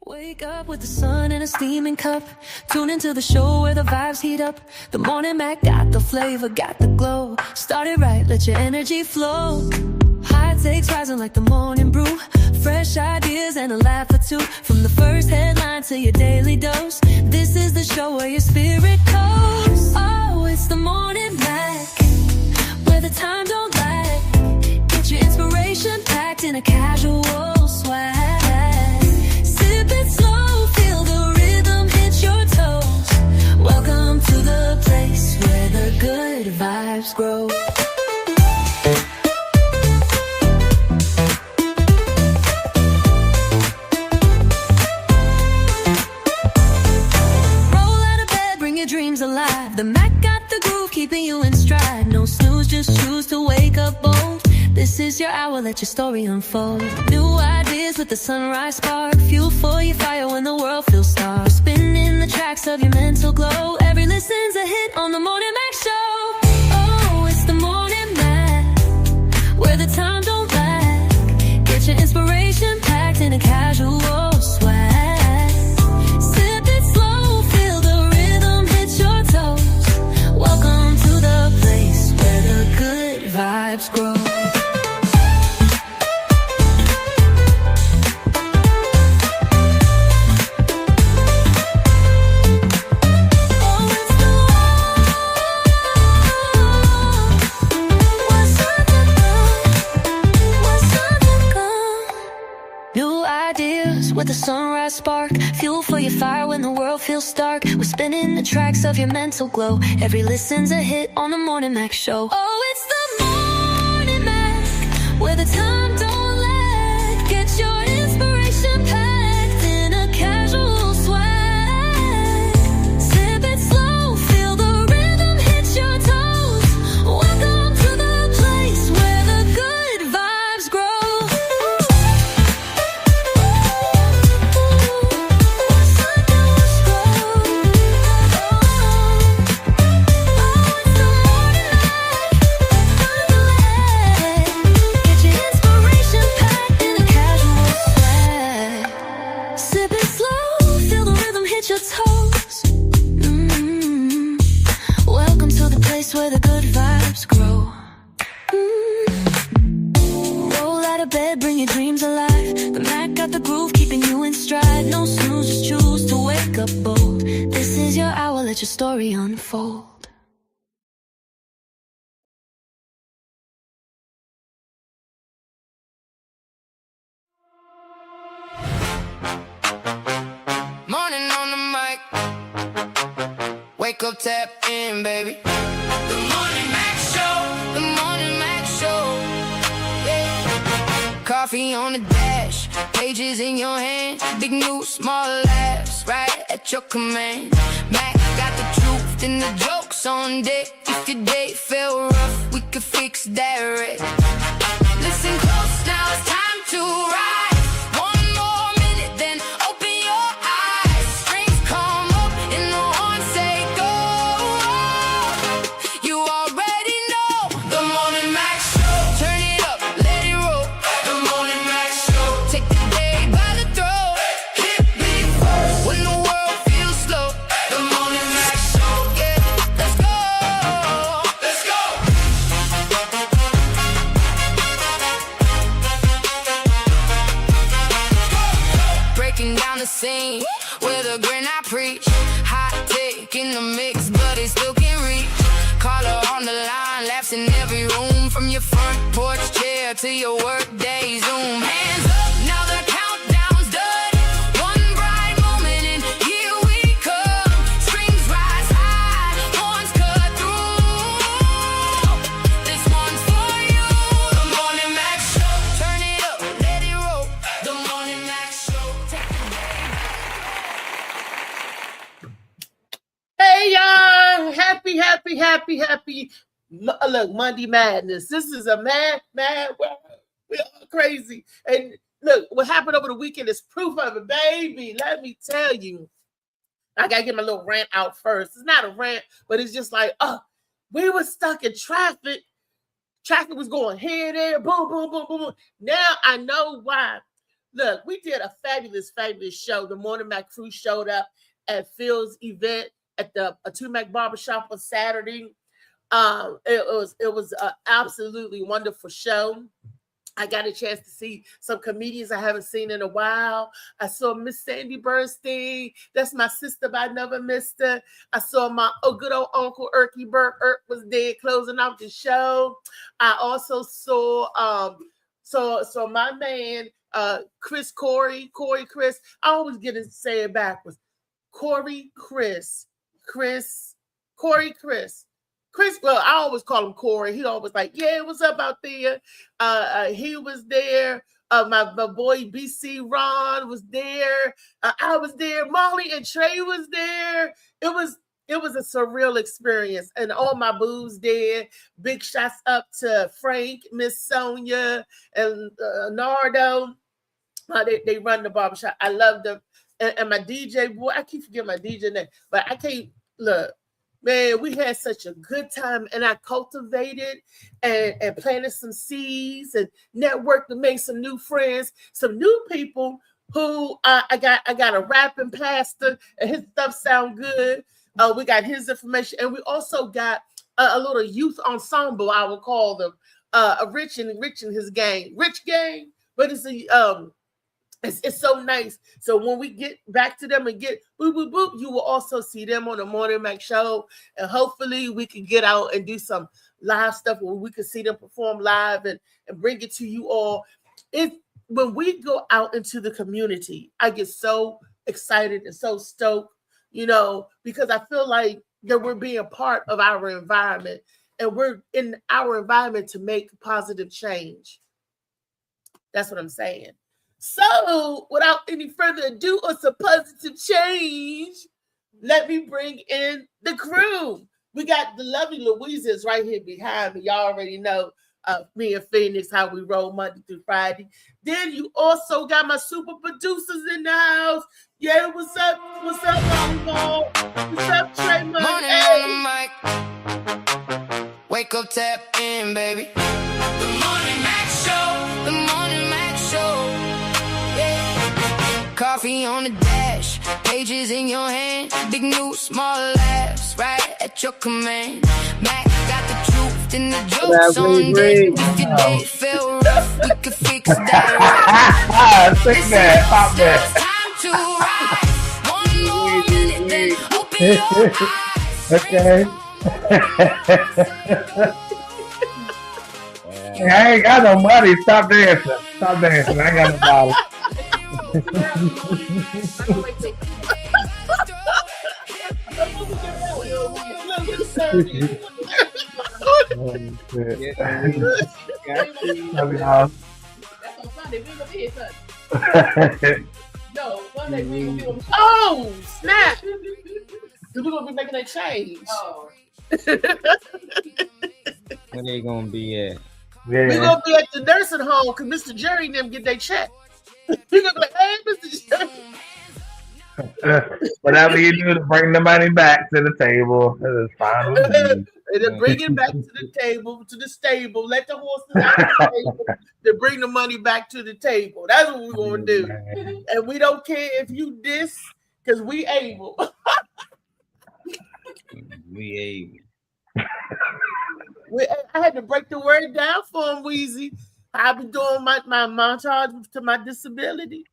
Wake up with the sun in a steaming cup. Tune into the show where the vibes heat up. The Morning Mac got the flavor, got the glow. Start it right, let your energy flow. High takes rising like the morning brew. Fresh ideas and a laugh or two. From the first headline to your daily dose. This is the show where your spirit goes. Oh, it's the Morning Mac, where the time don't lag. Get your inspiration packed in a casual swag. Sip it slow, feel the rhythm hit your toes. Welcome to the place where the good vibes grow. Dreams alive. The Mac got the groove, keeping you in stride. No snooze, just choose to wake up bold. This is your hour, let your story unfold. New ideas with the sunrise spark. Fuel for your fire when the world feels dark. Spinning the tracks of your mental glow. Every listen's a hit on the Morning Mac Show. Oh, it's the Morning Mac, where the time don't lag. Get your inspiration packed in a casual swag. Welcome to the place where the good vibes grow. New ideas with a sunrise spark. Fuel for your fire when the world feels dark. We're spinning the tracks of your mental glow. Every listen's a hit on the Morning Mac Show. Oh, it's the Morning Mac, where the time don't lag. Get your inspiration packed in a casual swag. Sip it slow, feel the rhythm hit your toes. Welcome to the place where the good vibes grow. Welcome to the place where the good vibes grow. Roll out of bed, bring your dreams alive. The Mac got the groove, keeping you in stride. No snooze, just choose to wake up bold. This is your hour, let your story unfold. Wake up, tap in, baby. The Morning Mac Show. The Morning Mac Show. Yeah. Coffee on the dash, pages in your hand. Big news, small laughs, right at your command. Mac got the truth and the jokes on deck. If your day felt rough, we could fix that right. Listen close, now it's time to ride. Scene with a grin I preach. Hot take in the mix, but it still can't reach. Caller on the line, laughs in every room. From your front porch chair to your work day Zoom. Hands up, now the countdown's done. One bright moment and here we come. Strings rise high, horns cut through. This one's for you. The Morning Mac Show. Turn it up, let it roll. The Morning Mac Show. Hey y'all, happy look, Monday Madness. This is a mad world. We're all crazy. And look, what happened over the weekend is proof of it, baby. Let me tell you. I gotta get my little rant out first. It's not a rant, but it's just like, we were stuck in traffic. Traffic was going here, there, boom, boom, boom, boom, boom. Now I know why Look, we did a fabulous show. The Morning Mac crew showed up at Phil's event at the Tumac Barbershop on Saturday. It was an absolutely wonderful show. I got a chance to see some comedians I haven't seen in a while. I saw Miss Sandy Bernstein. That's my sister, but I never missed her. I saw my good old Uncle Erky Burke. Was there closing out the show. I also saw so my man Corey Chris. I always get to say it backwards. Corey Chris. Chris, well, I always call him Corey. He always like, yeah, what's up out there? He was there. My boy BC Ron was there. I was there. Molly and Trey was there. It was a surreal experience, and all my booze there. Big shots up to Frank, Miss Sonia, and Nardo. They run the barbershop. I love them. And my DJ boy, I keep forgetting my DJ name, but I can't look. Man, we had such a good time, and I cultivated and planted some seeds and networked to make some new friends, some new people who I got a rapping pastor, and his stuff sound good. We got his information, and we also got a little youth ensemble, I would call them, Rich and his gang, Rich Gang, but it's a It's so nice. So when we get back to them and get boop, boop, boop, you will also see them on the Morning Mac show. And hopefully we can get out and do some live stuff where we can see them perform live and bring it to you all. When we go out into the community, I get so excited and so stoked, because I feel like that we're being part of our environment, and we're in our environment to make positive change. That's what I'm saying. So, without any further ado or some positive change, let me bring in the crew. We got the lovely Louisa's right here behind me. Y'all already know me and Phoenix, how we roll Monday through Friday. Then you also got my super producers in the house. Yeah, what's up? What's up, Volleyball? What's up, Trey Money? Hey. Wake up, tap in, baby. The Morning Mac Show. The Morning Mac Show. Coffee on the dash, pages in your hand, big news, small laughs, right at your command. Mac got the truth and the jokes on deck. If your day felt rough, we could fix that. It's time to rise. One more minute, then open your eyes. Okay. I ain't got no money. Stop dancing. I ain't got no dollars. Oh, snap! We're gonna be making a change. Where they gonna be at? We're gonna be at the nursing home because Mr. Jerry and them get their check. We're gonna be like, hey, Mr. Jerry. Whatever you do to bring the money back to the table, it's fine with me. And then bring it back to the table, to the stable. Let the horses out the table. Then bring the money back to the table. That's what we're gonna do. And we don't care if you diss, because we able. We I had to break the word down for him, Weezy. I've been doing my montage to my disability.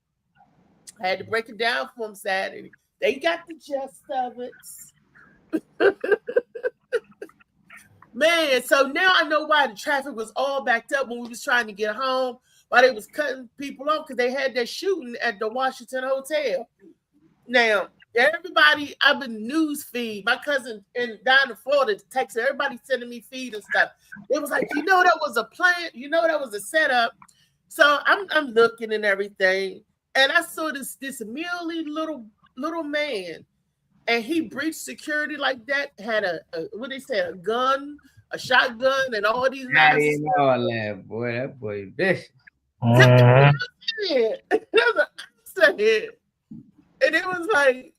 I had to break it down for him Saturday. They got the gist of it. Man, so now I know why the traffic was all backed up when we was trying to get home, why they was cutting people off, because they had that shooting at the Washington Hotel. Now, everybody, I've been news feed. My cousin down in Florida texted everybody sending me feed and stuff. It was like, that was a plan, that was a setup. So I'm looking and everything, and I saw this mealy little man, and he breached security like that. Had a gun, a shotgun, and all these. Not even all that, boy. That boy vicious. That's what I said. And it was like,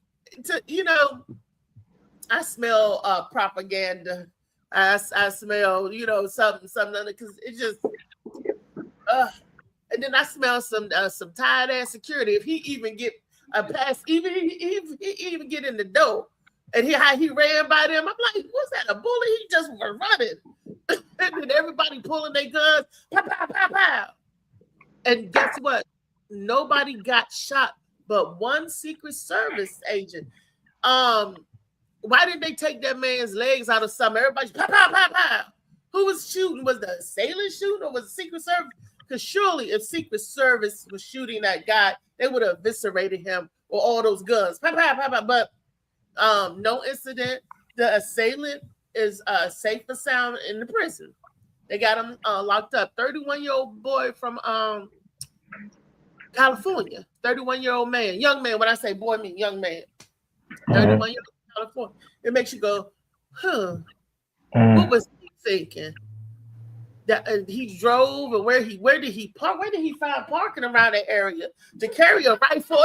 I smell propaganda. I smell, something because it just, And then I smell some tired ass security. If he even get a pass, even he even get in the door, and how he ran by them, I'm like, was that a bully? He just was running, and then everybody pulling their guns, pow pow pow pow. And guess what? Nobody got shot, but one Secret Service agent. Why did they take that man's legs out of something? Everybody's pow pow pow pow. Who was shooting? Was the assailant shooting, or was the Secret Service? Because surely, if Secret Service was shooting that guy, they would have eviscerated him with all those guns. Pow pow pow pow. But no incident. The assailant is safe and sound in the prison. They got him locked up. 31-year-old boy from California. 31-year-old man, young man. When I say boy, I mean young man. 31-year-old California. It makes you go, huh? What was he thinking? That he drove, and where did he park? Where did he find parking around that area to carry a rifle?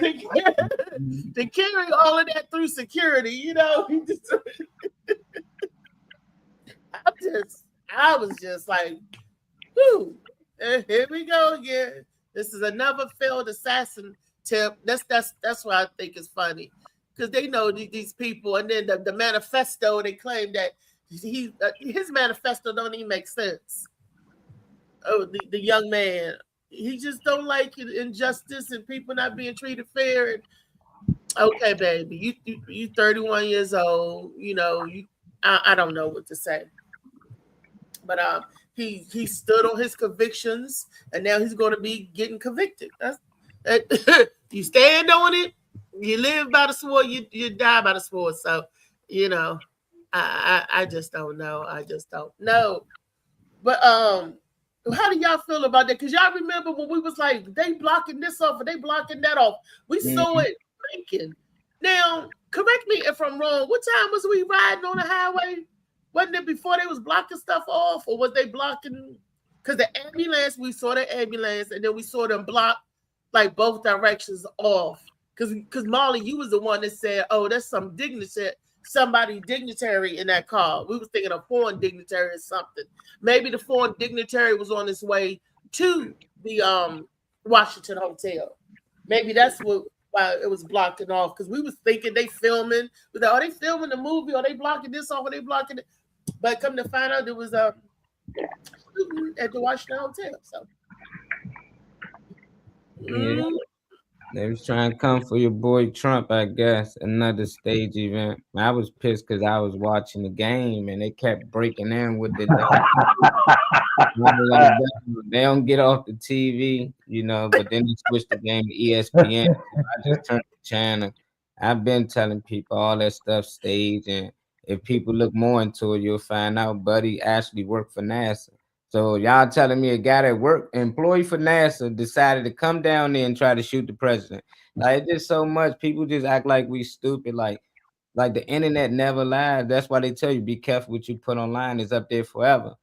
to carry all of that through security, you know. I was just like, whoo, here we go again. This is another failed assassin tip. That's why I think it's funny, because they know these people, and then the manifesto, they claim that his manifesto don't even make sense. Oh, the young man, he just don't like injustice and people not being treated fair. And, okay, baby, you 31 years old. You know, I don't know what to say, but he stood on his convictions, and now he's going to be getting convicted. You stand on it, you live by the sword, you die by the sword. So, you know. I just don't know. I just don't know. But how do y'all feel about that? Because y'all remember when we was like, they blocking this off and they blocking that off. We saw it making. Now, correct me if I'm wrong. What time was we riding on the highway? Wasn't it before they was blocking stuff off, or was they blocking? Because the ambulance, we saw the ambulance, and then we saw them block like both directions off. Because Molly, you was the one that said, "Oh, there's somebody dignitary in that car." We was thinking a foreign dignitary or something. Maybe the foreign dignitary was on his way to the Washington Hotel. Maybe that's why it was blocking off, because we was thinking they filming. Are they filming the movie? Are they blocking this off? Are they blocking it? But come to find out, there was a shooting at the Washington Hotel. So They was trying to come for your boy Trump, I guess. Another stage event. I was pissed because I was watching the game and they kept breaking in with it. They don't get off the TV, you know, but then they switched the game to ESPN. I just turned the channel. I've been telling people all that stuff staged, and if people look more into it, you'll find out Buddy actually worked for NASA. So y'all telling me a guy that worked, employee for NASA, decided to come down there and try to shoot the president. Like, it's just so much. People just act like we stupid. Like the internet never lies. That's why they tell you, be careful what you put online. Is up there forever.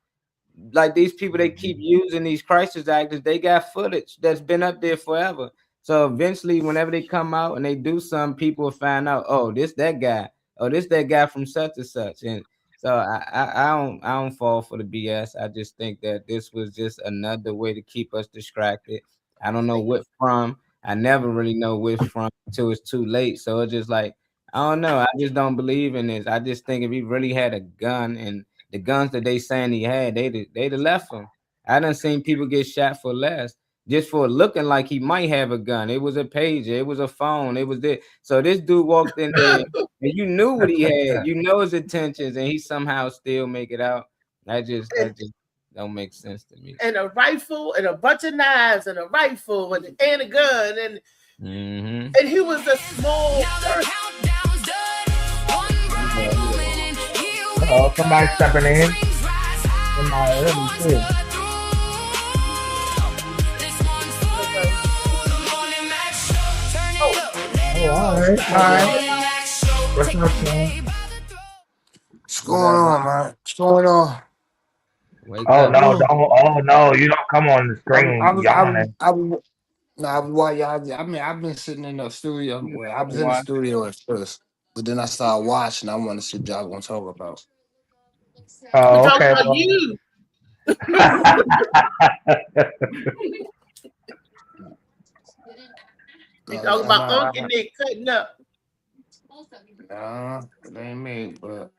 Like, these people, they keep using these crisis actors. They got footage that's been up there forever. So eventually, whenever they come out and they do something, people will find out, oh, this that guy. Oh, this that guy from such and such. And so I don't fall for the BS. I just think that this was just another way to keep us distracted. I don't know what from. I never really know which from until it's too late. So it's just like, I don't know. I just don't believe in this. I just think if he really had a gun, and the guns that they saying he had, they'd have left him. I done seen people get shot for less, just for looking like he might have a gun. It was a pager, it was a phone, it was this. So this dude walked in there, and you knew what he had, you know his intentions, and he somehow still make it out. That just don't make sense to me. And a rifle, and a bunch of knives, and a rifle, and a gun, and and he was a small person. Oh, somebody stepping in. Let me see. Oh, all right. What's up, man? What's going on, man? What's going on? Oh no! Don't! Oh no! You don't come on the screen yawning. I've been sitting in the studio. Well, I was in the studio at first, but then I started watching. I want to see what y'all gonna talk about. Oh, okay. About you. They talking about Unc and they cutting up. Nah, it ain't me, but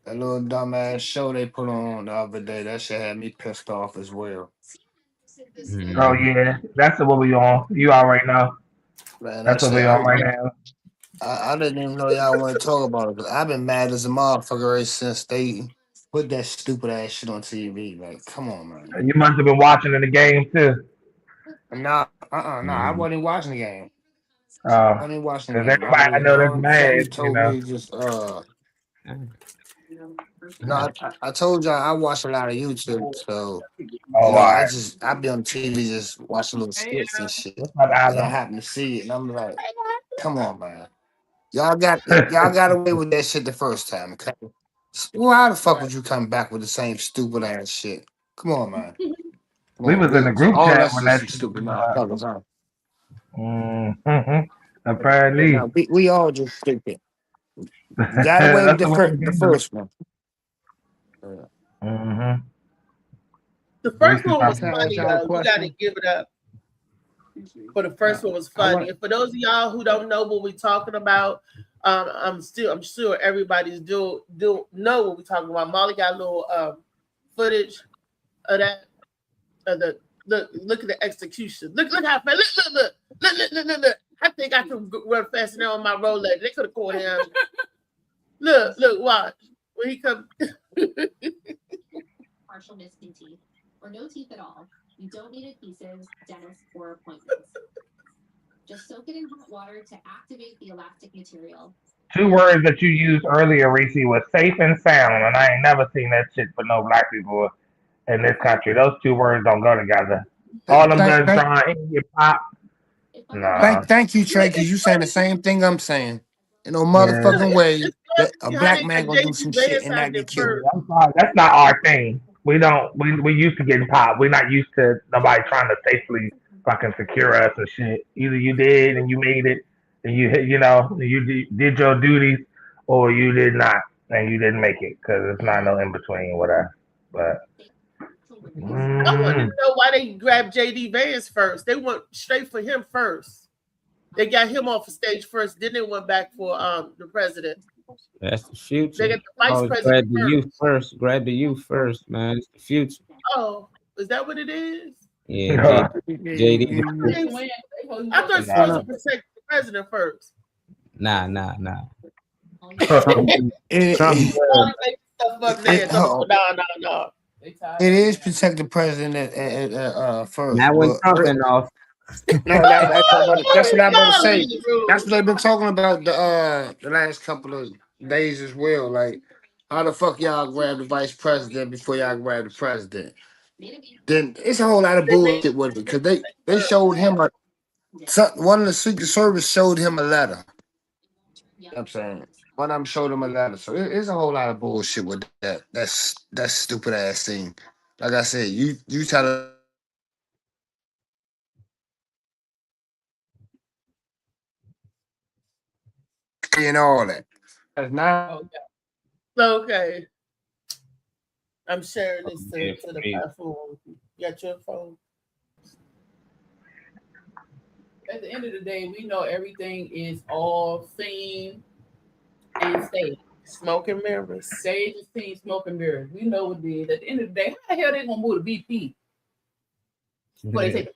that little dumbass show they put on the other day, that shit had me pissed off as well. Oh yeah, that's what we on. You already know. Man, That's what we on right now. I didn't even know y'all want to talk about it. 'Cause I've been mad as a motherfucker ever since they put that stupid ass shit on TV. Like, come on, man. You must have been watching in the game too. Nah, I wasn't watching the game. I Oh, wasn't watching the because game. everybody I know that's Something mad. told me just no, I told y'all I watch a lot of YouTube, so Oh, alright. I be on TV just watching little skits and shit. What's up, And I Adam? happen to see it, and I'm like, come on, man. Y'all got away with that shit the first time. Okay? Well, how the fuck would you come back with the same stupid ass shit? Come on, man. Come We on, was in the group all chat that's when just that some shit stupid was up. motherfuckers, huh? Apparently. No, we all just stupid. Got away with That's the way we the do. first one. The first Reese one was Can I ask funny y'all a though. You got to question? give it up. But the first one was funny. And for those of y'all who don't know what we're talking about, I'm sure everybody's do know what we're talking about. Molly got a little footage of that. Look at the execution. Look how fast. Look. I think I could run faster now on my Rolex. They could have caught him. Look, watch. When he come. Partial missing teeth or no teeth at all. You don't need adhesives, dentists, or appointments. Just soak it in hot water to activate the elastic material. 2 words that you used earlier, Reese, was safe and sound, and I ain't never seen that shit for no black people in this country. Those 2 words don't go together. All them guns trying to pop. Nah. Thank you, Trey, because you saying the same thing I'm saying. In no motherfucking way that a black man gonna do some shit and not get killed. I'm sorry, that's not our thing. We used to getting popped. We're not used to nobody trying to safely fucking secure us and shit. Either you did and you made it and you did your duties, or you did not and you didn't make it, because it's not no in between with us. But I want to know why they grabbed JD Vance first. They went straight for him first. They got him off the stage first, then they went back for the president. That's the future. They got the vice president Grab the youth first, man. It's the future. Oh, is that what it is? Yeah, JD. I thought it's supposed to protect the president first. Nah. Trump, No. It is protect the president at first. Now when Trump went off. No, that's what I'm about to say. That's what they've been talking about the last couple of days as well. Like, how the fuck y'all grab the vice president before y'all grab the president? Then it's a whole lot of bullshit with it, because they showed him one of the Secret Service showed him a letter. You know what I'm saying? One of them showed him a letter. So it's a whole lot of bullshit with that. That's stupid ass thing. Like I said, you try to and all that. That's not okay. I'm sharing this to the platform. You got your phone? At the end of the day, we know everything is all seen and staged. Smoke and mirrors. Stage is seen, smoke and mirrors. We know what it is. At the end of the day, how the hell they gonna move the VP? Before they take the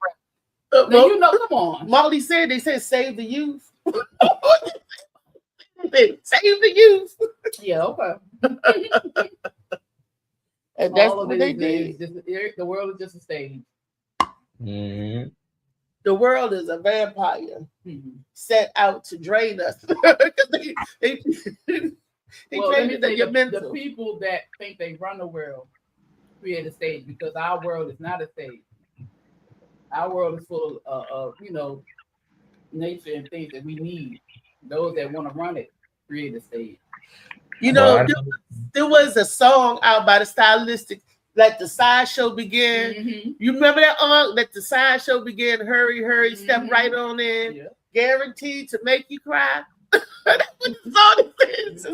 president? Now, you know, come on. Molly said they said save the youth. Save the youth. Yeah, okay. And that's what they did. The world is just a stage. Mm-hmm. The world is a vampire set out to drain us. they the people that think they run the world create a stage, because our world is not a stage. Our world is full of nature and things that we need. Those that want to run it create a stage. You know, there was a song out by the Stylistic, Let the Sideshow Begin. Mm-hmm. You remember that Let the Sideshow Begin, hurry, step right on in. Yeah. Guaranteed to make you cry. That's what the song is.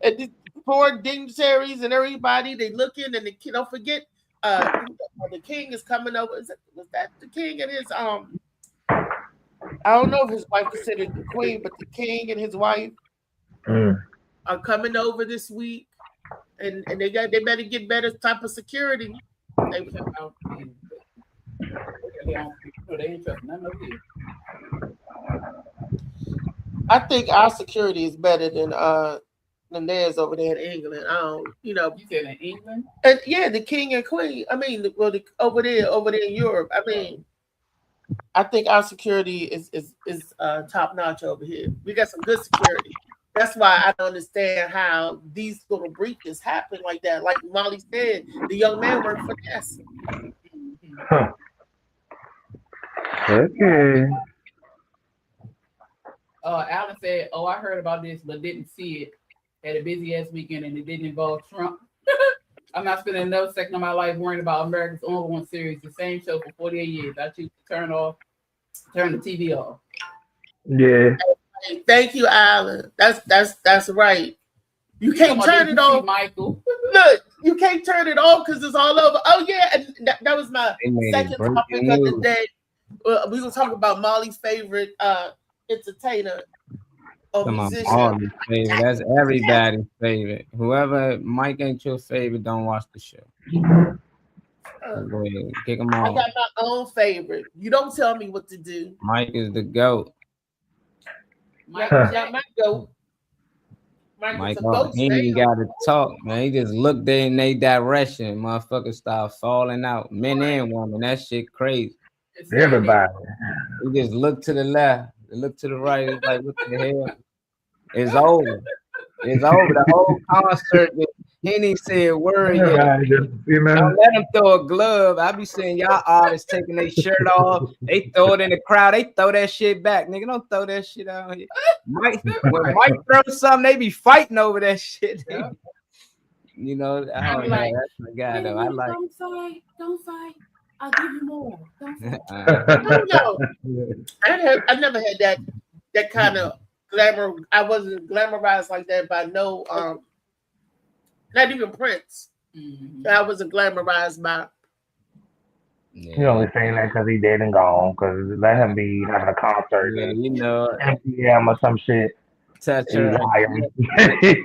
And poor dignitaries and everybody. They looking and don't forget the king is coming over. Was that the king and his I don't know if his wife considered the queen, but the king and his wife are coming over this week, and they better get better type of security. They ain't trust none of it. I think our security is better than theirs over there in England. You said in England? And yeah, the king and queen. I mean, over there in Europe. I mean, I think our security is top notch over here. We got some good security. That's why I don't understand how these little breaches happen like that. Like Molly said, the young man worked for NASA. Huh. Okay. Alan said, "Oh, I heard about this, but didn't see it. Had a busy ass weekend, and it didn't involve Trump. I'm not spending another second of my life worrying about America's only one series, the same show for 48 years. I choose to turn the TV off." Yeah. Hey, thank you, Alan. That's right. You can't turn it off, Michael. Look, you can't turn it off because it's all over. Oh yeah, and that was my second topic of the day. We gonna talk about Molly's favorite entertainer or musician. That's everybody's favorite. Whoever Mike ain't your favorite, don't watch the show. Go ahead, kick him I off. got my own favorite. You don't tell me what to do. Mike is the GOAT. Mike got my goat. Mike, he ain't even got to talk, man. He just looked there in their direction. Motherfuckers start falling out. Men and women. That shit crazy. Everybody. He just looked to the left, look to the right. It's like, what the hell? It's over. It's over. The whole concert. He ain't even say a word yet. Just, Don't let him throw a glove. I be seeing y'all artists taking their shirt off. They throw it in the crowd. They throw that shit back. Nigga, don't throw that shit out here. When Mike throws something, they be fighting over that shit. You know, that's my guy though. I like. Don't fight. I'll give you more. Don't fight. I never had that kind of glamour. I wasn't glamorized like that by no not even Prince. I wasn't glamorized by. He only saying that because he dead and gone. Because let him be having a concert. Yeah, you know, MGM or some shit. Touch her. He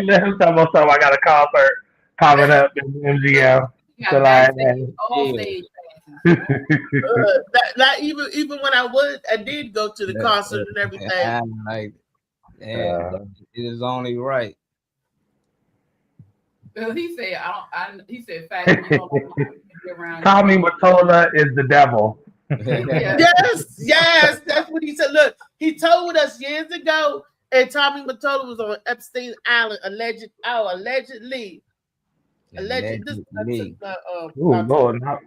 let him talk about something. I got a concert coming up in MGM. So like, not even when I did go to the concert and everything. Like, it is only right. Well, he said, he said, fact, you don't around. Tommy Mottola is the devil. Yes, that's what he said. Look, he told us years ago, and Tommy Mottola was on Epstein Island, allegedly. Oh Lord, no.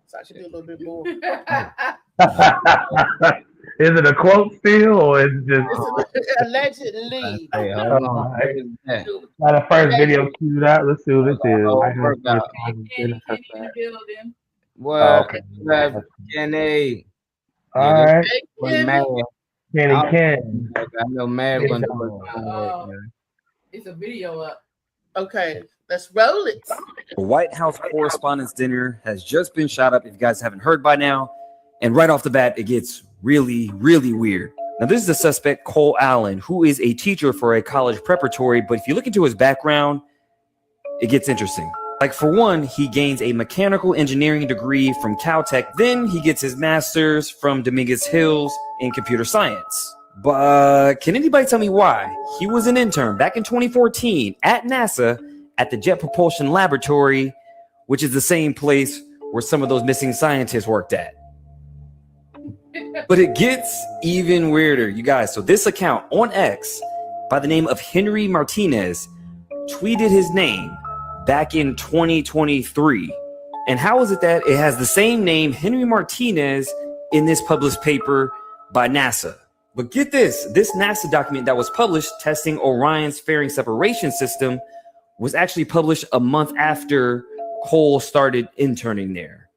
So I should do a little bit more. Is it a quote still, or is it just allegedly? Hey, hold on. Got a first video queued out. Let's see what it is. What? Kenny. All right. Kenny Ken. I know Mad one. It's a video up. Okay, let's roll it. The White House Correspondents' Dinner has just been shot up, if you guys haven't heard by now. And right off the bat, it gets really, really weird. Now, this is the suspect, Cole Allen, who is a teacher for a college preparatory. But if you look into his background, it gets interesting. Like, for one, he gains a mechanical engineering degree from Caltech. Then he gets his master's from Dominguez Hills in computer science. But can anybody tell me why he was an intern back in 2014 at NASA at the Jet Propulsion Laboratory, which is the same place where some of those missing scientists worked at? But it gets even weirder, you guys. So this account on X by the name of Henry Martinez tweeted his name back in 2023. And how is it that it has the same name, Henry Martinez, in this published paper by NASA? But get this NASA document that was published testing Orion's fairing separation system was actually published a month after Cole started interning there.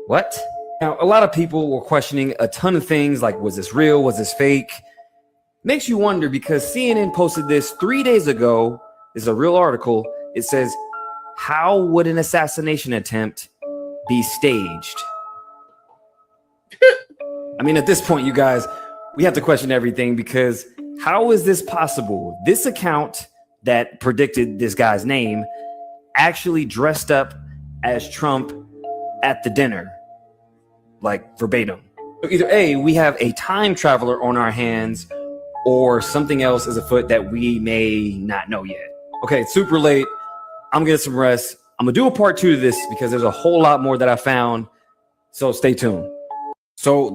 What? Now, a lot of people were questioning a ton of things like, was this real? Was this fake? Makes you wonder because CNN posted this 3 days ago This is a real article. It says, how would an assassination attempt be staged? I mean, at this point, you guys, we have to question everything, because how is this possible? This account that predicted this guy's name actually dressed up as Trump at the dinner, like verbatim. So either A, we have a time traveler on our hands, or something else is afoot that we may not know yet. Okay, it's super late. I'm gonna get some rest. I'm gonna do a part 2 to this because there's a whole lot more that I found. So stay tuned. So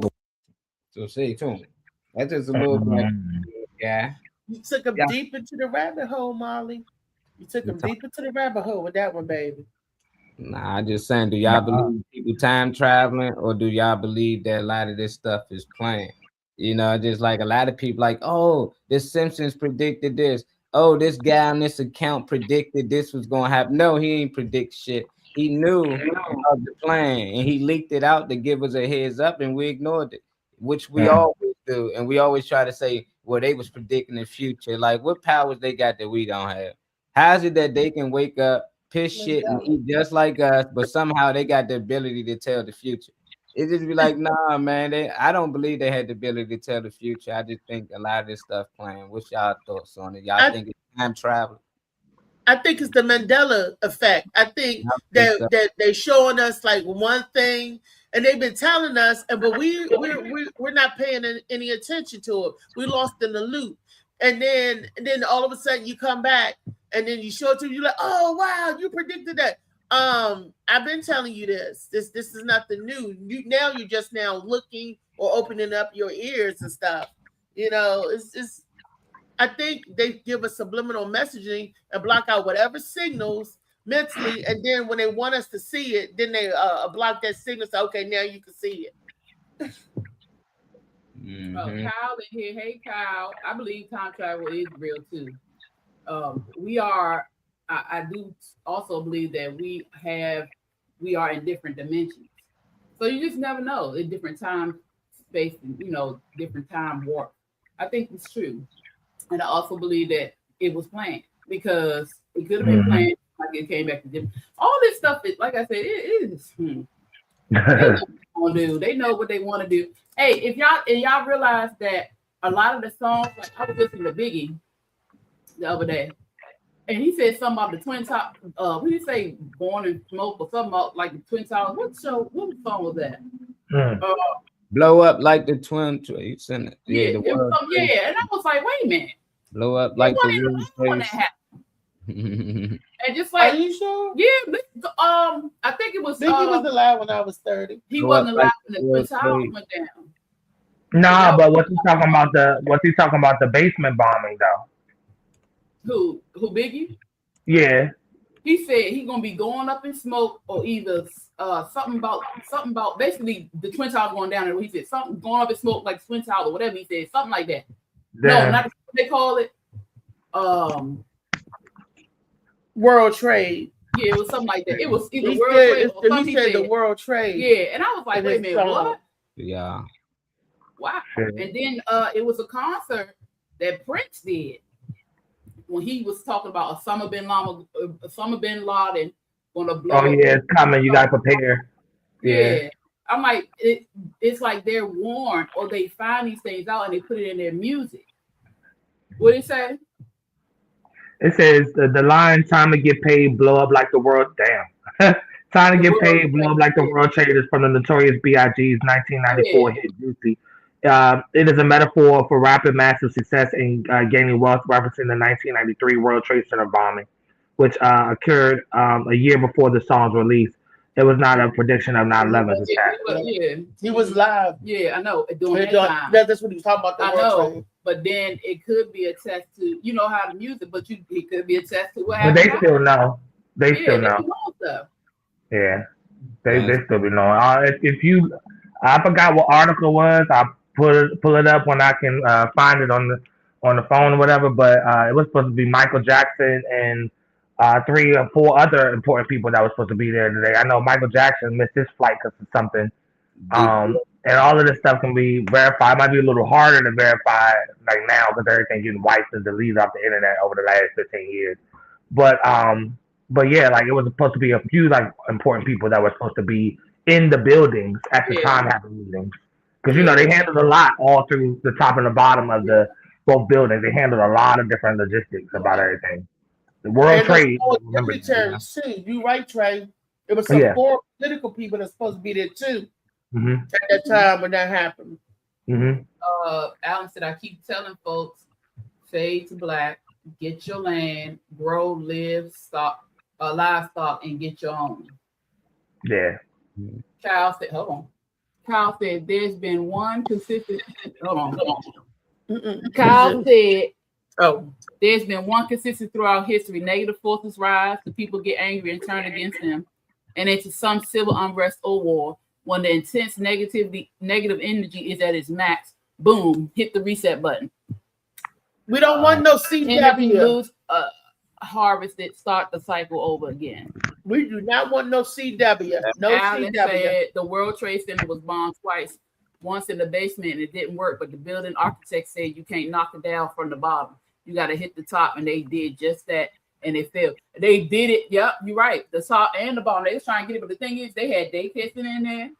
stay tuned. That's just a little bit. Yeah. You took him deep into the rabbit hole, Molly. You took him deep into the rabbit hole with that one, baby. Nah, I just saying, do y'all believe people time traveling, or do y'all believe that a lot of this stuff is planned? You know, just like a lot of people like, oh, the Simpsons predicted this. Oh, this guy on this account predicted this was going to happen. No, he ain't predict shit. He knew of the plan, and he leaked it out to give us a heads up, and we ignored it, which we always do. And we always try to say, well, they was predicting the future. Like, what powers they got that we don't have? How is it that they can wake up, piss shit, and eat just like us, but somehow they got the ability to tell the future? It just be like, nah, man. I don't believe they had the ability to tell the future. I just think a lot of this stuff playing. What's y'all thoughts on it? Y'all think it's time travel? I think it's the Mandela effect. I think that they showing us like one thing, and they've been telling us, but we're not paying any attention to it. We lost in the loop, and then all of a sudden you come back, and then you show it to you like, oh wow, you predicted that. I've been telling you this. This is nothing new. You're just now looking or opening up your ears and stuff. You know, it's I think they give us subliminal messaging and block out whatever signals mentally, and then when they want us to see it, then they block that signal. So okay, now you can see it. Kyle in here. Hey, Kyle. I believe time travel is real too. I do also believe that we are in different dimensions. So you just never know. In different time, space, different time warp. I think it's true. And I also believe that it was planned, because it could have been planned. Like it came back to them. All this stuff is, like I said, it is. They know what they want to do. Hey, if y'all realize that a lot of the songs, like I was listening to Biggie the other day, and he said something about the Twin Towers. What did he say? Born in Smoke or something about like the Twin Towers. What song was that? Blow up like the Twin. You sent it. Yeah, and I was like, wait a minute. Blow up like the real space. And just like, are you sure? Yeah, I think it was. Biggie was alive when I was 30. He wasn't alive when the Twin Towers went down. Nah, but what's he talking about the basement bombing though? Who Biggie? Yeah. He said he's gonna be going up in smoke, or either something about basically the Twin Towers going down. And he said something going up in smoke like Twin Towers or whatever he said, something like that. Damn. No, not what they call it. World Trade. Yeah, it was something like that. It was either he World said, Trade or something. He said the World Trade. Yeah, and I was like, wait a minute, what? Yeah. Wow. And then it was a concert that Prince did when he was talking about Osama bin Laden gonna blow. Oh yeah, it's coming. You gotta prepare. Yeah. I'm like, it's like they're warned, or they find these things out and they put it in their music. What did it say? It says the line "Time to get paid, blow up like the world." Damn. Time to get paid, blow up like the world trade is from the Notorious B.I.G.'s 1994 hit Juicy. It is a metaphor for rapid, massive success in gaining wealth, referencing the 1993 World Trade Center bombing, which occurred a year before the song's release. It was not a prediction of 9/11. Yeah, he was live. Yeah, I know. During that time. That's what he was talking about. I know, but then it could be attached to how the music, but it could be attached to what happened. But they still know. They still know. Yeah, they still be knowing. I forgot what article was. I'll pull it up when I can find it on the phone or whatever. But it was supposed to be Michael Jackson and 3 or 4 other important people that were supposed to be there today. I know Michael Jackson missed his flight because of something. And all of this stuff can be verified. It might be a little harder to verify like now because everything getting wiped and deleted off the internet over the last 15 years. But yeah, like it was supposed to be a few like important people that were supposed to be in the buildings at the Yeah. time having meetings. Because they handled a lot all through the top and the bottom of the both buildings. They handled a lot of different logistics about everything. The World And those Trade, four remember that, dignitaries too. You right, Trey. It was some yeah. four political people that's supposed to be there too hmm at that time when that happened. hmm Alan said, I keep telling folks, fade to black, get your land, grow, livestock, and get your own. Yeah. Kyle said, hold on. Kyle said, there's been one consistent. Hold on. Kyle said, there's been one consistent throughout history. Negative forces rise, the people get angry and turn against them, and into some civil unrest or war. When the intense negative energy is at its max, boom, hit the reset button. We don't want no CW. Harvest it, start the cycle over again. We do not want no CW. No Allen CW. said the World Trade Center was bombed twice. Once in the basement and it didn't work, but the building architect said you can't knock it down from the bottom. You got to hit the top, and they did just that, and it failed. They did it. Yep, you're right. The top and the bottom. They was trying to get it, but the thing is, they had daycare center in there.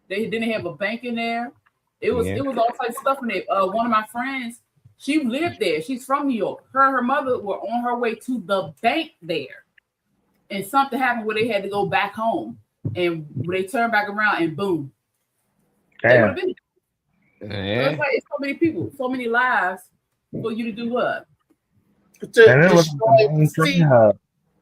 They didn't have a bank in there. It was all types of stuff in there. One of my friends, she lived there. She's from New York. Her mother were on her way to the bank there, and something happened where they had to go back home, and they turned back around, and boom. Damn. So it's like it's so many people, so many lives for you to do what?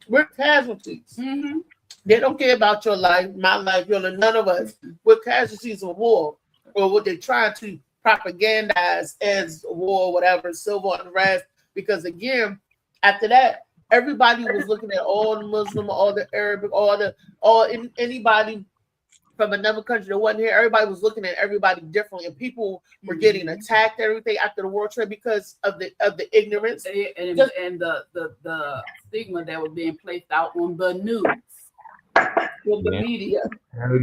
We're casualties. Mm-hmm. They don't care about your life, my life, none of us. We're casualties of war, or what they're trying to propagandize as war, whatever, civil unrest. Because again, after that, everybody was looking at all the Muslim, all the Arabic, anybody from another country that wasn't here. Everybody was looking at everybody differently, and people were getting attacked. Everything after the World Trade because of the ignorance and the stigma that was being placed out on the news with the media.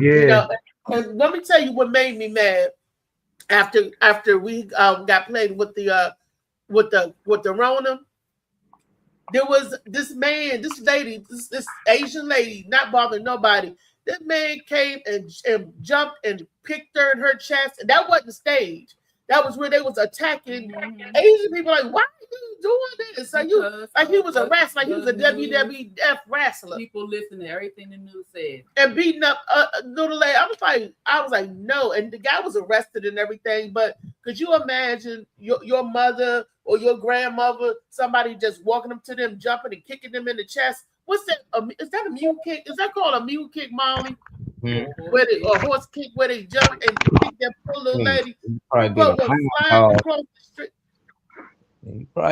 Yeah. And let me tell you what made me mad after we got played with the Rona. There was this man, this lady, this Asian lady, not bothering nobody. That man came and jumped and picked her in her chest, and that wasn't staged. That was where they was attacking Asian people. Like, why are you doing this? Like he was a wrestler, like he was a WWF wrestler. People listen to everything the news said and beating up little lady. I was like, no. And the guy was arrested and everything. But could you imagine your mother or your grandmother, somebody just walking up to them, jumping and kicking them in the chest? What's that? Is that a mule kick? Is that called a mule kick, Molly? Mm-hmm. Where they, or horse kick where they jump and kick that poor little lady? You probably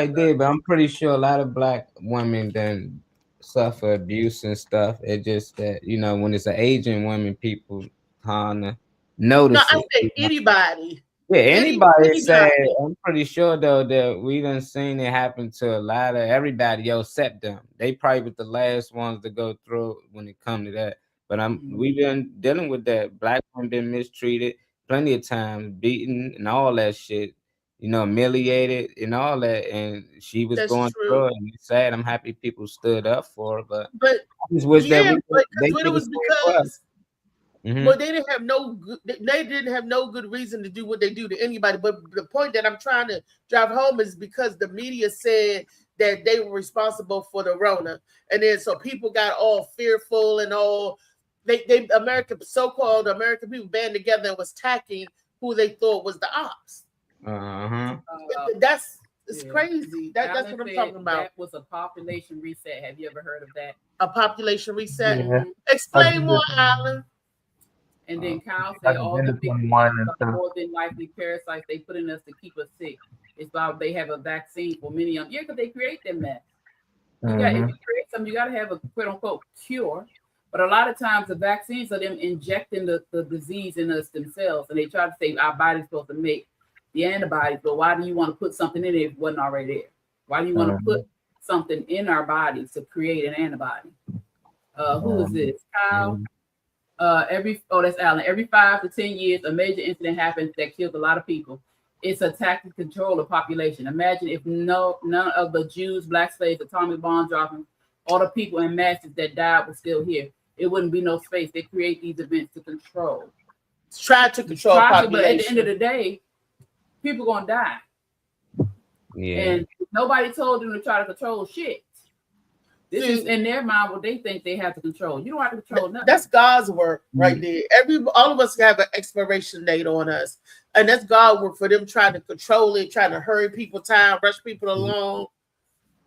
did, but I'm pretty sure a lot of black women then suffer abuse and stuff. It's just that, when it's an Asian woman, people kind of notice I say anybody. Yeah, anybody said. I'm pretty sure though that we done seen it happen to a lot of everybody else except them. They probably were the last ones to go through when it come to that. But we've been dealing with that. Black women been mistreated plenty of times, beaten and all that shit. Humiliated and all that. And she was going through it. And it's sad. I'm happy people stood up for her, but I just wish that it was because. Mm-hmm. Well, they didn't have no good reason to do what they do to anybody. But the point that I'm trying to drive home is because the media said that they were responsible for the Rona, and then so people got all fearful and all. So-called American people band together and was attacking who they thought was the ops. It's crazy. That's what I'm talking about. That was a population reset. Have you ever heard of that? A population reset. Yeah. Explain more, Alan. And then Kyle said all the big more than likely parasites they put in us to keep us sick. It's about they have a vaccine for many of them. Yeah, because they create them mess. If you create something, you got to have a quote unquote cure. But a lot of times the vaccines are them injecting the disease in us themselves. And they try to say our body's supposed to make the antibodies. But why do you want to put something in it if it wasn't already there? Why do you want to put something in our bodies to create an antibody? Who is this? Kyle? That's Alan. Every 5 to 10 years, a major incident happens that kills a lot of people. It's a tactic to control the population. Imagine if none of the Jews, black slaves, atomic bomb dropping, all the people in masses that died were still here. It wouldn't be no space. They create these events to control. Try to control population. But at the end of the day, people gonna die. Yeah. And nobody told them to try to control shit. This is in their mind what they think they have to control. You don't have to control nothing. That's God's work right there. All of us have an expiration date on us, and that's God work for them trying to control it, trying to hurry people time, rush people along.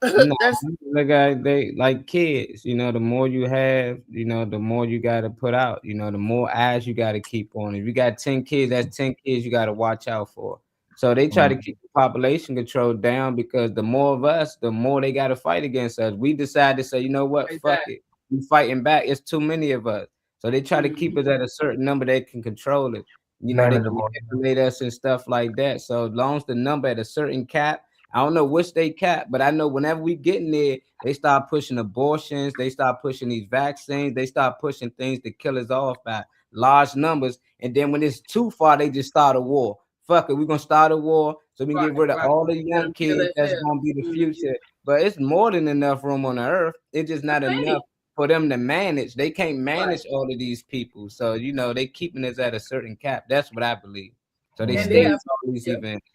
They like kids. You know, the more you have, you know, the more you got to put out. You know, the more eyes you got to keep on. If you got 10 kids, that's 10 kids you got to watch out for. So they try to keep the population control down because the more of us, the more they got to fight against us. We decide to say, you know what, fuck it. We fighting back. It's too many of us. So they try to keep us at a certain number they can control it. You know, they can manipulate us and stuff like that. So as long as the number at a certain cap, I don't know which they cap, but I know whenever we get in there, they start pushing abortions. They start pushing these vaccines. They start pushing things to kill us off by large numbers. And then when it's too far, they just start a war. Fuck it, we're gonna start a war so we can get rid of all the young kids. That's gonna be the future. But it's more than enough room on the earth. It's just not enough for them to manage. They can't manage all of these people. So you know they keeping us at a certain cap. That's what I believe. So they stay all these events.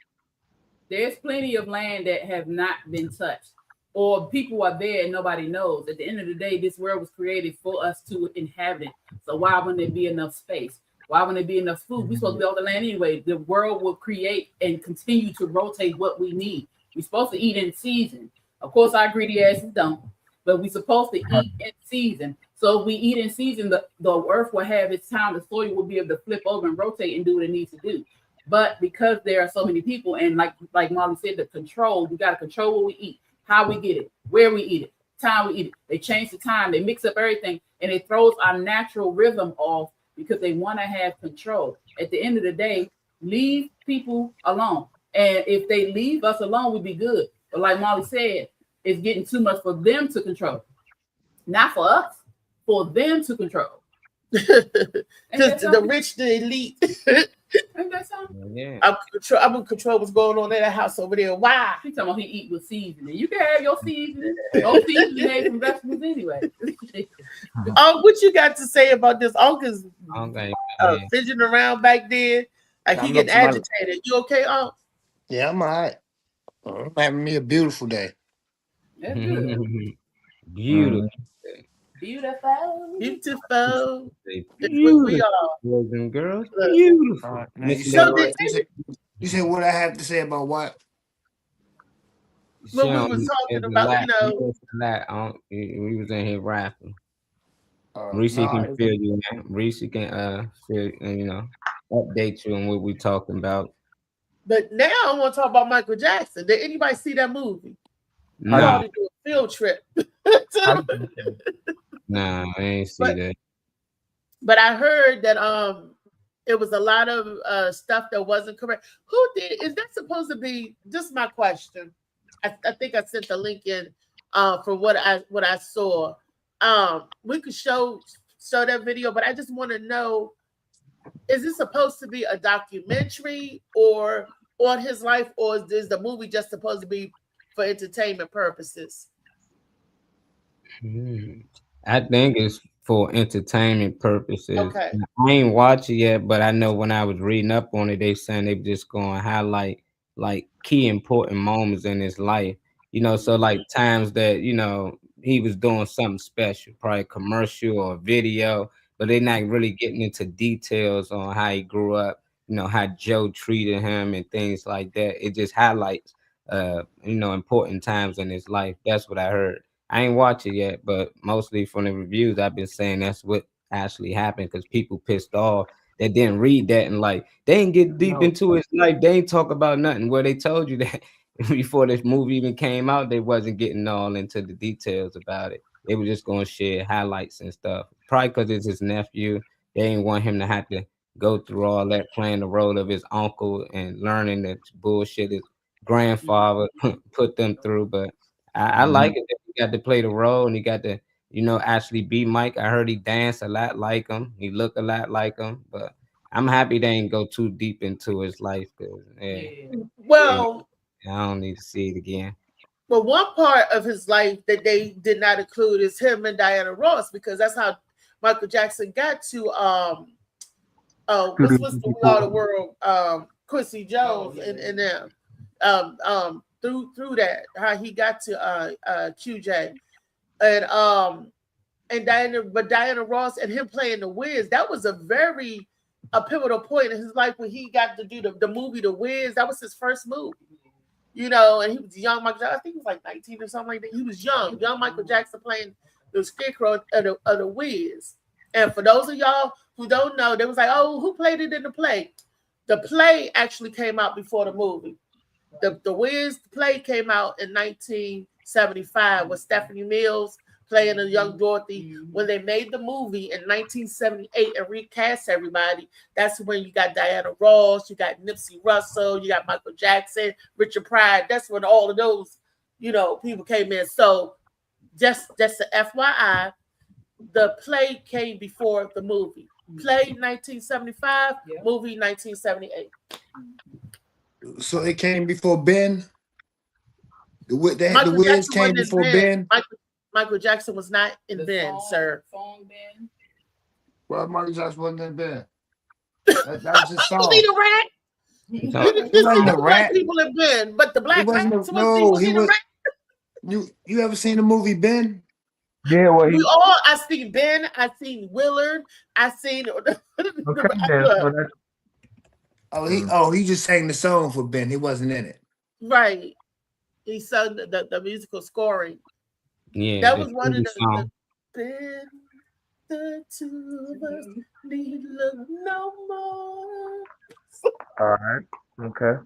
There's plenty of land that have not been touched, or people are there and nobody knows. At the end of the day, this world was created for us to inhabit it. So why wouldn't there be enough space? Why wouldn't there be enough food? We're supposed to be on the land anyway. The world will create and continue to rotate what we need. We're supposed to eat in season. Of course, our greedy asses don't, but we're supposed to eat in season. So if we eat in season, the earth will have its time. The soil will be able to flip over and rotate and do what it needs to do. But because there are so many people, and like Molly said, the control, we got to control what we eat, how we get it, where we eat it, time we eat it. They change the time, they mix up everything, and it throws our natural rhythm off because they want to have control. At the end of the day, leave people alone. And if they leave us alone, we'd be good. But like Molly said, it's getting too much for them to control. Not for us, for them to control. Because the rich, the elite. Ain't that something? Yeah. I'm in control what's going on in that house over there. Why? He talking about he eat with seasoning. You can have your seasoning. Your seasoning made from vegetables anyway. What you got to say about this? Uncle's Okay. fidgeting around back there. Like he getting agitated. You okay, Unc? Yeah, I'm all right. I'm having me a beautiful day. That's good. Beautiful. Beautiful. Beautiful. Beautiful. We are. Boys and girls. Beautiful. All right. Now, you said what I have to say about what? What we was talking about, you know. We was in here rapping. Reese can feel you, man. Reese can feel, you know, update you on what we talking about. But now I want to talk about Michael Jackson. Did anybody see that movie? No. I wanted to do a field trip. Nah, I ain't see that. But I heard that it was a lot of stuff that wasn't correct. Who did? Is that supposed to be? Just my question. I think I sent the link in for what I saw. We could show that video, but I just want to know: is this supposed to be a documentary or on his life, or is the movie just supposed to be for entertainment purposes? I think it's for entertainment purposes. Okay. I ain't watch it yet, but I know when I was reading up on it, they saying they just going to highlight like key important moments in his life. You know, so like times that, you know, he was doing something special, probably a commercial or a video, but they're not really getting into details on how he grew up, you know, how Joe treated him and things like that. It just highlights, you know, important times in his life. That's what I heard. I ain't watch it yet, but mostly from the reviews, I've been saying that's what actually happened because people pissed off that didn't read that and like they didn't get deep into his life. They ain't talk about nothing. Where they told you that before this movie even came out, they wasn't getting all into the details about it. They were just going to share highlights and stuff. Probably because it's his nephew. They ain't want him to have to go through all that, playing the role of his uncle and learning that bullshit his grandfather put them through. But I like it that he got to play the role and he got to, you know, actually be Mike. I heard he danced a lot like him. He looked a lot like him. But I'm happy they ain't go too deep into his life. Well, I don't need to see it again. but one part of his life that they did not include is him and Diana Ross, because that's how Michael Jackson got to what's the Law of the World, Quincy Jones and them through that, how he got to QJ and Diana Ross and him playing the Wiz, that was a pivotal point in his life when he got to do the movie The Wiz. That was his first movie. You know, and he was young Michael Jackson. I think he was like 19 or something like that. He was young Michael Jackson playing the Scarecrow of the Wiz. And for those of y'all who don't know, they was like, oh, who played it in the play? The play actually came out before the movie. The Wiz play came out in 1975 with Stephanie Mills playing a young Dorothy. When they made the movie in 1978 and recast everybody, that's when you got Diana Ross, you got Nipsey Russell, you got Michael Jackson, Richard Pryor. That's when all of those, people came in. So just the FYI, the play came before the movie. Play 1975, movie 1978. So it came before Ben? The Wiz came before Ben? Michael Jackson was not in Ben, sir. Song Ben. Well, Michael Jackson wasn't in Ben. That was his song. He the rat? He wasn't a rat. People in Ben, but the black he was. You ever seen the movie Ben? Yeah, well, I seen Ben, I seen Willard, I seen he just sang the song for Ben. He wasn't in it. Right. He sung the musical scoring. Yeah, that was one of the Ben, the two of us need look no more. All right. Okay.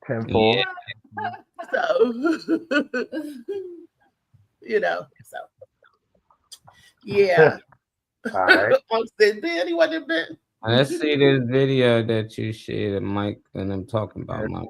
10-4. Yeah. So, yeah. All right. Ben, he wasn't Ben. Let's see this video that you shared, Mike, and I'm talking about Mike.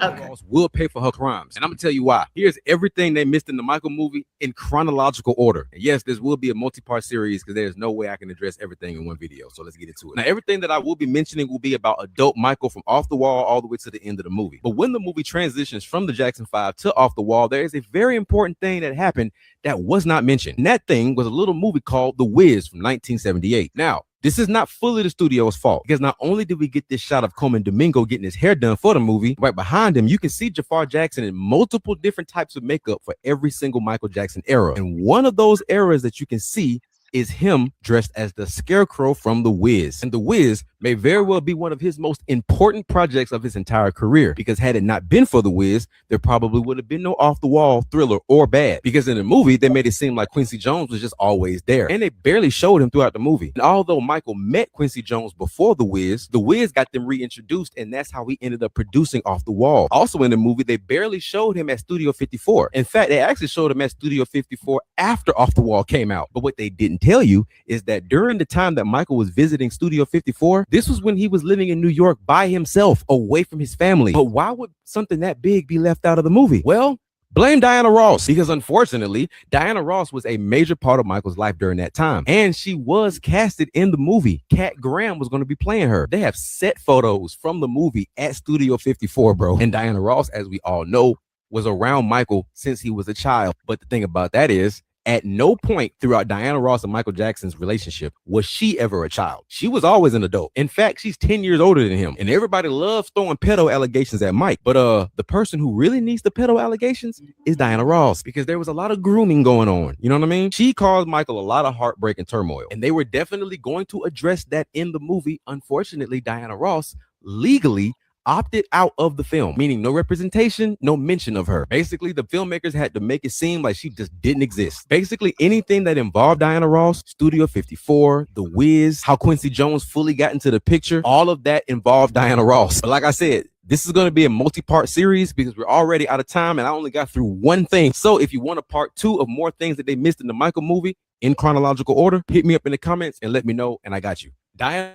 Okay. Will pay for her crimes, and I'm gonna tell you why. Here's everything they missed in the Michael movie in chronological order. And yes, this will be a multi-part series because there's no way I can address everything in one video. So let's get into it. Now, everything that I will be mentioning will be about adult Michael from Off the Wall all the way to the end of the movie. But when the movie transitions from the Jackson 5 to Off the Wall, there is a very important thing that happened that was not mentioned. And that thing was a little movie called The Wiz from 1978. Now, this is not fully the studio's fault, because not only did we get this shot of Coleman Domingo getting his hair done for the movie, right behind him, you can see Jafar Jackson in multiple different types of makeup for every single Michael Jackson era. And one of those eras that you can see is him dressed as the Scarecrow from The Wiz. And The Wiz may very well be one of his most important projects of his entire career, because had it not been for The Wiz, there probably would have been no Off the Wall, Thriller, or Bad, because in the movie, they made it seem like Quincy Jones was just always there, and they barely showed him throughout the movie. And although Michael met Quincy Jones before The Wiz got them reintroduced, and that's how he ended up producing Off the Wall. Also in the movie, they barely showed him at Studio 54. In fact, they actually showed him at Studio 54 after Off the Wall came out. But what they didn't tell you is that during the time that Michael was visiting Studio 54, this was when he was living in New York by himself, away from his family. But why would something that big be left out of the movie? Well, blame Diana Ross, because unfortunately, Diana Ross was a major part of Michael's life during that time, and she was casted in the movie. Kat Graham was going to be playing her. They have set photos from the movie at Studio 54, bro. And Diana Ross, as we all know, was around Michael since he was a child. But the thing about that is, at no point throughout Diana Ross and Michael Jackson's relationship was she ever a child. She was always an adult. In fact, she's 10 years older than him. And everybody loves throwing pedo allegations at Mike. But the person who really needs the pedo allegations is Diana Ross, because there was a lot of grooming going on. You know what I mean? She caused Michael a lot of heartbreak and turmoil. And they were definitely going to address that in the movie. Unfortunately, Diana Ross legally opted out of the film, meaning no representation, no mention of her. Basically, the filmmakers had to make it seem like she just didn't exist. Basically, anything that involved Diana Ross, Studio 54, The Wiz, how Quincy Jones fully got into the picture, all of that involved Diana Ross. But like I said, this is going to be a multi-part series because we're already out of time and I only got through one thing. So if you want a part 2 of more things that they missed in the Michael movie in chronological order, hit me up in the comments and let me know, and I got you. Diana.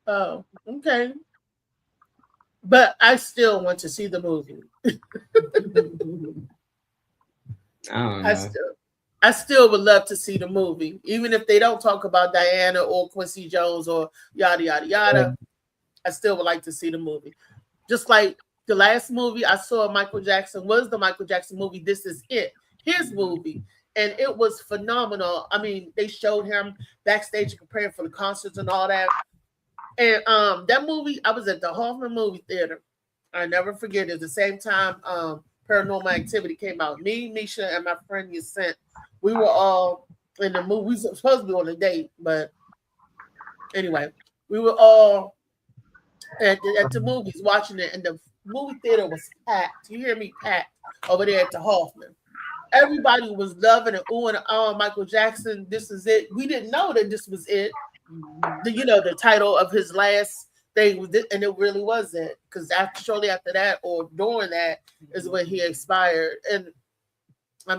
Oh, okay. But I still want to see the movie. I don't know. I still would love to see the movie, even if they don't talk about Diana or Quincy Jones or yada yada yada. I still would like to see the movie. Just like the last movie I saw Michael Jackson was the Michael Jackson movie. This Is It, his movie, and it was phenomenal. I mean, they showed him backstage preparing for the concerts and all that. And that movie, I was at the Hoffman movie theater. I never forget it. At the same time, Paranormal Activity came out. Me, Misha, and my friend Yasent, we were all in the movie. We were supposed to be on a date, but anyway, we were all at the movies watching it, and the movie theater was packed. You hear me? Packed over there at the Hoffman. Everybody was loving and oohing and ahhing Michael Jackson. This is it. We didn't know that this was it. The title of his last thing was it, and it really was it. Because shortly after that, or during that, is when he expired. And I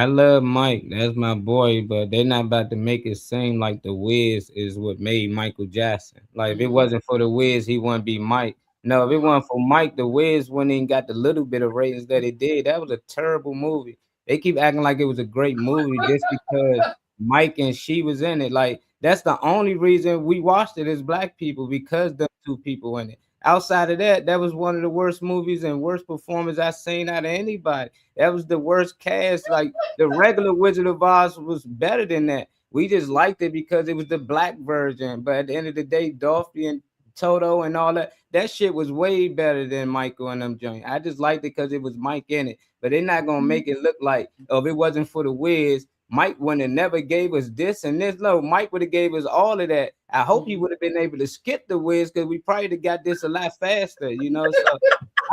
love Mike. That's my boy, but they're not about to make it seem like the Wiz is what made Michael Jackson. Like if it wasn't for the Wiz, he wouldn't be Mike. No, if it wasn't for Mike, the Wiz wouldn't even got the little bit of ratings that it did. That was a terrible movie. They keep acting like it was a great movie just because Mike and she was in it. Like that's the only reason we watched it as black people, because the two people in it. Outside of that, that was one of the worst movies and worst performance I've seen out of anybody. That was the worst cast. Like the regular Wizard of Oz was better than that. We just liked it because it was the black version. But at the end of the day, Dorothy and Toto and all that shit was way better than Michael and them joint. I just liked it because it was Mike in it. But they're not gonna make it look like, oh, if it wasn't for the Wiz, Mike wouldn't have never gave us this and this. No, Mike would have gave us all of that. I hope he would have been able to skip the Wiz because we probably would have got this a lot faster, you know. So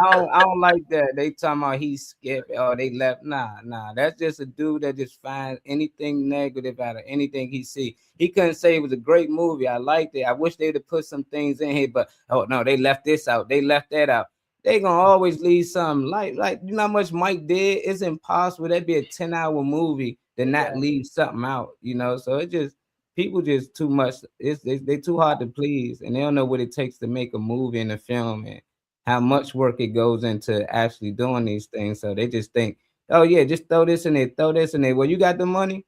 I don't like that. They talking about he skipped or they left. Nah. That's just a dude that just finds anything negative out of anything he see. He couldn't say it was a great movie. I liked it. I wish they'd have put some things in here, but oh no, they left this out. They left that out. They gonna always leave something like you know how much Mike did. It's impossible. That'd be a 10-hour movie to not leave something out, you know. So it just people just too much. They too hard to please, and they don't know what it takes to make a movie and a film, and how much work it goes into actually doing these things. So they just think, oh yeah, just throw this in there, throw this in there. Well, you got the money,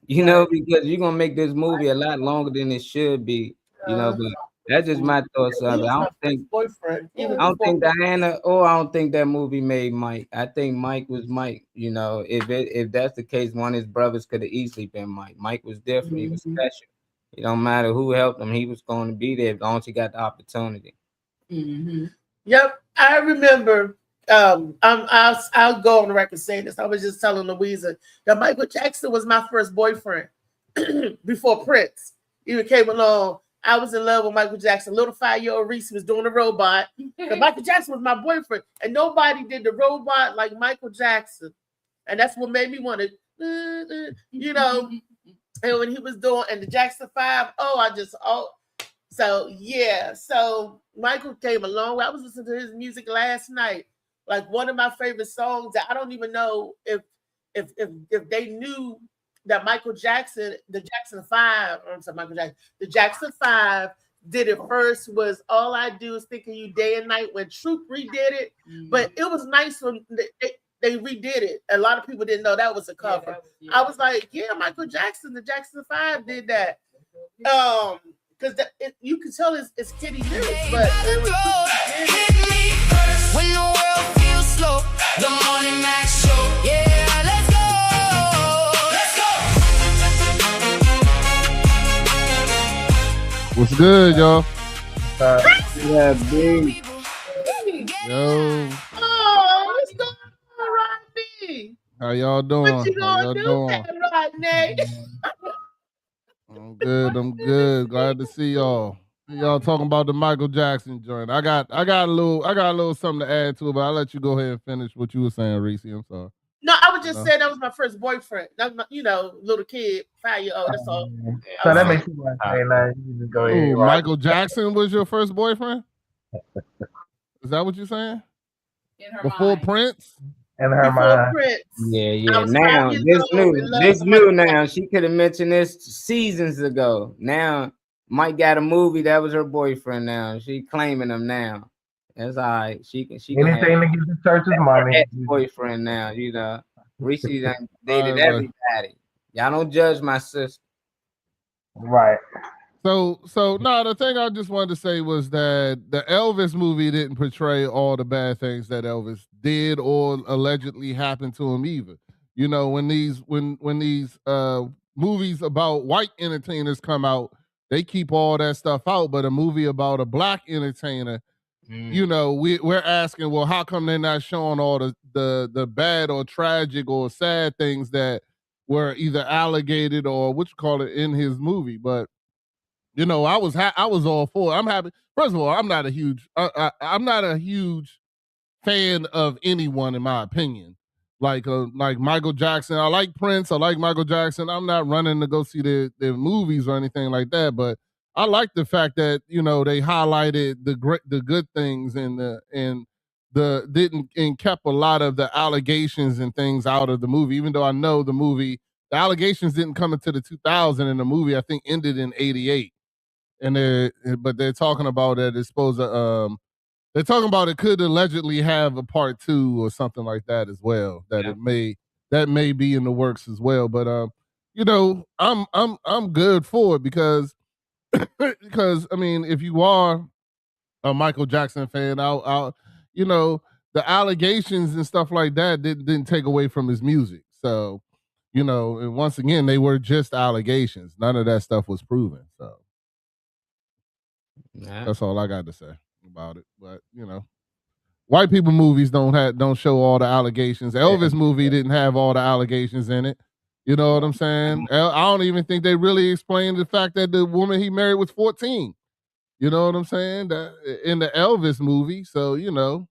you know, because you're gonna make this movie a lot longer than it should be, you know. But that's just my thoughts of it. I don't think Diana, or I don't think that movie made Mike. I think Mike was Mike. You know, if that's the case, one of his brothers could have easily been Mike. Mike was different. He was special. It don't matter who helped him. He was going to be there as long as he got the opportunity. Yep, I remember. I'll go on the record saying this. I was just telling Louisa that Michael Jackson was my first boyfriend before Prince even came along. I was in love with Michael Jackson. Little 5-year-old Reese was doing the robot. And Michael Jackson was my boyfriend. And nobody did the robot like Michael Jackson. And that's what made me want to, you know. And when he was doing, and the Jackson 5, so yeah. So Michael came along. I was listening to his music last night. Like one of my favorite songs that I don't even know if they knew that Michael Jackson, the Jackson 5 did it first was All I Do Is Think of You Day and Night when Troop redid it. But it was nice when they redid it. A lot of people didn't know that was a cover. I was like, yeah, Michael Jackson, the Jackson 5 did that. Because you can tell it's kiddie lyrics, but it was when the world feels slow, the Morning Max Show. Yeah, let's go. What's good, y'all? Yeah, big. Yo. Oh, what's going on, Rodney? How y'all doing? What you gonna do, Rodney? I'm good. Glad to see y'all. Y'all talking about the Michael Jackson joint. I got a little something to add to it, but I'll let you go ahead and finish what you were saying, Reese. I'm sorry. No, I was just saying that was my first boyfriend. That was my, little kid, 5-year-old. That's all. So that makes you want to say that. You just go ahead. Michael Jackson was your first boyfriend? Is that what you're saying? Before Prince? In her mind. Yeah. Now this new now. She could have mentioned this seasons ago. Now Mike got a movie that was her boyfriend. Now she claiming him now. That's all right. She can have Anything to get the church's money. ex-boyfriend now, you know. Reese done dated Right. everybody. Y'all don't judge my sister. Right. So no, the thing I just wanted to say was that the Elvis movie didn't portray all the bad things that Elvis did or allegedly happened to him either. You know, when these movies about white entertainers come out, they keep all that stuff out. But a movie about a black entertainer, you know, we're asking, well, how come they're not showing all the bad or tragic or sad things that were either alleged or what you call it in his movie? But you know, I was all for it. I'm happy. First of all, I'm not a huge fan of anyone in my opinion. Like Michael Jackson. I like Prince. I like Michael Jackson. I'm not running to go see their movies or anything like that. But I like the fact that, you know, they highlighted the good things and kept a lot of the allegations and things out of the movie. Even though I know the allegations didn't come into the 2000, and the movie I think ended in 88. But they're talking about that it's supposed to they're talking about it could allegedly have a part 2 or something like that as well. That may be in the works as well. But you know, I'm good for it because I mean, if you are a Michael Jackson fan, I'll you know, the allegations and stuff like that didn't take away from his music. So, you know, and once again, they were just allegations. None of that stuff was proven. So that's all I got to say about it. But you know, white people movies don't show all the allegations. Elvis movie didn't have all the allegations in it. You know what I'm saying? I don't even think they really explained the fact that the woman he married was 14. You know what I'm saying? In the Elvis movie. So, you know.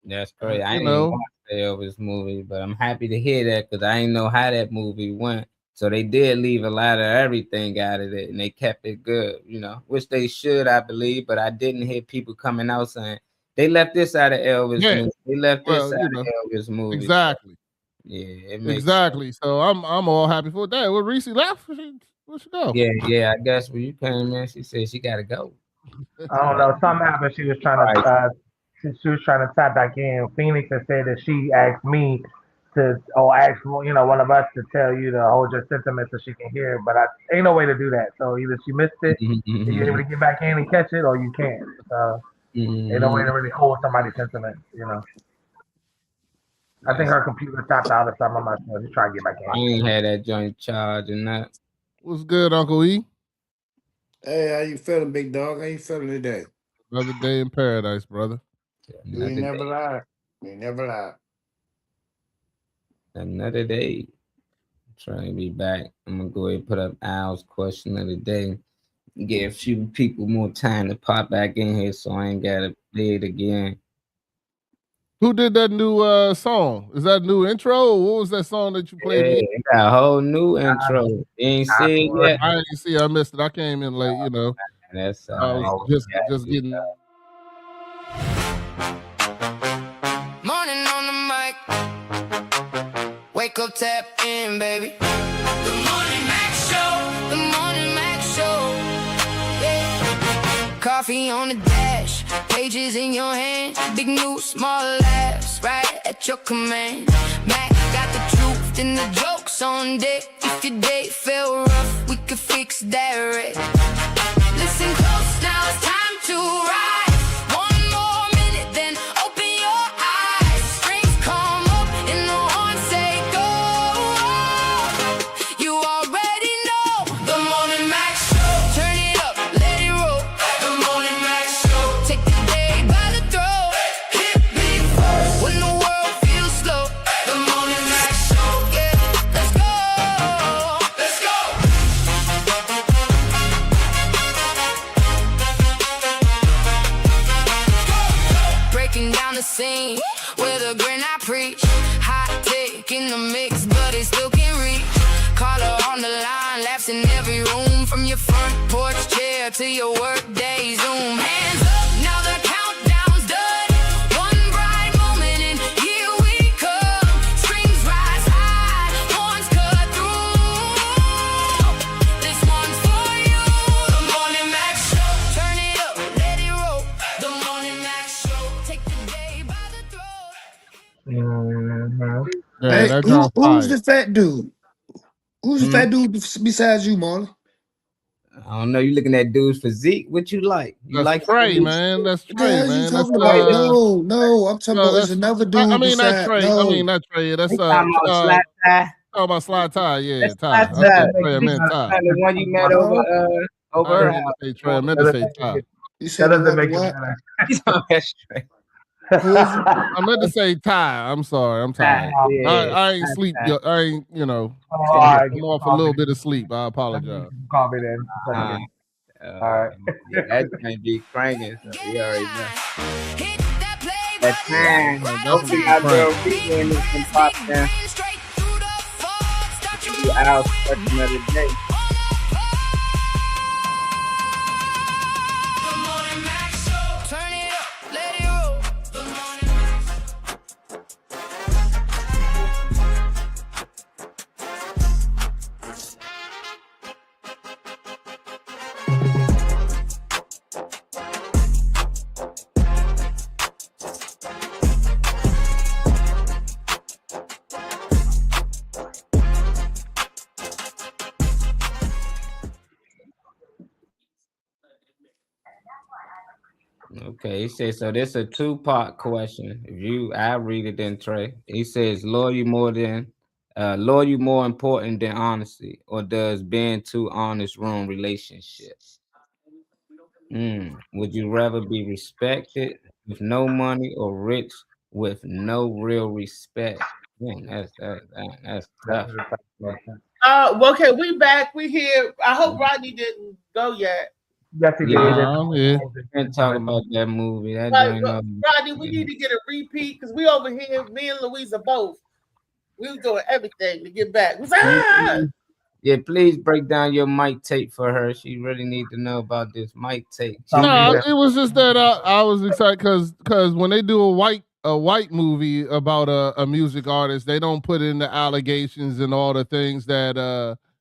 That's crazy. I didn't even watch the Elvis movie, but I'm happy to hear that because I didn't know how that movie went. So they did leave a lot of everything out of it, and they kept it good, you know, which they should, I believe. But I didn't hear people coming out saying they left this out of Elvis movie. They left this out of Elvis movie. Exactly. Yeah, it makes exactly. sense. So I'm all happy for that. Well, Reese left. Where'd she go? Yeah. I guess when you came in, she said she got to go. I don't know. Something happened. She was trying to she was trying to tap back in. Phoenix had said that she asked me to, or ask, you know, one of us to tell you to hold your sentiments so she can hear. But ain't no way to do that. So either she missed it, you're able to get back in and catch it, or you can't. So ain't no way to really hold somebody's sentiments, you know. I think her computer tapped out or something. I'm not sure. She's trying to get back in. I ain't had that joint charge and that. What's good, Uncle E? Hey, how you feeling, big dog? How you feeling today? Another day in paradise, brother. You ain't never lied. You ain't never lied. Another day. Trying to be back. I'm gonna go ahead and put up Al's question of the day. Get a few people more time to pop back in here, so I ain't gotta play it again. Who did that new song? Is that a new intro? Or what was that song that you played? Yeah, it got a whole new intro. You ain't see it yet? I didn't see it. I missed it. I came in late, you know. That's I was just getting. Morning on the mic. Wake up, tap in, baby. The Morning Mac Show. The Morning Mac Show. Yeah. Coffee on the dash. Pages in your hand. Big news, small laughs. Right at your command. Mac got the truth and the jokes on deck. If your day felt rough, we could fix that right. Listen close, now it's time to rise. One more minute, then open your eyes. Strings come up and the horns say go. You already know the Morning Mac Show. Turn it up, let it roll. The Morning Mac Show. Take the day by the throat. Hit me first when the world feels slow. The Morning Mac Show. Yeah, let's go. Let's go. Breaking down the scene with a grin I preach. Hot take in the mix, but it still can reach. Caller on the line, laughs in every room. From your front porch chair to your work day Zoom. Hands up, now the countdown's done. One bright moment and here we come. Strings rise high, horns cut through. This one's for you. The Morning Mac Show. Turn it up, let it roll. The Morning Mac Yeah, Hey, that John who's fire. the fat dude? Who's the fat dude besides you, Marlon? I don't know. You looking at dude's physique? What you like? You That's like Trey, man. That's What the Trey, hell you man. That's talking about? No, I'm talking no, about it's that's another I dude mean not beside. Trey. No, I mean not Trey. That's He talking about Sly Ty? talking about Sly Ty. Yeah, That's Ty. Sly I Ty. said Trey. I meant Ty. The one you met Huh? over I her didn't mean house. to say Trey. I meant to say Ty. You said That doesn't another make it what? better. He's on that straight. Who is it? I meant to say Ty. I'm sorry. I'm tired. Yeah, I ain't sleep. Ty. I ain't. You know. Oh, all right, I'm off a little bit of sleep. I apologize. Call me then. Uh, All right. Yeah, that might be cranking. So you already know. Hit that play That time. Definitely Hopefully, our girl weekend is some pop down. straight through the fog. Start your You out question of the day. Good morning, Max Show. Turn it up, let it roll. Good morning, Max. Okay, he says so. This a two-part question. I read it then Trey. He says, loyalty more important than honesty, or does being too honest ruin relationships? Would you rather be respected with no money or rich with no real respect? Man, that's tough. Okay, we back. We here. I hope Rodney didn't go yet. Yes, he did. Yeah, can't talk about that movie. That Like, joint, Rodney, we need to get a repeat because we over here, me and Louisa both. We was doing everything to get back. We was like, Yeah, please break down your mic tape for her. She really need to know about this mic tape. No, it was just that I was excited because when they do a white movie about a music artist, they don't put in the allegations and all the things that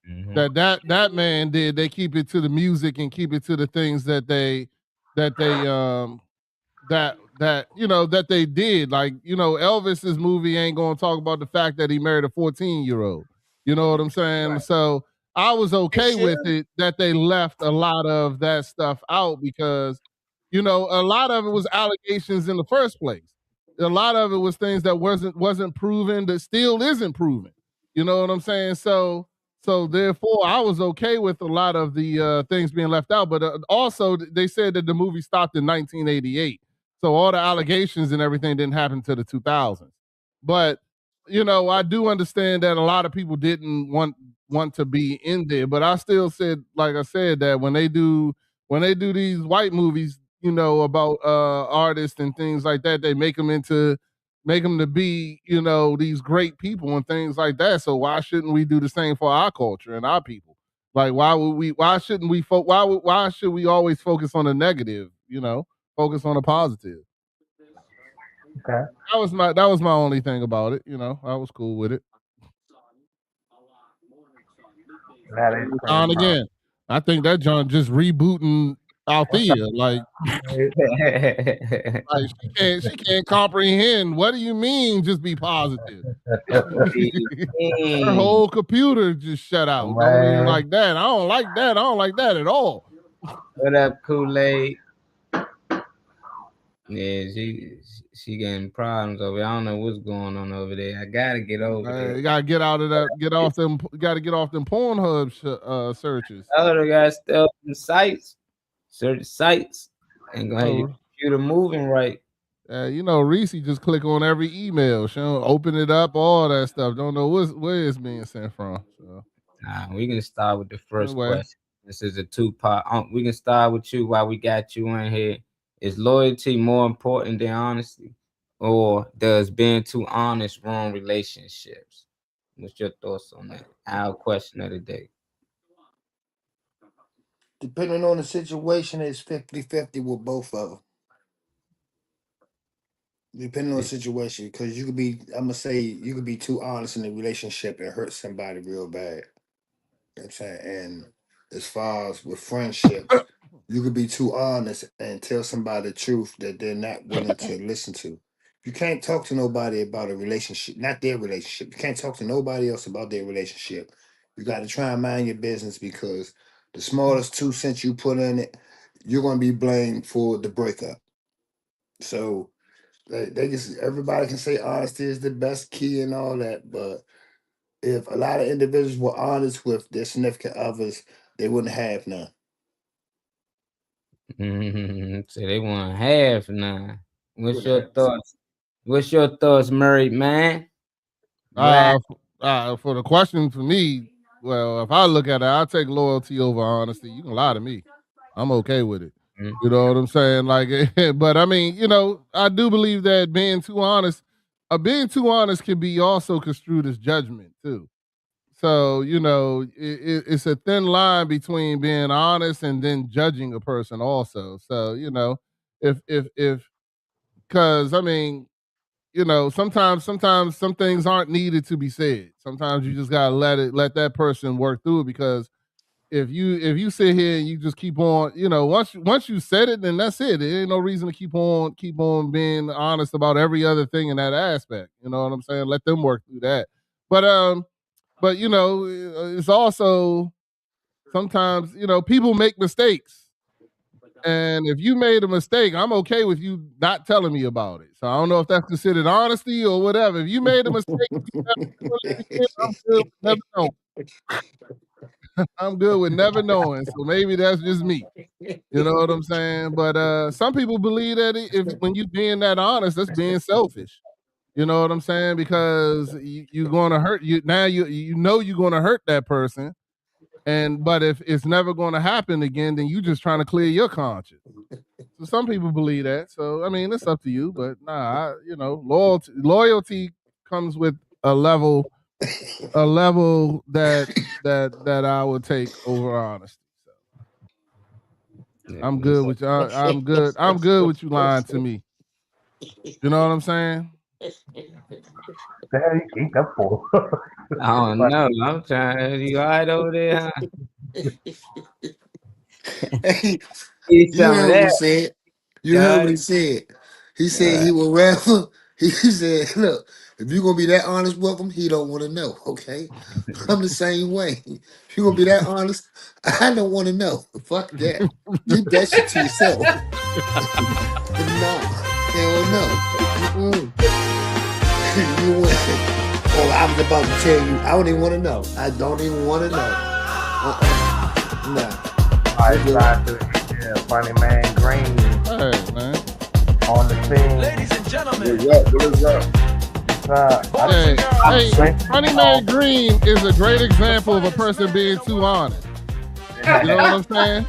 that man did. They keep it to the music and keep it to the things that they that they did. Like, Elvis's movie ain't gonna talk about the fact that he married a 14-year-old. You know what I'm saying? Right. So I was okay with it that they left a lot of that stuff out because, a lot of it was allegations in the first place. A lot of it was things that wasn't proven, that still isn't proven. You know what I'm saying? So therefore, I was okay with a lot of the things being left out. But also, they said that the movie stopped in 1988. So all the allegations and everything didn't happen to the 2000s. But, I do understand that a lot of people didn't want to be in there. But I still said, like I said, that when they do these white movies, about artists and things like that, they make them to be, these great people and things like that. So why shouldn't we do the same for our culture and our people? Like, why should we always focus on the negative, focus on the positive? Okay. That was my only thing about it, I was cool with it. On again. I think that John just rebooting Althea. Like she can't comprehend. What do you mean just be positive? Her whole computer just shut out. Don't even like that. I don't like that. I don't like that at all. What up, Kool-Aid? Yeah, she getting problems over there. I don't know what's going on over there. I gotta get over there. You gotta get out of that. Get off them. Gotta get off them Pornhub searches. Oh, they got stuff in sites. Search sites and go ahead your computer moving right. Reese just click on every email. She don't open it up, all that stuff. Don't know where it's being sent from. So. We can start with the first question. This is a two-part. We can start with you while we got you in here. Is loyalty more important than honesty, or does being too honest ruin relationships? What's your thoughts on that? Our question of the day. Depending on the situation, it's 50-50 with both of them. Depending on the situation, because you could be too honest in a relationship and hurt somebody real bad. You know what I'm saying? And as far as with friendships, you could be too honest and tell somebody the truth that they're not willing to listen to. You can't talk to nobody about a relationship, not their relationship. You can't talk to nobody else about their relationship. You got to try and mind your business because the smallest 2 cents you put in it, you're going to be blamed for the breakup. So they just, everybody can say honesty is the best key and all that, but if a lot of individuals were honest with their significant others, they wouldn't have none. So they want half now. What's Wouldn't your have. thoughts? What's your thoughts, married man? For the question for me, well, if I look at it, I take loyalty over honesty. You can lie to me. I'm okay with it. You know what I'm saying? Like, but I mean, you know, I do believe that being too honest can be also construed as judgment too. So, you know, it's a thin line between being honest and then judging a person also. So, you know, if because I mean, you know, sometimes some things aren't needed to be said. Sometimes you just gotta let that person work through it because if you sit here and you just keep on, you know, once you said it, then that's it. There ain't no reason to keep on being honest about every other thing in that aspect. You know what I'm saying? Let them work through that. But you know, it's also sometimes, you know, people make mistakes. And if you made a mistake, I'm okay with you not telling me about it. So I don't know if that's considered honesty or whatever. If you made a mistake, I'm good with never knowing. I'm good with never knowing. So maybe that's just me. You know what I'm saying? But some people believe that if when you being that honest, that's being selfish. You know what I'm saying? Because you're gonna hurt you now. You know you're gonna hurt that person, but if it's never gonna happen again, then you just trying to clear your conscience. So some people believe that. So I mean, it's up to you. But nah, you know, loyalty comes with a level that I would take over honesty. So I'm good with you. I'm good. I'm good with you lying to me. You know what I'm saying? The hell you keep up for? I don't know. I'm trying. You all right over there? Huh? Hey, Eat you some of heard what he that. said. You heard God. what he said. He said he would rather. He said, "Look, if you're gonna be that honest with him, he don't want to know. Okay, I'm the same way. If you're gonna be that honest, I don't want to know. Fuck that. Keep that shit to yourself. Nah, hell no. Mm-mm. You win. Oh, I was about to tell you. I don't even want to know. I don't even want to know. Nah. I tried to yeah, Funny Man Green Hey, man. on the scene. Ladies and gentlemen, Hey, Funny Man Green is a great example of a person being too honest. You know what I'm saying?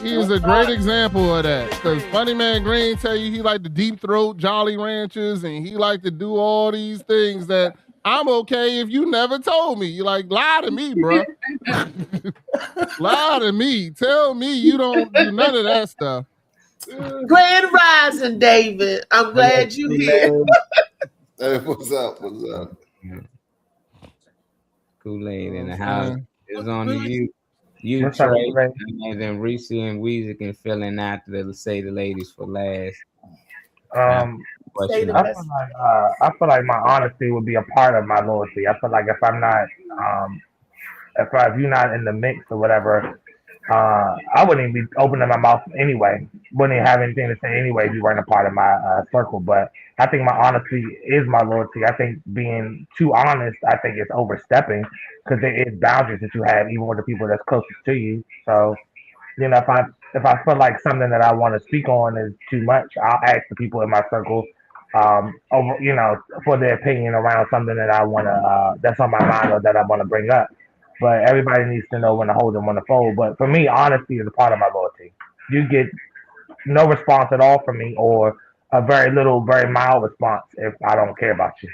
He is a great example of that. Because Funny Man Green tell you he like to deep throat Jolly Ranchers and he like to do all these things that I'm okay if you never told me. You like, lie to me, bro. Lie to me. Tell me you don't do none of that stuff. Grand Rising, David. I'm glad you here. hey, what's up? What's up? Kool-Aid in the house. It's on you. You What's up, Trey, Ray? and then Reese and Weezy can fill in after the say the ladies for last. Say the I best. feel like my honesty would be a part of my loyalty. I feel like if I'm not if you're not in the mix or whatever, I wouldn't even be opening my mouth anyway. Wouldn't even have anything to say anyway if you weren't a part of my circle. But I think my honesty is my loyalty. I think being too honest, I think it's overstepping because there is boundaries that you have even with the people that's closest to you. So, you know, if I feel like something that I want to speak on is too much, I'll ask the people in my circle, over, you know, for their opinion around something that I want to, that's on my mind or that I want to bring up. But everybody needs to know when to hold and when to fold. But for me, honesty is a part of my loyalty. You get no response at all from me, or a very little, very mild response if I don't care about you.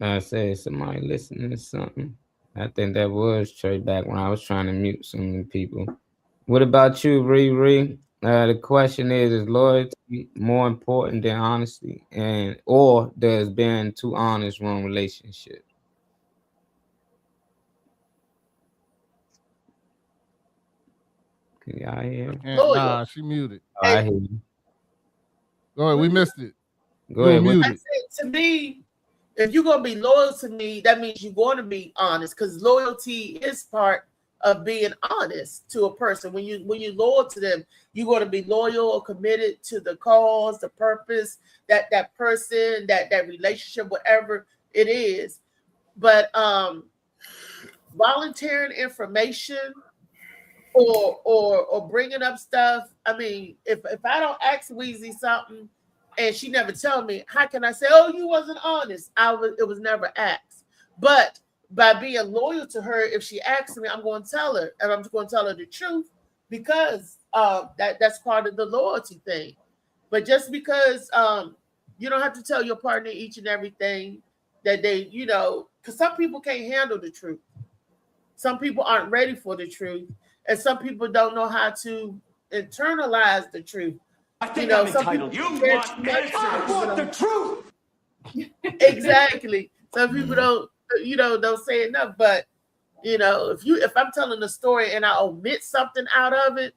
I said somebody listening to something. I think that was Trey back when I was trying to mute some people. What about you, Riri? The question is loyalty more important than honesty, or does being too honest ruin relationship? Can y'all hear? Loyal. Nah, she muted. Oh, I hear you. Go ahead. We missed it. Go ahead. I said, to me, if you're gonna be loyal to me, that means you're going to be honest, because loyalty is part of being honest to a person. When you're loyal to them, you're going to be loyal or committed to the cause, the purpose, that person, that relationship, whatever it is. But volunteering information or bringing up stuff. I mean, if I don't ask Weezy something and she never tell me, how can I say, oh, you wasn't honest? It was never asked. But by being loyal to her, if she asks me, I'm going to tell her, and I'm just going to tell her the truth, because that's part of the loyalty thing. But just because you don't have to tell your partner each and everything that they, because some people can't handle the truth. Some people aren't ready for the truth, and some people don't know how to internalize the truth. I think I'm entitled. You want the truth. Exactly. Some people don't say enough. But if I'm telling a story and I omit something out of it,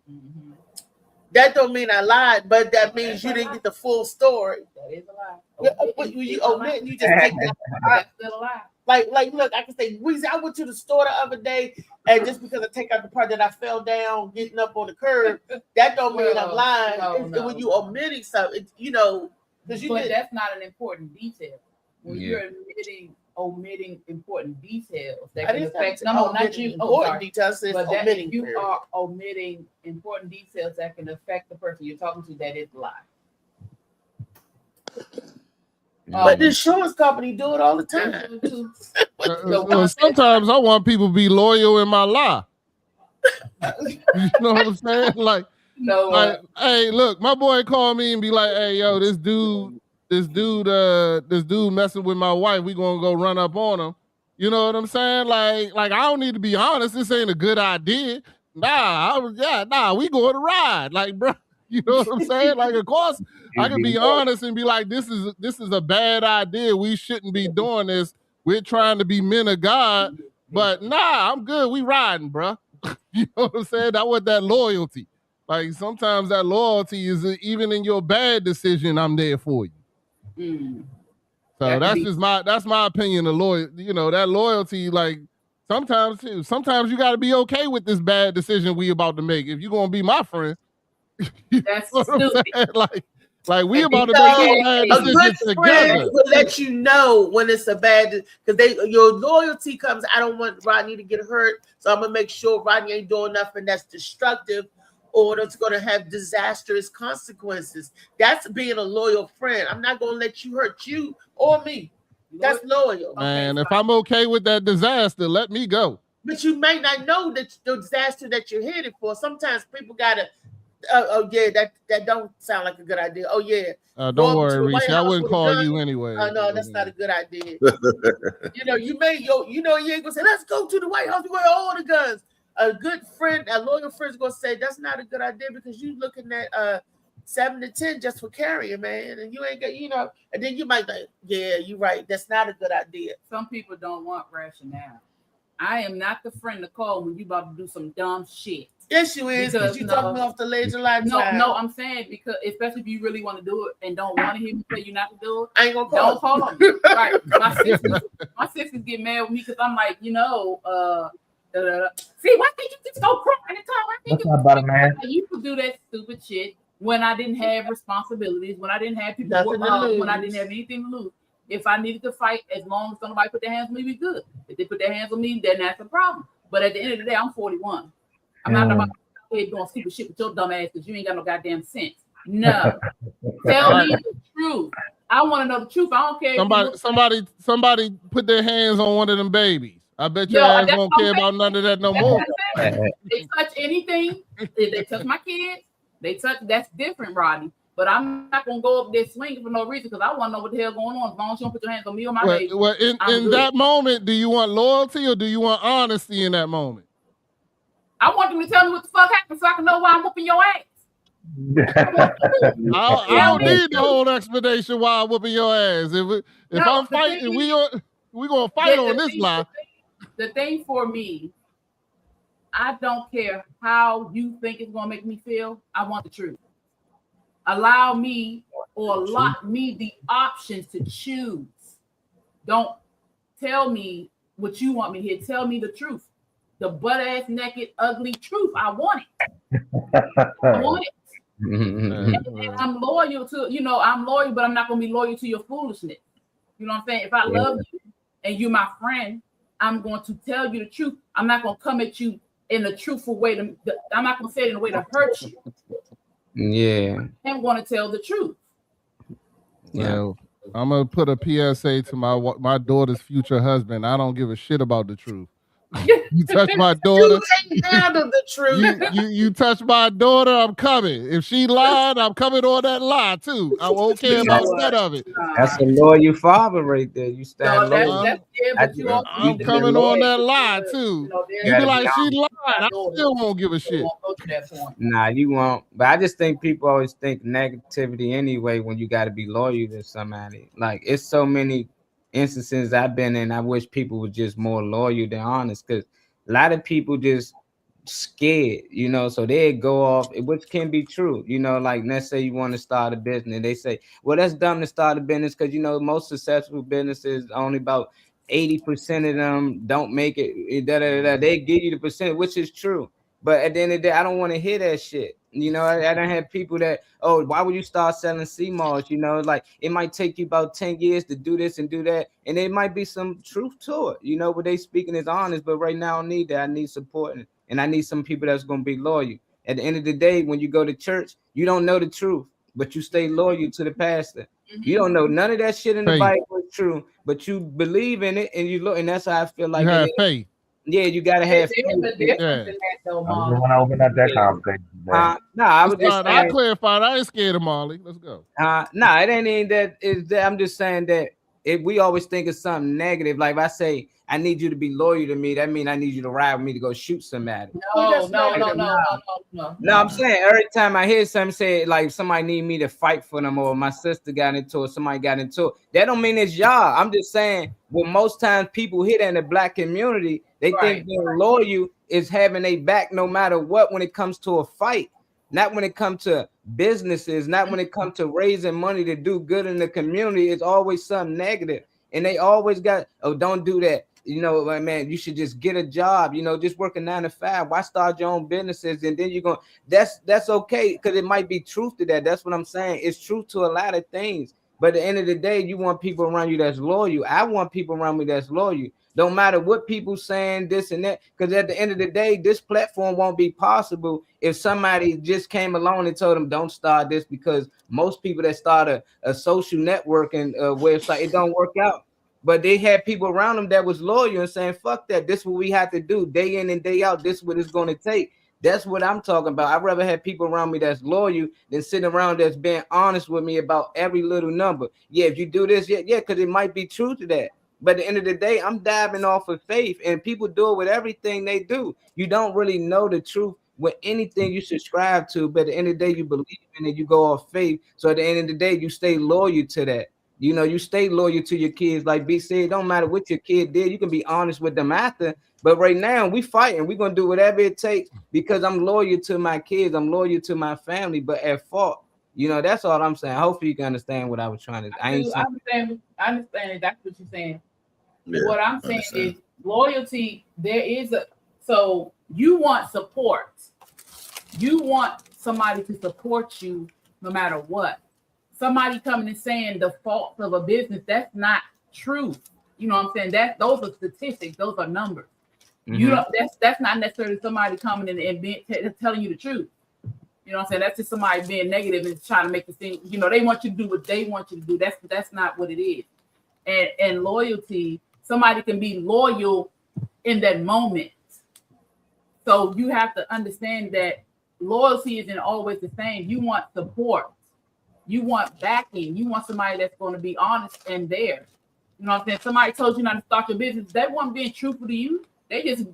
that don't mean I lied, but that means you didn't get the full story. That is a lie. When you omit, you just take that. That's still a lie. Like, look, I can say, Weezy, I went to the store the other day, and just because I take out the part that I fell down getting up on the curb, that don't mean I'm lying. No. When you omitting something, because but that's not an important detail. When Yeah. you're omitting important details that I can didn't affect. say No, not omitting you. important details, it's But that, omitting if you period. are omitting important details that can affect the person you're talking to, that is a lie. But the insurance company do it all the time. Sometimes I want people to be loyal in my lie. You know what I'm saying? Like, hey, look, my boy called me and be like, hey, yo, this dude messing with my wife. We gonna go run up on him. You know what I'm saying? Like I don't need to be honest. This ain't a good idea. We going to ride. Like, bro, you know what I'm saying? Like, of course, I can be honest and be like, this is a bad idea. We shouldn't be doing this. We're trying to be men of God. But I'm good. We riding, bro. You know what I'm saying? That was that loyalty. Like, sometimes that loyalty is even in your bad decision, I'm there for you. So that's my opinion of loyalty. That loyalty, like, sometimes you got to be okay with this bad decision we about to make. If you're going to be my friend, that's stupid. Like we about to make bad decisions together. Will let you know when it's a bad, because your loyalty comes. I don't want Rodney to get hurt, so I'm gonna make sure Rodney ain't doing nothing that's destructive or that's gonna have disastrous consequences. That's being a loyal friend. I'm not gonna let you hurt you or me. That's loyal. Man, if I'm okay with that disaster, let me go. But you may not know that the disaster that you're headed for. Sometimes people gotta. That don't sound like a good idea. Oh yeah. Don't worry, Reese. I wouldn't call you anyway. No, that's not a good idea. You ain't gonna say, let's go to the White House with all the guns. A good friend, a loyal friend is gonna say that's not a good idea because you looking at 7 to 10 just for carrying, man, and you ain't got, and then you might think, yeah, you're right. That's not a good idea. Some people don't want rationale. I am not the friend to call when you about to do some dumb shit. Yes, you is, because you talking off the ledge of lifetime. No, I'm saying because especially if you really want to do it and don't want to hear me tell you not to do it, I ain't gonna call. Don't call me. Right. My sisters get mad with me because I'm like, see, why can't you just go cry and talk? What's up, butter man? I used to do that stupid shit when I didn't have responsibilities, when I didn't have people, when I didn't have anything to lose. If I needed to fight, as long as somebody put their hands on me, we good. If they put their hands on me, then that's a problem. But at the end of the day, I'm 41. I'm not about to be doing stupid shit with your dumb ass because you ain't got no goddamn sense. No. Tell me the truth. I want to know the truth. I don't care. Somebody put their hands on one of them babies. I bet your ass won't care about none of that no more. They touch anything. If they touch my kids, that's different, Rodney. But I'm not gonna go up there swinging for no reason because I want to know what the hell going on. As long as you don't put your hands on me or my baby. Well, in that moment, do you want loyalty or do you want honesty in that moment? I want them to tell me what the fuck happened so I can know why I'm whooping your ass. I don't need the whole explanation why I'm whooping your ass. If I'm fighting, we gonna fight on this lie. The thing for me, I don't care how you think it's gonna make me feel. I want the truth. Allow me or allot me the options to choose. Don't tell me what you want me to hear. Tell me the truth. The butt ass naked, ugly truth. I want it. I want it. And I'm loyal to, I'm loyal, but I'm not gonna be loyal to your foolishness. You know what I'm saying? If I love you and you're my friend, I'm going to tell you the truth. I'm not gonna come at you in a truthful way. I'm not gonna say it in a way to hurt you. Yeah. I'm gonna tell the truth. Yeah. I'm gonna put a PSA to my daughter's future husband. I don't give a shit about the truth. You touch my daughter. You can't handle the truth. You touch my daughter, I'm coming. If she lied, I'm coming on that lie too. I won't care about none of it. That's a loyal father right there. You stand loyal. I'm coming on that lie too. You be like, she lied. I still won't give a shit. Nah, you won't. But I just think people always think negativity anyway when you got to be loyal to somebody. Like, it's so many instances I've been in. I wish people were just more loyal than honest, because a lot of people just scared, so they go off, which can be true, like let's say you want to start a business, they say, well, that's dumb to start a business because most successful businesses, only about 80% of them don't make it. They give you the percent, which is true. But at the end of the day, I don't want to hear that shit. I don't have people that, oh, why would you start selling CMOS? Like, it might take you about 10 years to do this and do that. And there might be some truth to it, what they speaking is honest. But right now I don't need that. I need support. And I need some people that's going to be loyal. At the end of the day, when you go to church, you don't know the truth, but you stay loyal to the pastor. You don't know none of that shit in the Bible is true, but you believe in it and you look, and that's how I feel like you have faith. Yeah, you gotta have faith. I want to open up that conversation. I was just saying, I clarified. I ain't scared of Molly. Let's go. It ain't even that. Is that I'm just saying that if we always think of something negative, like if I say I need you to be loyal to me, that means I need you to ride with me to go shoot somebody. No, I'm saying every time I hear something say like somebody need me to fight for them, or my sister got into it, somebody got into it, that don't mean it's y'all. I'm just saying, well, most times people hear that in the black community, they think being loyal is having a back no matter what when it comes to a fight. Not when it comes to businesses, not when it comes to raising money to do good in the community. It's always something negative. And they always got, oh, don't do that. Man, you should just get a job, just work a 9 to 5. Why start your own businesses? And then you're going, that's okay, because it might be truth to that. That's what I'm saying. It's truth to a lot of things. But at the end of the day, you want people around you that's loyal. I want people around me that's loyal. Don't matter what people saying, this and that, because at the end of the day, this platform won't be possible if somebody just came along and told them don't start this, because most people that start a social networking website, it don't work out. But they had people around them that was loyal and saying, fuck that, this is what we have to do day in and day out. This is what it's going to take. That's what I'm talking about. I'd rather have people around me that's loyal than sitting around that's being honest with me about every little number. Yeah, if you do this, yeah, because it might be true to that. But at the end of the day, I'm diving off of faith, and people do it with everything they do. You don't really know the truth with anything you subscribe to, but at the end of the day, you believe in it, you go off faith. So at the end of the day, you stay loyal to that. You stay loyal to your kids. Like B said, it don't matter what your kid did. You can be honest with them after. But right now, we fighting. We're going to do whatever it takes because I'm loyal to my kids. I'm loyal to my family, but at fault. That's all I'm saying. Hopefully you can understand what I was trying to I understand. That's what you're saying. Yeah, what I'm saying is loyalty. So you want support. You want somebody to support you no matter what. Somebody coming and saying the faults of a business, that's not truth. You know what I'm saying? Those are statistics. Those are numbers. Mm-hmm. That's not necessarily somebody coming in and telling you the truth. You know what I'm saying? That's just somebody being negative and trying to make the thing, they want you to do what they want you to do. That's not what it is. And loyalty, somebody can be loyal in that moment. So you have to understand that loyalty isn't always the same. You want support. You want backing. You want somebody that's going to be honest and there. You know what I'm saying? Somebody told you not to start your business. That wasn't being truthful to you. They just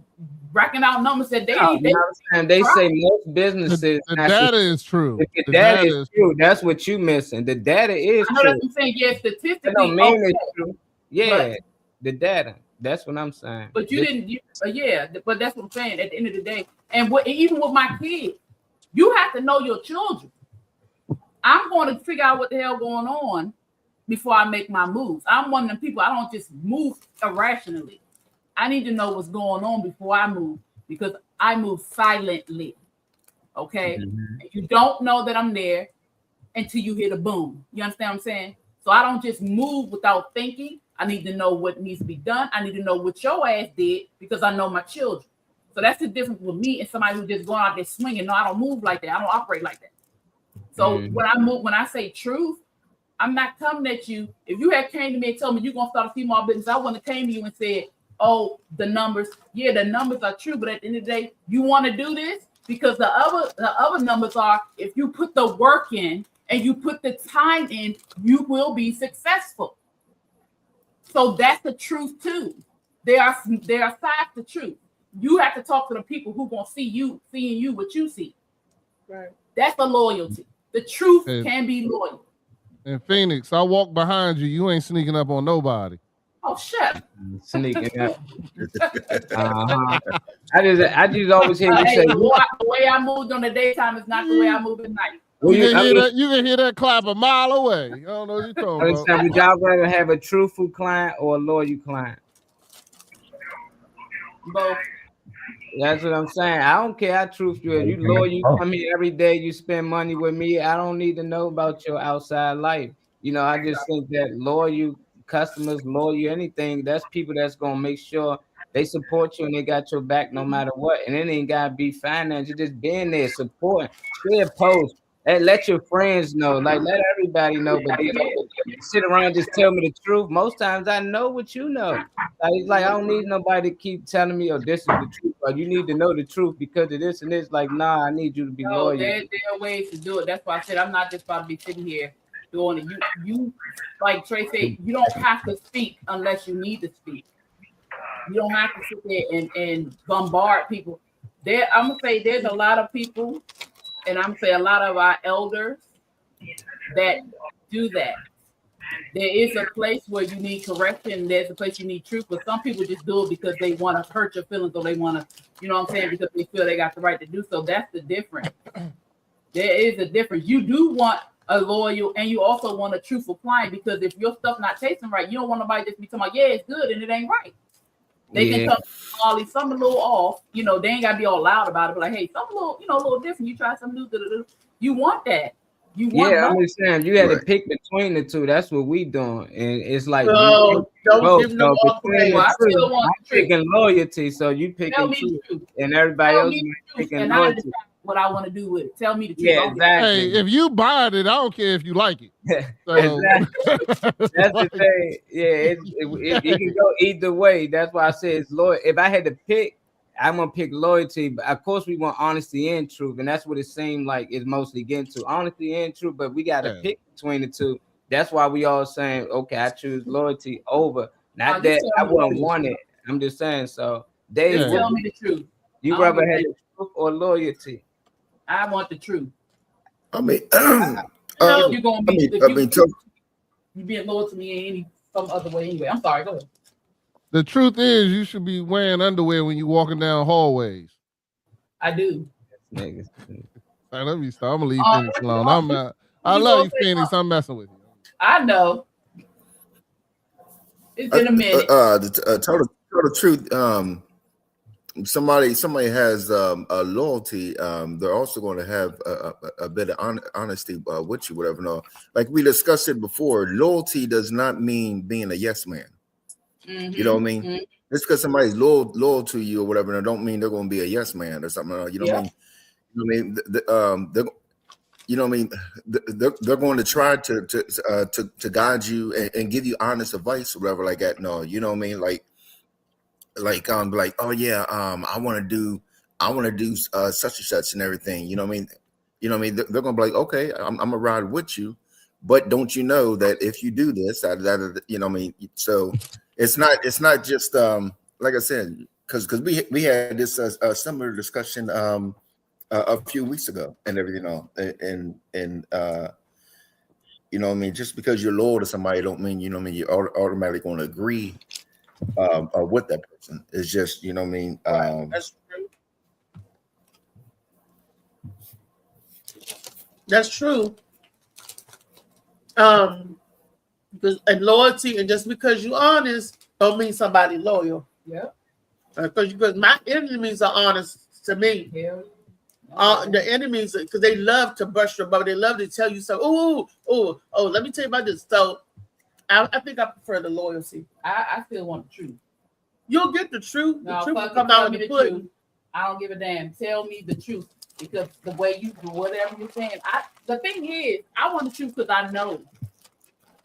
racking out numbers that they say most businesses. The data is true. If the data is true, that's what you missing. The data is true. I know that's what I'm saying. Yeah, statistically. That don't mean it's true. Yeah, the data. That's what I'm saying. But you didn't. Yeah, but that's what I'm saying. At the end of the day, and even with my kids, you have to know your children. I'm going to figure out what the hell going on before I make my moves. I'm one of them people. I don't just move irrationally. I need to know what's going on before I move because I move silently. Okay, you don't know that I'm there until you hear the boom. You understand what I'm saying? So I don't just move without thinking. I need to know what needs to be done. I need to know what your ass did because I know my children. So that's the difference with me and somebody who just going out there swinging. No, I don't move like that. I don't operate like that. So when I say truth, I'm not coming at you. If you had came to me and told me you're gonna start a female business, I wouldn't have came to you and said, "Oh, the numbers. Yeah, the numbers are true, but at the end of the day, you want to do this because the other numbers are if you put the work in and you put the time in, you will be successful." So that's the truth too. There are sides to truth. You have to talk to the people who gonna seeing you what you see. Right. That's the loyalty. The truth can be loyal. In Phoenix, I walk behind you. You ain't sneaking up on nobody. Oh shit! Sneaking up. I just always hear you say the way I moved on the daytime is not the way I move at night. You can hear that clap a mile away. You don't know what you're talking about. Would y'all rather have a truthful client or a loyal client? Both. That's what I'm saying. I don't care how truthful you are. You loyal, you come here every day, you spend money with me. I don't need to know about your outside life. You know, I just think that loyal customers, loyal anything, that's people that's gonna make sure they support you and they got your back no matter what. And it ain't gotta be finance. You just being there, supporting, share posts, and let your friends know, like let everybody know. But they don't sit around and just tell me the truth. Most times I know what you know. Like, it's like I don't need nobody to keep telling me, "Oh, this is the truth." Or you need to know the truth because of this and this. Like, nah, I need you to be loyal. There are ways to do it. That's why I said I'm not just about to be sitting here doing it. You like Trey said, you don't have to speak unless you need to speak. You don't have to sit there and bombard people. I'm gonna say there's a lot of people, and I'm gonna say a lot of our elders that do that. There is a place where you need correction. There's a place you need truth, but some people just do it because they want to hurt your feelings or they want to, you know what I'm saying, because they feel they got the right to do so. That's the difference. There is a difference. You do want a loyal and you also want a truthful client because if your stuff not tasting right, you don't want nobody just be talking about, yeah, it's good and it ain't right. They can tell Molly something a little off, you know, they ain't gotta be all loud about it, but like, hey, something a little, you know, a little different. You try something new, you want that. You want I'm just saying you had to pick between the two. That's what we doing, and it's like don't give no I'm picking loyalty, so you picking truth, and everybody else picking loyalty. What I want to do with it. Tell me the truth. Yeah, exactly. Hey, if you buy it, I don't care if you like it. So. Exactly. That's the thing. Yeah, it can go either way. That's why I say it's loyal. If I had to pick, I'm gonna pick loyalty, but of course we want honesty and truth, and that's what it seemed like it's mostly getting to, honesty and truth. But we gotta pick between the two. That's why we all saying, okay, I choose loyalty over. Not that I wouldn't want it. I'm just saying. So they tell me the truth. You rather have the truth or loyalty? I want the truth. I mean, you're gonna be. You being loyal to me in some other way anyway. I'm sorry. Go ahead. The truth is, you should be wearing underwear when you're walking down hallways. I do. Right, let me stop. I'm gonna leave Phoenix alone. I love you, Phoenix. I'm messing with you. I know. It's been a minute. Tell the truth. Somebody has a loyalty. They're also going to have a bit of honesty with you, whatever. No, like we discussed it before. Loyalty does not mean being a yes man. Mm-hmm. You know what I mean? Mm-hmm. Just because somebody's loyal to you or whatever, don't mean they're going to be a yes man or something. You know what I mean? You know what I mean? They're going to try to guide you and give you honest advice or whatever like that. No, you know what I mean? Like oh yeah, I want to do such and such and everything. You know what I mean? You know what I mean? They're gonna be like, okay, I'm gonna ride with you, but don't you know that if you do this, that you know what I mean? So it's not just like I said, because we had this similar discussion a few weeks ago and everything and you know what I mean? Just because you're loyal to somebody don't mean, you know what I mean, you're automatically going to agree with that person. It's just, you know what I mean? That's true. That's true. And loyalty, and just because you're honest, don't mean somebody loyal. Yeah. Because my enemies are honest to me. Hell. The enemies, because they love to brush your bubble. They love to tell you so. Oh, let me tell you about this. So I think I prefer the loyalty. I still want the truth. You'll get the truth. No, The truth will fucking come tell out in me the the pudding. truth. I don't give a damn. Tell me the truth. Because the way you do whatever you're saying, the thing is, I want the truth because I know.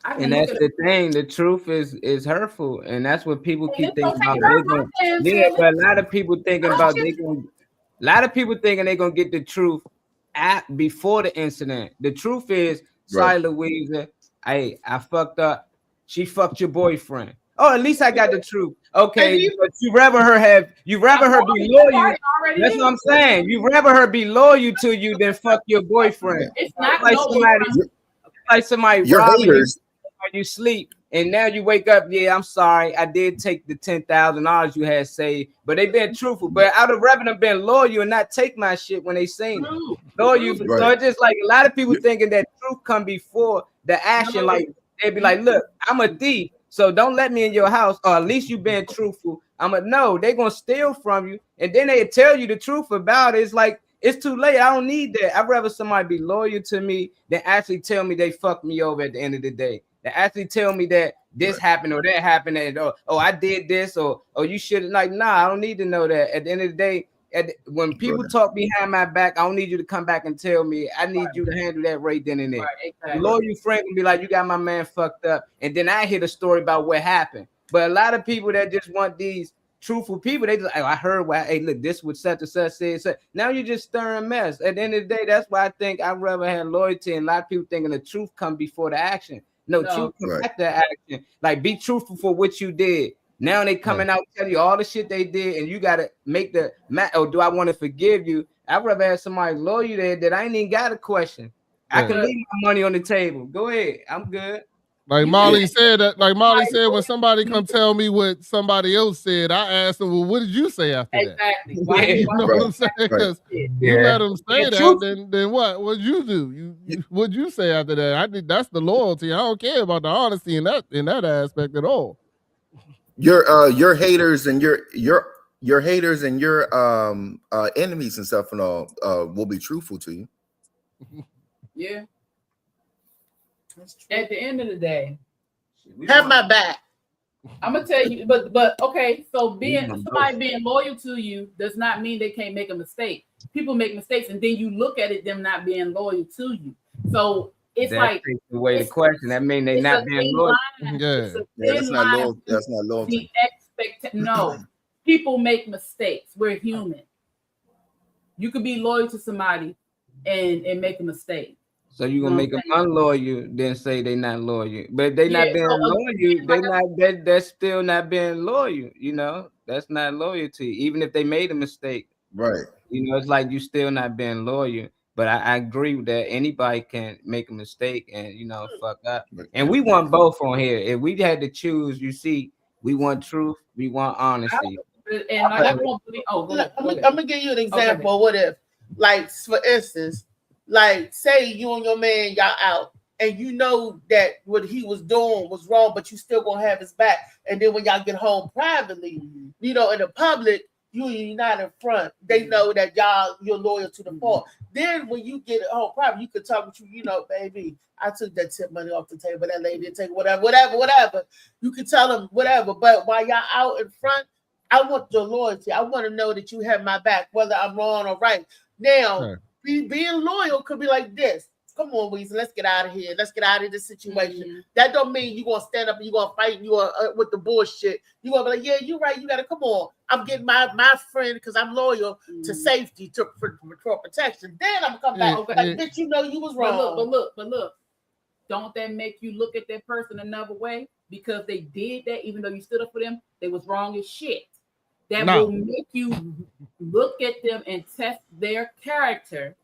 And that's the thing. The truth is hurtful, and that's what people keep thinking about. Yeah, but a lot of people thinking about a lot of people thinking they're gonna get the truth before the incident. The truth is, sorry, Louisa, I fucked up. She fucked your boyfriend. Oh, at least I got the truth. Okay, but you rather her be loyal. That's what I'm saying. You rather her be loyal to you than fuck your boyfriend. It's not like somebody Your robbing you haters. while you sleep, and now you wake up. Yeah, I'm sorry, I did take the $10,000 you had saved, but they been truthful. But I'd have rather them been loyal and not take my shit when they seen it. Loyal. Right. So it's just like a lot of people thinking that truth come before the action. Like they be like, look, I'm a thief, so don't let me in your house, or at least you been truthful. No, they gonna steal from you, and then they tell you the truth about it. It's like it's too late. I don't need that. I'd rather somebody be loyal to me than actually tell me they fucked me over at the end of the day. They actually tell me that this happened or that happened, and oh I did this, or you should like. Nah, I don't need to know that. At the end of the day, when people talk behind my back, I don't need you to come back and tell me. I need you to handle that right then and there. Right, exactly. Loyal friend can be like, you got my man fucked up, and then I hear the story about what happened. But a lot of people that just want these truthful people, they just I heard why. Hey, look, this would such and such said. Now you're just stirring mess. At the end of the day, that's why I think I'd rather have loyalty. And a lot of people thinking the truth come before the action. No, truth come after action. Like be truthful for what you did. Now they coming out tell you all the shit they did, and you gotta make the or do I want to forgive you? I'd rather have somebody loyal there that I ain't even got a question. I can leave my money on the table. Go ahead, I'm good. Like Molly said that. Like Molly said, when somebody come tell me what somebody else said, I ask them, "Well, what did you say after that?" Exactly. You know what I'm saying? Because you let them say that, then what? What'd you do? What'd you say after that? I think that's the loyalty. I don't care about the honesty in that aspect at all. Your haters and your haters and your enemies and stuff and all will be truthful to you. Yeah. At the end of the day, have my back. I'm gonna tell you, but okay, so somebody being loyal to you does not mean they can't make a mistake. People make mistakes, and then you look at it them not being loyal to you. So it's that like takes away the question. That means they not being loyal. That's not loyal. That's not loyalty. No, people make mistakes. We're human. You could be loyal to somebody and make a mistake. So you gonna make them unloyal, then say they not loyal, but they not being loyal. They not that's still not being loyal. You know, that's not loyalty. Even if they made a mistake, right? You know, it's like you still not being loyal. But I agree with that anybody can make a mistake and fuck up. And we want both on here. If we had to choose, you see, we want truth, we want honesty. And I won't believe. I'm gonna give you an example. Okay. What if, like, for instance, like, say you and your man, y'all out, and you know that what he was doing was wrong, but you still gonna have his back. And then when y'all get home privately, in the public, you're not in front. They know that you're loyal to the fault. Then when you get home private, you could talk to baby, I took that tip money off the table. That lady didn't take whatever. You can tell them whatever. But while y'all out in front, I want your loyalty. I want to know that you have my back, whether I'm wrong or right. Now, being loyal could be like this. Come on, Weezy, let's get out of here. Let's get out of this situation. That don't mean you're going to stand up and you're going to fight with the bullshit. You're going to be like, yeah, you're right. You got to come on. I'm getting my friend because I'm loyal to safety, for protection. Then I'm going to come back. Bitch, you was wrong. But look. Don't that make you look at that person another way? Because they did that, even though you stood up for them, they was wrong as shit. That will make you look at them and test their character,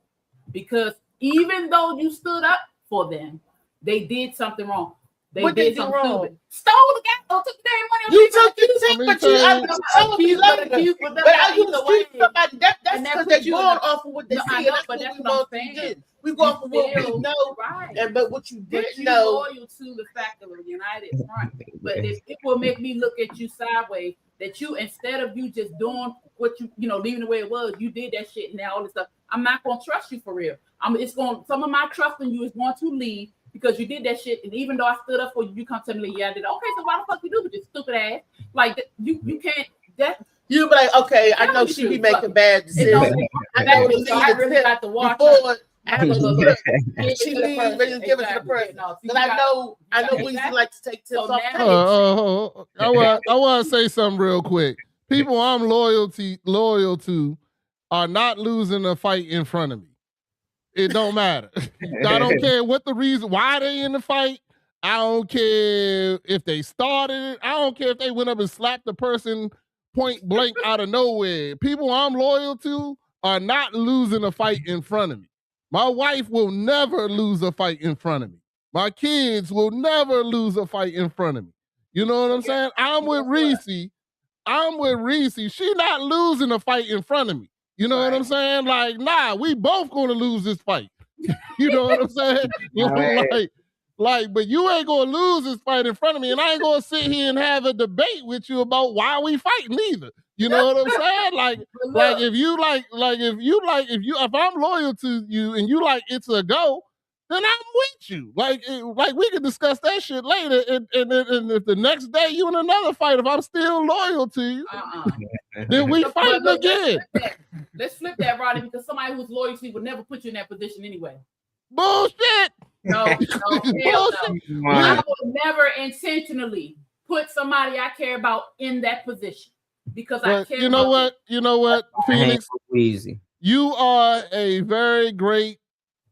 because even though you stood up for them, they did something wrong. They What did they do something wrong? stupid. Stole the guy, took the damn money. You took I mean, but you so- I'm telling you later. But how you accuse somebody? That's And that because put they're you going in the- off of what they No, I see. know, That's but what that's we what I'm want to saying. do. We go off of what we know, Right. and but what you But didn't you know. loyal to the fact of a united front. But if it will make me look at you sideways, that you instead of you just doing what you know, leaving the way it was, you did that shit and now all this stuff. I'm not gonna trust you for real. Some of my trust in you is going to leave because you did that shit. And even though I stood up for you, you come tell me like, yeah, I did. Okay, so why the fuck you do with this stupid ass? Like you can't that. You be like, okay, I know she be making bad decisions. I know the So I really got to watch before. her. She leave and just give it to the person. Because I know we used to like to take tips off. I want to say something real quick. People I'm loyal to are not losing a fight in front of me. It don't matter. I don't care what the reason, why they in the fight. I don't care if they started it. I don't care if they went up and slapped the person point blank out of nowhere. People I'm loyal to are not losing a fight in front of me. My wife will never lose a fight in front of me. My kids will never lose a fight in front of me. You know what I'm saying? I'm with Reese. She not losing a fight in front of me. You know what I'm saying? Like, nah, we both gonna lose this fight. You know what I'm saying? You know, but you ain't gonna lose this fight in front of me, and I ain't gonna sit here and have a debate with you about why we fighting either. You know what I'm saying? If I'm loyal to you and you like it's a go, then I'm with you. Like we can discuss that shit later. And if the next day you in another fight, if I'm still loyal to you, then we fighting again. Let's flip that, Roddy, because somebody who's loyal to you would never put you in that position anyway. Bullshit. No, hell no. I will never intentionally put somebody I care about in that position because I care. You know what, Phoenix? Easy. You are a very great.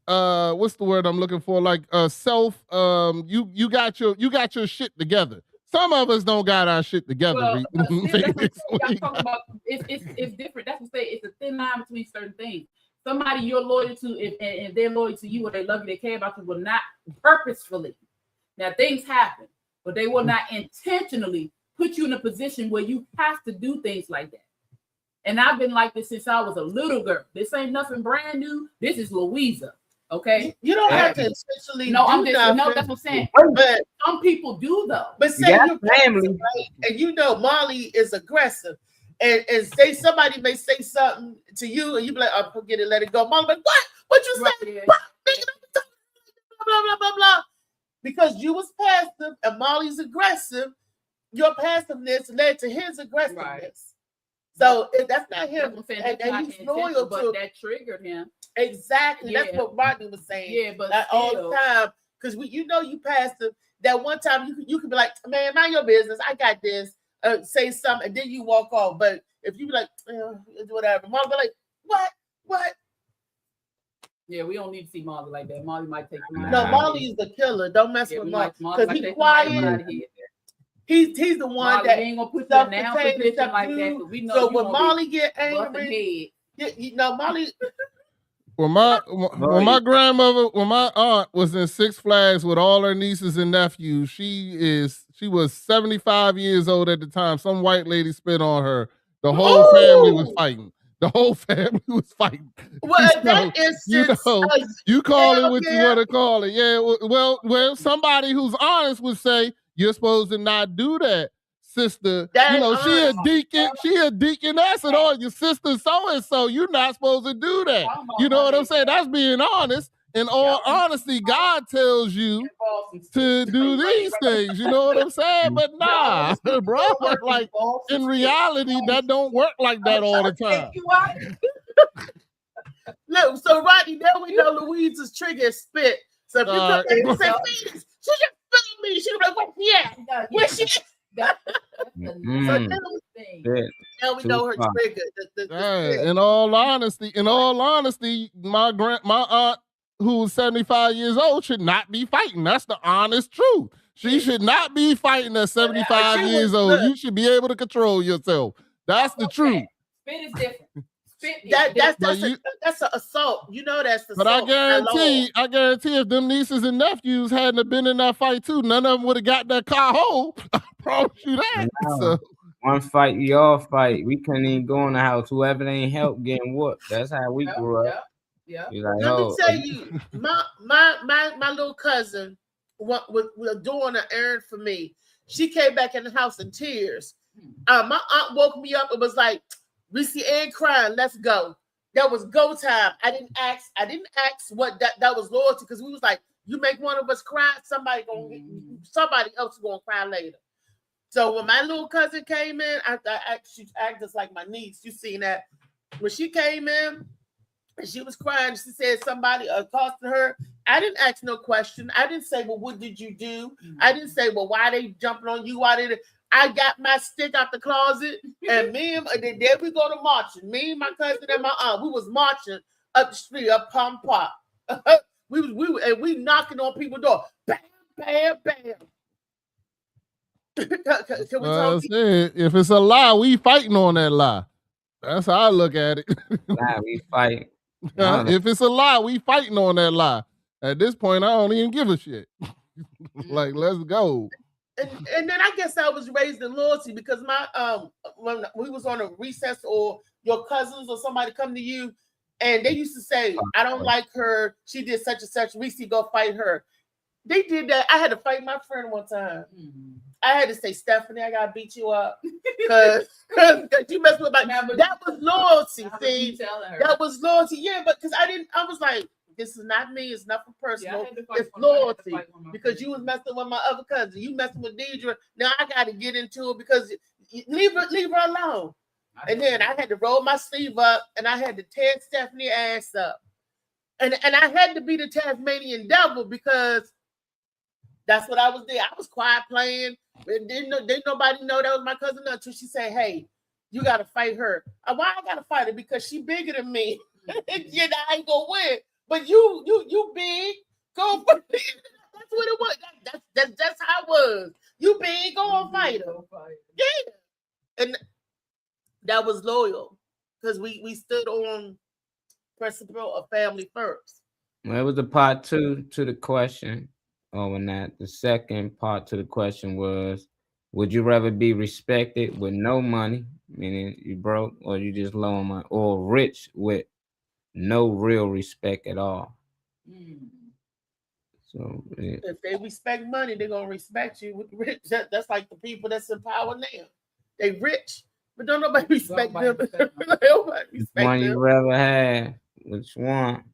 What's the word I'm looking for? Like self. You got your shit together. Some of us don't got our shit together. Well, it's different. That's what I say. It's a thin line between certain things. Somebody you're loyal to, if they're loyal to you or they love you, they care about you, will not purposefully. Now things happen, but they will not intentionally put you in a position where you have to do things like that. And I've been like this since I was a little girl. This ain't nothing brand new. This is Louisa. Okay, you don't have to intentionally. No, do I'm just nothing, no. That's what I'm saying. But some people do though. But say you're family, right? And you know Molly is aggressive, and say somebody may say something to you, and you be like, "Oh, forget it, let it go." Molly, like, what you say? Blah, blah, blah, blah. Because you was passive and Molly's aggressive, your passiveness led to his aggressiveness. Right. So that's not him. And he's loyal to that triggered him. Exactly. Yeah. That's what Rodney was saying. Yeah, but like all the time. Because you passive. That one time you can be like, man, mind your business. I got this. Say something, and then you walk off. But if you be like, whatever, Molly be like, what? Yeah, we don't need to see Molly like that. Molly might take no, Molly is the killer. Don't mess with Molly because he's quiet. He's the one Molly, that ain't gonna put you in a position like that. But we know so when Molly get angry, Molly. When my aunt was in Six Flags with all her nieces and nephews, she was 75 years old at the time. Some white lady spit on her. The whole family was fighting. The whole family was fighting. Well, that instance, you call it what you want to call it. Yeah. Well, somebody who's honest would say you're supposed to not do that, sister. She a deaconess and all your sister so and so. You're not supposed to do that. You know what I'm saying? That's being honest. In all honesty, God tells you to do these things. You know what I'm saying? But nah, bro. Like in reality, that don't work like that all the time. Look, so Rodney, now we know Louise's trigger is spit. So if you come in and say, she just spit on me, she'll be like, what? Yeah, where she? So now we know her trigger. In all honesty, my aunt, who's 75 years old, should not be fighting. That's the honest truth. She should not be fighting at 75 years old. You should be able to control yourself. That's the truth. Spit is different. that's an assault. You know that's the. But I guarantee if them nieces and nephews hadn't been in that fight too, none of them would have got that car home. I promise you that. So. One fight, we all fight. We couldn't even go in the house. Whoever they ain't help getting whooped. That's how we grew up. Yeah. Like, Let me tell you, my little cousin was doing an errand for me. She came back in the house in tears. My aunt woke me up and was like, "Reese ain't crying. Let's go." That was go time. I didn't ask what that was loyalty, because we was like, you make one of us cry, somebody else is gonna cry later. So when my little cousin came in, she acted just like my niece. You seen that? When she came in and she was crying, she said somebody accosted her. I didn't ask no question. I didn't say, well, what did you do? I didn't say, well, why they jumping on you? I got my stick out the closet, and there we go to marching. Me, my cousin, and my aunt, we was marching up the street, up Palm Park. we knocking on people's door. Bam, bam, bam. If it's a lie, we fighting on that lie. That's how I look at it. Lie, we fight. If it's a lie, we fighting on that lie. At this point, I don't even give a shit. Like, let's go. And then I guess I was raised in loyalty, because my when we was on a recess, or your cousins or somebody come to you, and they used to say, I don't like her, she did such and such, Reese, go fight her. They did that. I had to fight my friend one time. I had to say, Stephanie, I gotta beat you up because you messed with my. That was loyalty. See, that was loyalty. Yeah, but because I was like, this is not me. It's nothing personal. It's loyalty, because you was messing with my other cousin. You messing with Deidre. Now I got to get into it, because leave her alone. And then I had to roll my sleeve up, and I had to tear Stephanie's ass up, and I had to be the Tasmanian devil, because that's what I was there. I was quiet playing. Didn't nobody know that was my cousin until she said, "Hey, you got to fight her." Why I got to fight her? Because she bigger than me. You know, I ain't gonna win. But you big, go for it. That's what it was. That's how it was. You big, go and fight her. Yeah, and that was loyal, because we stood on principle of family first. Well, it was a part 2 to the question. On that, the second part to the question was, would you rather be respected with no money, meaning you broke, or you just low on money, or rich with no real respect at all? So if they respect money, they're gonna respect you with rich. That's like the people that's in power now. They rich, but don't nobody respect them. Nobody respect one them. you rather have? Which one?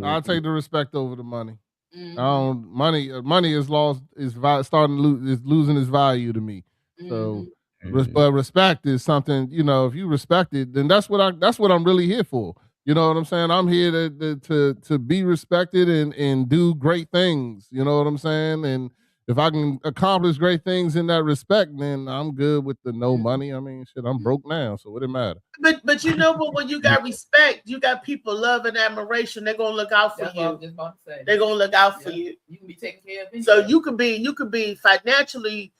I'll take the respect over the money. Money is lost, is losing its value to me. So, but respect is something, if you respect it, then that's what I'm really here for. You know what I'm saying? I'm here to be respected and do great things. You know what I'm saying? And if I can accomplish great things in that respect, then I'm good with the no money. I mean, shit, I'm broke now, so what it matter? But when you got respect, you got people love and admiration. They're gonna look out for you. What I was just about to say. They're gonna look out for you. You can be taken care of. So you could be financially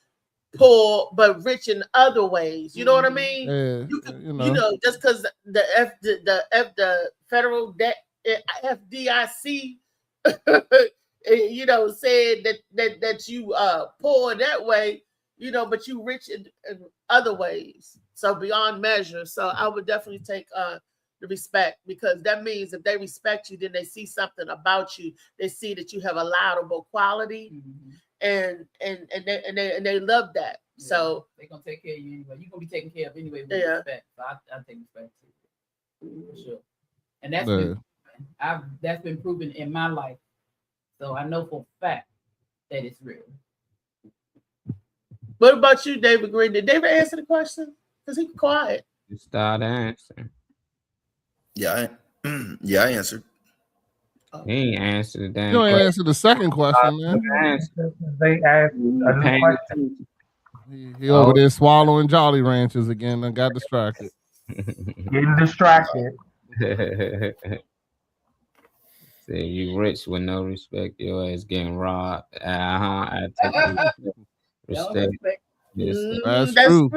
poor but rich in other ways. You know what I mean? Yeah, you could, just because the federal debt FDIC said that you poor that way, but you rich in other ways. So beyond measure. So I would definitely take the respect, because that means if they respect you, then they see something about you. They see that you have a laudable quality, and they love that. Yeah, so they're gonna take care of you anyway. You're gonna be taken care of anyway with respect. So I take respect too, for sure. And that's been proven in my life. So I know for a fact that it's real. What about you, David Green? Did David answer the question? Because he's quiet. You start answering. Yeah, I answered. He ain't answered the damn You question. ain't answered the second question, man. They asked a new question. He over there swallowing Jolly Ranchers again and got distracted. Getting distracted. Say you rich with no respect, your ass getting robbed. I take respect. That's true.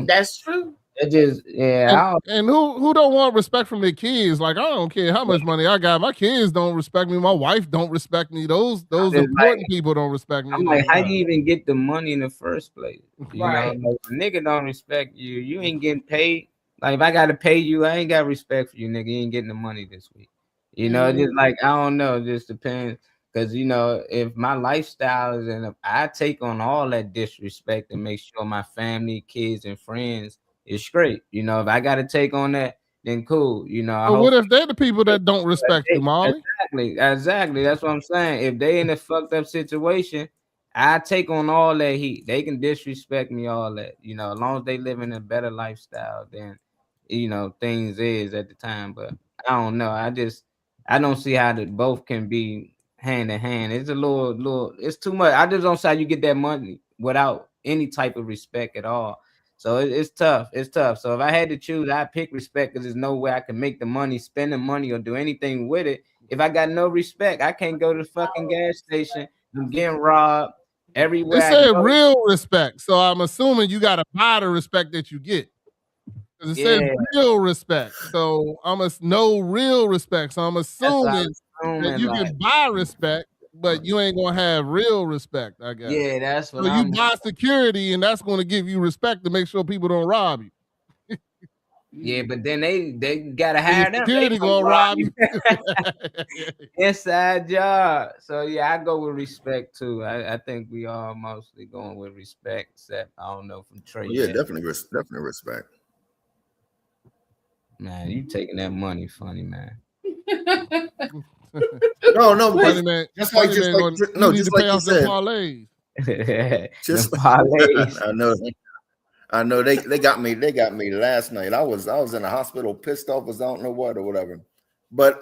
That's true. It just I don't, And who don't want respect from their kids? Like, I don't care how much money I got. My kids don't respect me. My wife don't respect me. Those just important people don't respect me. I'm in like, their how do you lives. even get the money in the first place? You Right. know, like, if a nigga don't respect you, you ain't getting paid. Like, if I gotta pay you, I ain't got respect for you, nigga. You ain't getting the money this week. You know, Mhm. just like I don't know, it just depends. Cause you know, if my lifestyle is in, I take on all that disrespect and make sure my family, kids, and friends is straight. You know, if I gotta take on that, then cool. You know, I But hope what if they're the people that don't respect you, Molly? exactly. That's what I'm saying. If they in a fucked up situation, I take on all that heat. They can disrespect me, all that. You know, as long as they live in a better lifestyle than you know things is at the time. But I don't know. I don't see how the both can be hand in hand. It's a little. It's too much. I just don't see how you get that money without any type of respect at all. So it's tough. It's tough. So if I had to choose, I'd pick respect because there's no way I can make the money, spend the money, or do anything with it. If I got no respect, I can't go to the fucking gas station. I'm getting robbed It everywhere I said go. real respect. So I'm assuming you gotta buy the respect that you get. 'Cause it said Yeah, real respect. So I'm no real respect. So I'm that's what assuming I'm that assuming. you Like, can buy respect, but you ain't gonna have real respect, I guess. yeah, that's So what you I'm. buy security, and that's gonna give you respect to make sure people don't rob you. Yeah, but then they gotta And your hire them. They security gonna gonna rob rob you. you. Inside job. So yeah, I go with respect too. I think we all mostly going with respect, except I don't know from Trey Yeah, yet. definitely respect. Man, you taking that money funny, man. No, Funny man, just funny just man like going you no, need to just like pay you off them said, parlays. Them just parlays. I know they got me last night. I was in the hospital, pissed off as I don't know what or whatever. But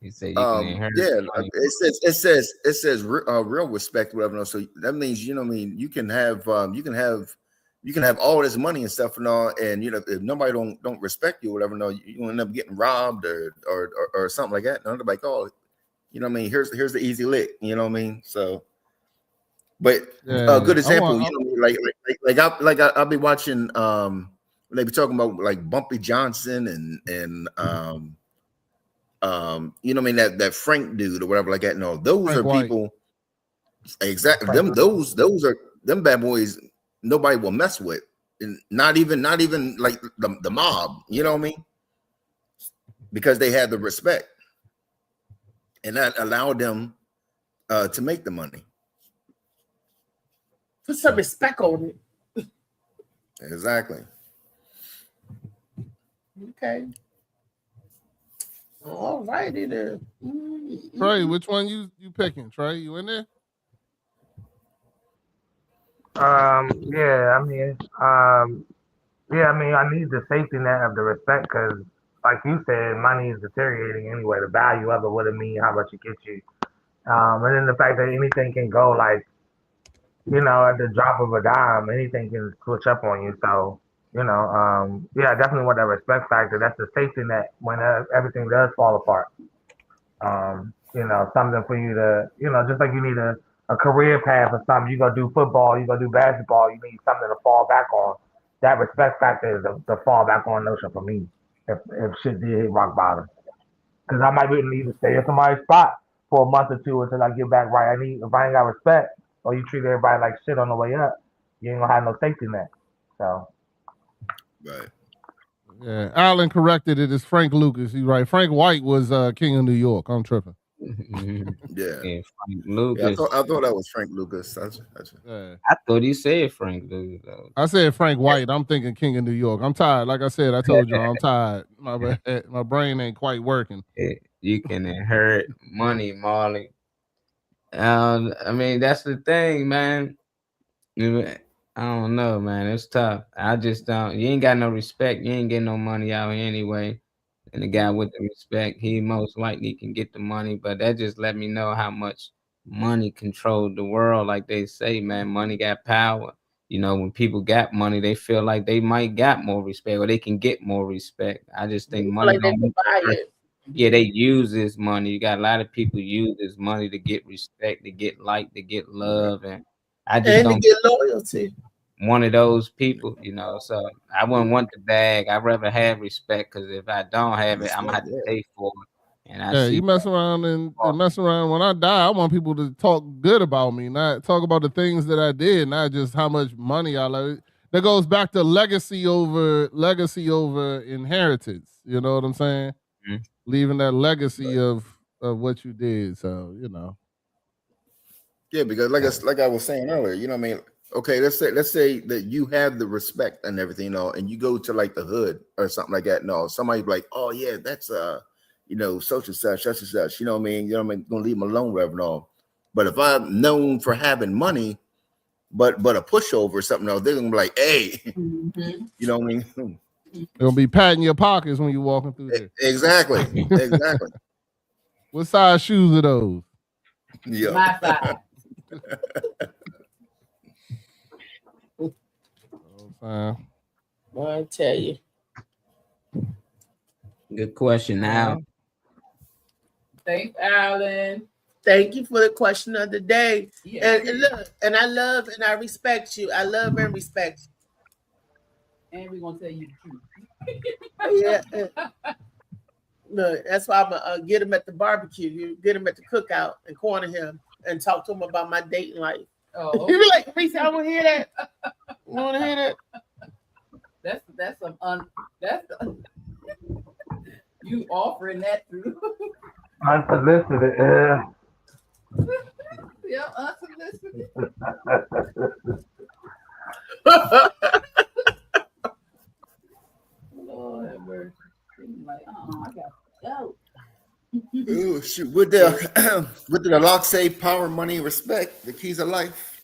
He said you can inherit yeah, money. it says real respect, whatever. No, so that means you know, what I mean, you can have all this money and stuff and all, and you know, if nobody don't respect you, or whatever, no, you end up getting robbed or something like that. And they're like, oh, you know, what I mean, here's the easy lick, you know what I mean? So, but a good Yeah, example, you know, I'll be watching, they be talking about like Bumpy Johnson and you know what I mean, that Frank dude or whatever like that. No, those Frank are White. people exactly those are them bad boys nobody will mess with. And not even like the mob, you know what I mean? Because they had the respect. And that allowed them to make the money. Put some respect on it. Exactly. Okay. All righty then. Trey, which one you picking? Trey, you in there? Yeah, I mean, I need the safety net of the respect because, like you said, money is deteriorating anyway. The value of it wouldn't mean how much it gets you. And then the fact that anything can go, like, you know, at the drop of a dime, anything can switch up on you. So, you know, yeah, I definitely want that respect factor. That's the safety net when everything does fall apart. You know, something for you to, you know, just like you need a career path or something. You go do football, you go do basketball, you need something to fall back on. That respect factor is the fall back on notion for me. If shit did hit rock bottom, because I might need to stay in somebody's spot for a month or two until I get back right. If I ain't got respect, or you treat everybody like shit on the way up, you ain't gonna have no safety net. So, right. Yeah, Alan corrected it. It's Frank Lucas. He's right. Frank White was King of New York. I'm tripping. Yeah. Yeah, Frank Yeah, Lucas. I thought that was Frank Lucas. That's Yeah. I thought he said Frank Lucas though. I said Frank White. I'm thinking King of New York. I'm tired. Like I said, I told you I'm tired. My brain ain't quite working. You can inherit money, Marley. I mean, that's the thing, man. I don't know, man. It's tough. I just don't. You ain't got no respect. You ain't getting no money out here anyway. And the guy with the respect, he most likely can get the money. But that just let me know how much money controlled the world. Like they say, man, money got power. You know, when people got money, they feel like they might got more respect or they can get more respect. I just think money Like they don't can buy it. yeah, they use this money. You got a lot of people use this money to get respect, to get like, to get love, and I just And to don't. get loyalty. one of those people, you know. So I wouldn't want the bag. I'd rather have respect, because if I don't have it, I'm gonna have to pay for it. And I Yeah, see you mess around and mess around. When I die, I want people to talk good about me, not talk about the things that I did, not just how much money I left. That goes back to legacy over inheritance. You know what I'm saying? Mhm. Leaving that legacy of what you did. So, you know. Yeah, because like I was saying earlier, you know what I mean? Okay, let's say that you have the respect and everything, you know, and you go to like the hood or something like that. No, somebody's like, oh yeah, that's you know, such and such, you know what I mean? You know what I mean? Gonna leave them alone, Reverend. All. But if I'm known for having money, but a pushover or something else, they're gonna be like, hey, you know what I mean? They're gonna be patting your pockets when you're walking through there. Exactly. What size shoes are those? Yeah. My size. Well, I tell you. Good question, Al. Thanks, Alan. Thank you for the question of the day. Yeah. And look, and I love and I respect you. I love and respect you. And we're gonna tell you the truth. Yeah. Look, that's why I'm gonna get him at the barbecue. You get him at the cookout and corner him and talk to him about my dating life. Oh, You be like, Reese, I want to hear that. You want to hear that? That's you offering that through. Unsolicited. Yeah. Yeah, unsolicited. Lord have mercy. Like, I got to go. Ooh, shoot. With the lock say power, money, respect, the keys of life.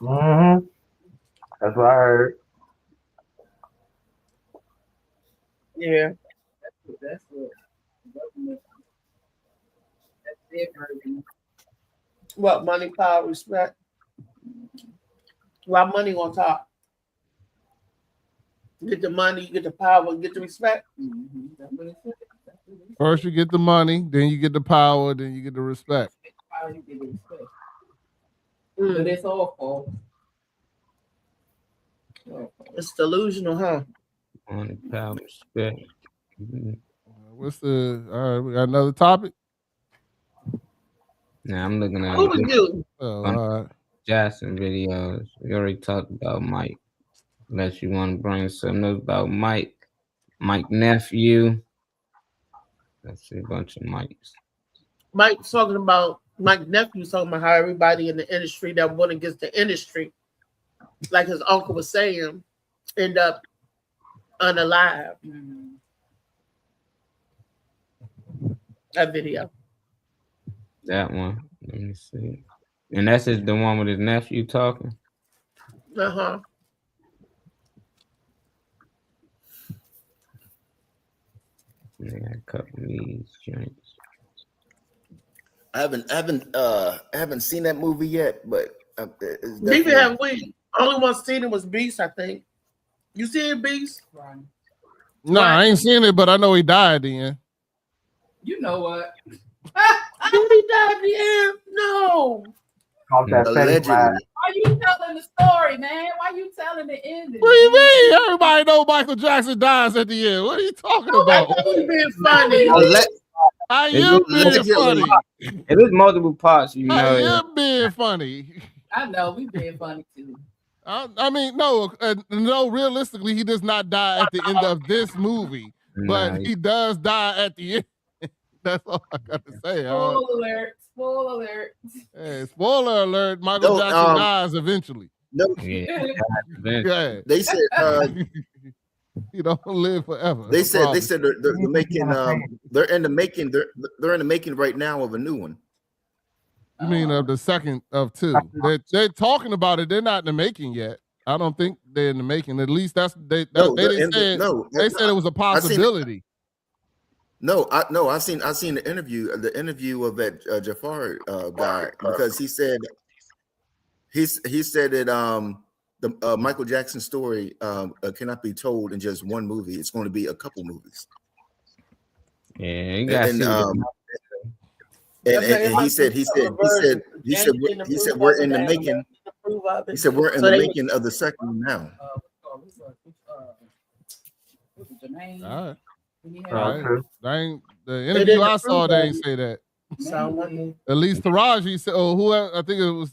Mm-hmm. That's what I heard. Yeah. That's what government. That's their version. What, money, power, respect? Why money on top? Get the money, you get the power, get the respect. That's what it says. First you get the money, then you get the power, then you get the respect. Power, you get the respect. But it's all false. It's delusional, huh? On power, respect. What's the all right? We got another topic. Now I'm looking at Who was you? Oh, all right. Jackson videos. We already talked about Mike. Unless you want to bring something up about Mike nephew. Let's see a bunch of Mikes. Mike's talking about Mike nephew's talking about how everybody in the industry that went against the industry, like his uncle was saying, end up unalive. That video. That one. Let me see. And that's the one with his nephew talking. Uh-huh. They got a couple of these joints. I haven't seen that movie yet, but it's Neither definitely- have we. Only one seen it was Beast, I think. You see it, Beast? Right. No, I ain't seen it, but I know he died then. You know what? Did he die at the end? No. Off that Allegedly. fetish Why you telling the story, man? Why you telling the ending? What do you mean? Everybody know Michael Jackson dies at the end. What are you talking about? He's being funny. I It am was being multiple funny. It was multiple parts, you know. I am being funny. I know we being funny too. I mean, no, realistically, he does not die at the end of this movie, but he does die at the end. That's all I got to say. Spoiler alert! Spoiler alert! Hey, spoiler alert! Michael Jackson dies eventually. No, Yeah. they said you don't live forever. they said they're making they're in the making right now of a new one. You mean of the second of two? They're talking about it. They're not in the making yet. I don't think they're in the making. At least they said it was a possibility. I seen the interview of that Jafar guy, because he said that the Michael Jackson story cannot be told in just one movie. It's going to be a couple movies. Yeah, you got and he said we're in the making. approve of it. He said we're in So the they- making of the second one now. Jermaine. All right. He All had- right. They ain't, the They interview didn't I saw, approve they of ain't it. say that. Sound like it. At least Taraji said, oh, who I think it was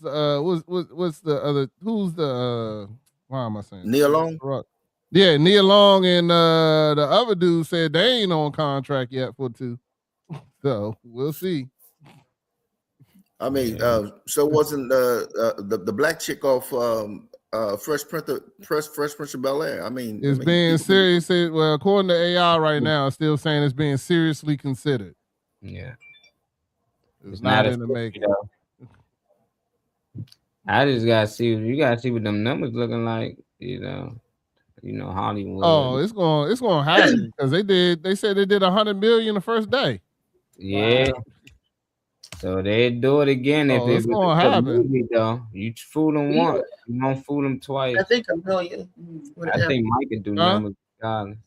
what's the other who's the why am I saying Nia Long? Yeah, Nia Long and the other dude said they ain't on contract yet for 2. So we'll see. I mean, so wasn't the black chick off Fresh Prince of Bel-Air? I mean, It's being serious. Well, according to AI right now, it's still saying it's being seriously considered. Yeah. It's not in the making. I just gotta see. You gotta see what them numbers looking like. You know Hollywood. Oh, it's gonna happen because they said they did 100 million the first day. Yeah. So they do it again if it's it gonna was a happen. movie, though. You fool them Yeah. once, you won't fool them twice. I think $1 million. I think Mike could do numbers. regardless.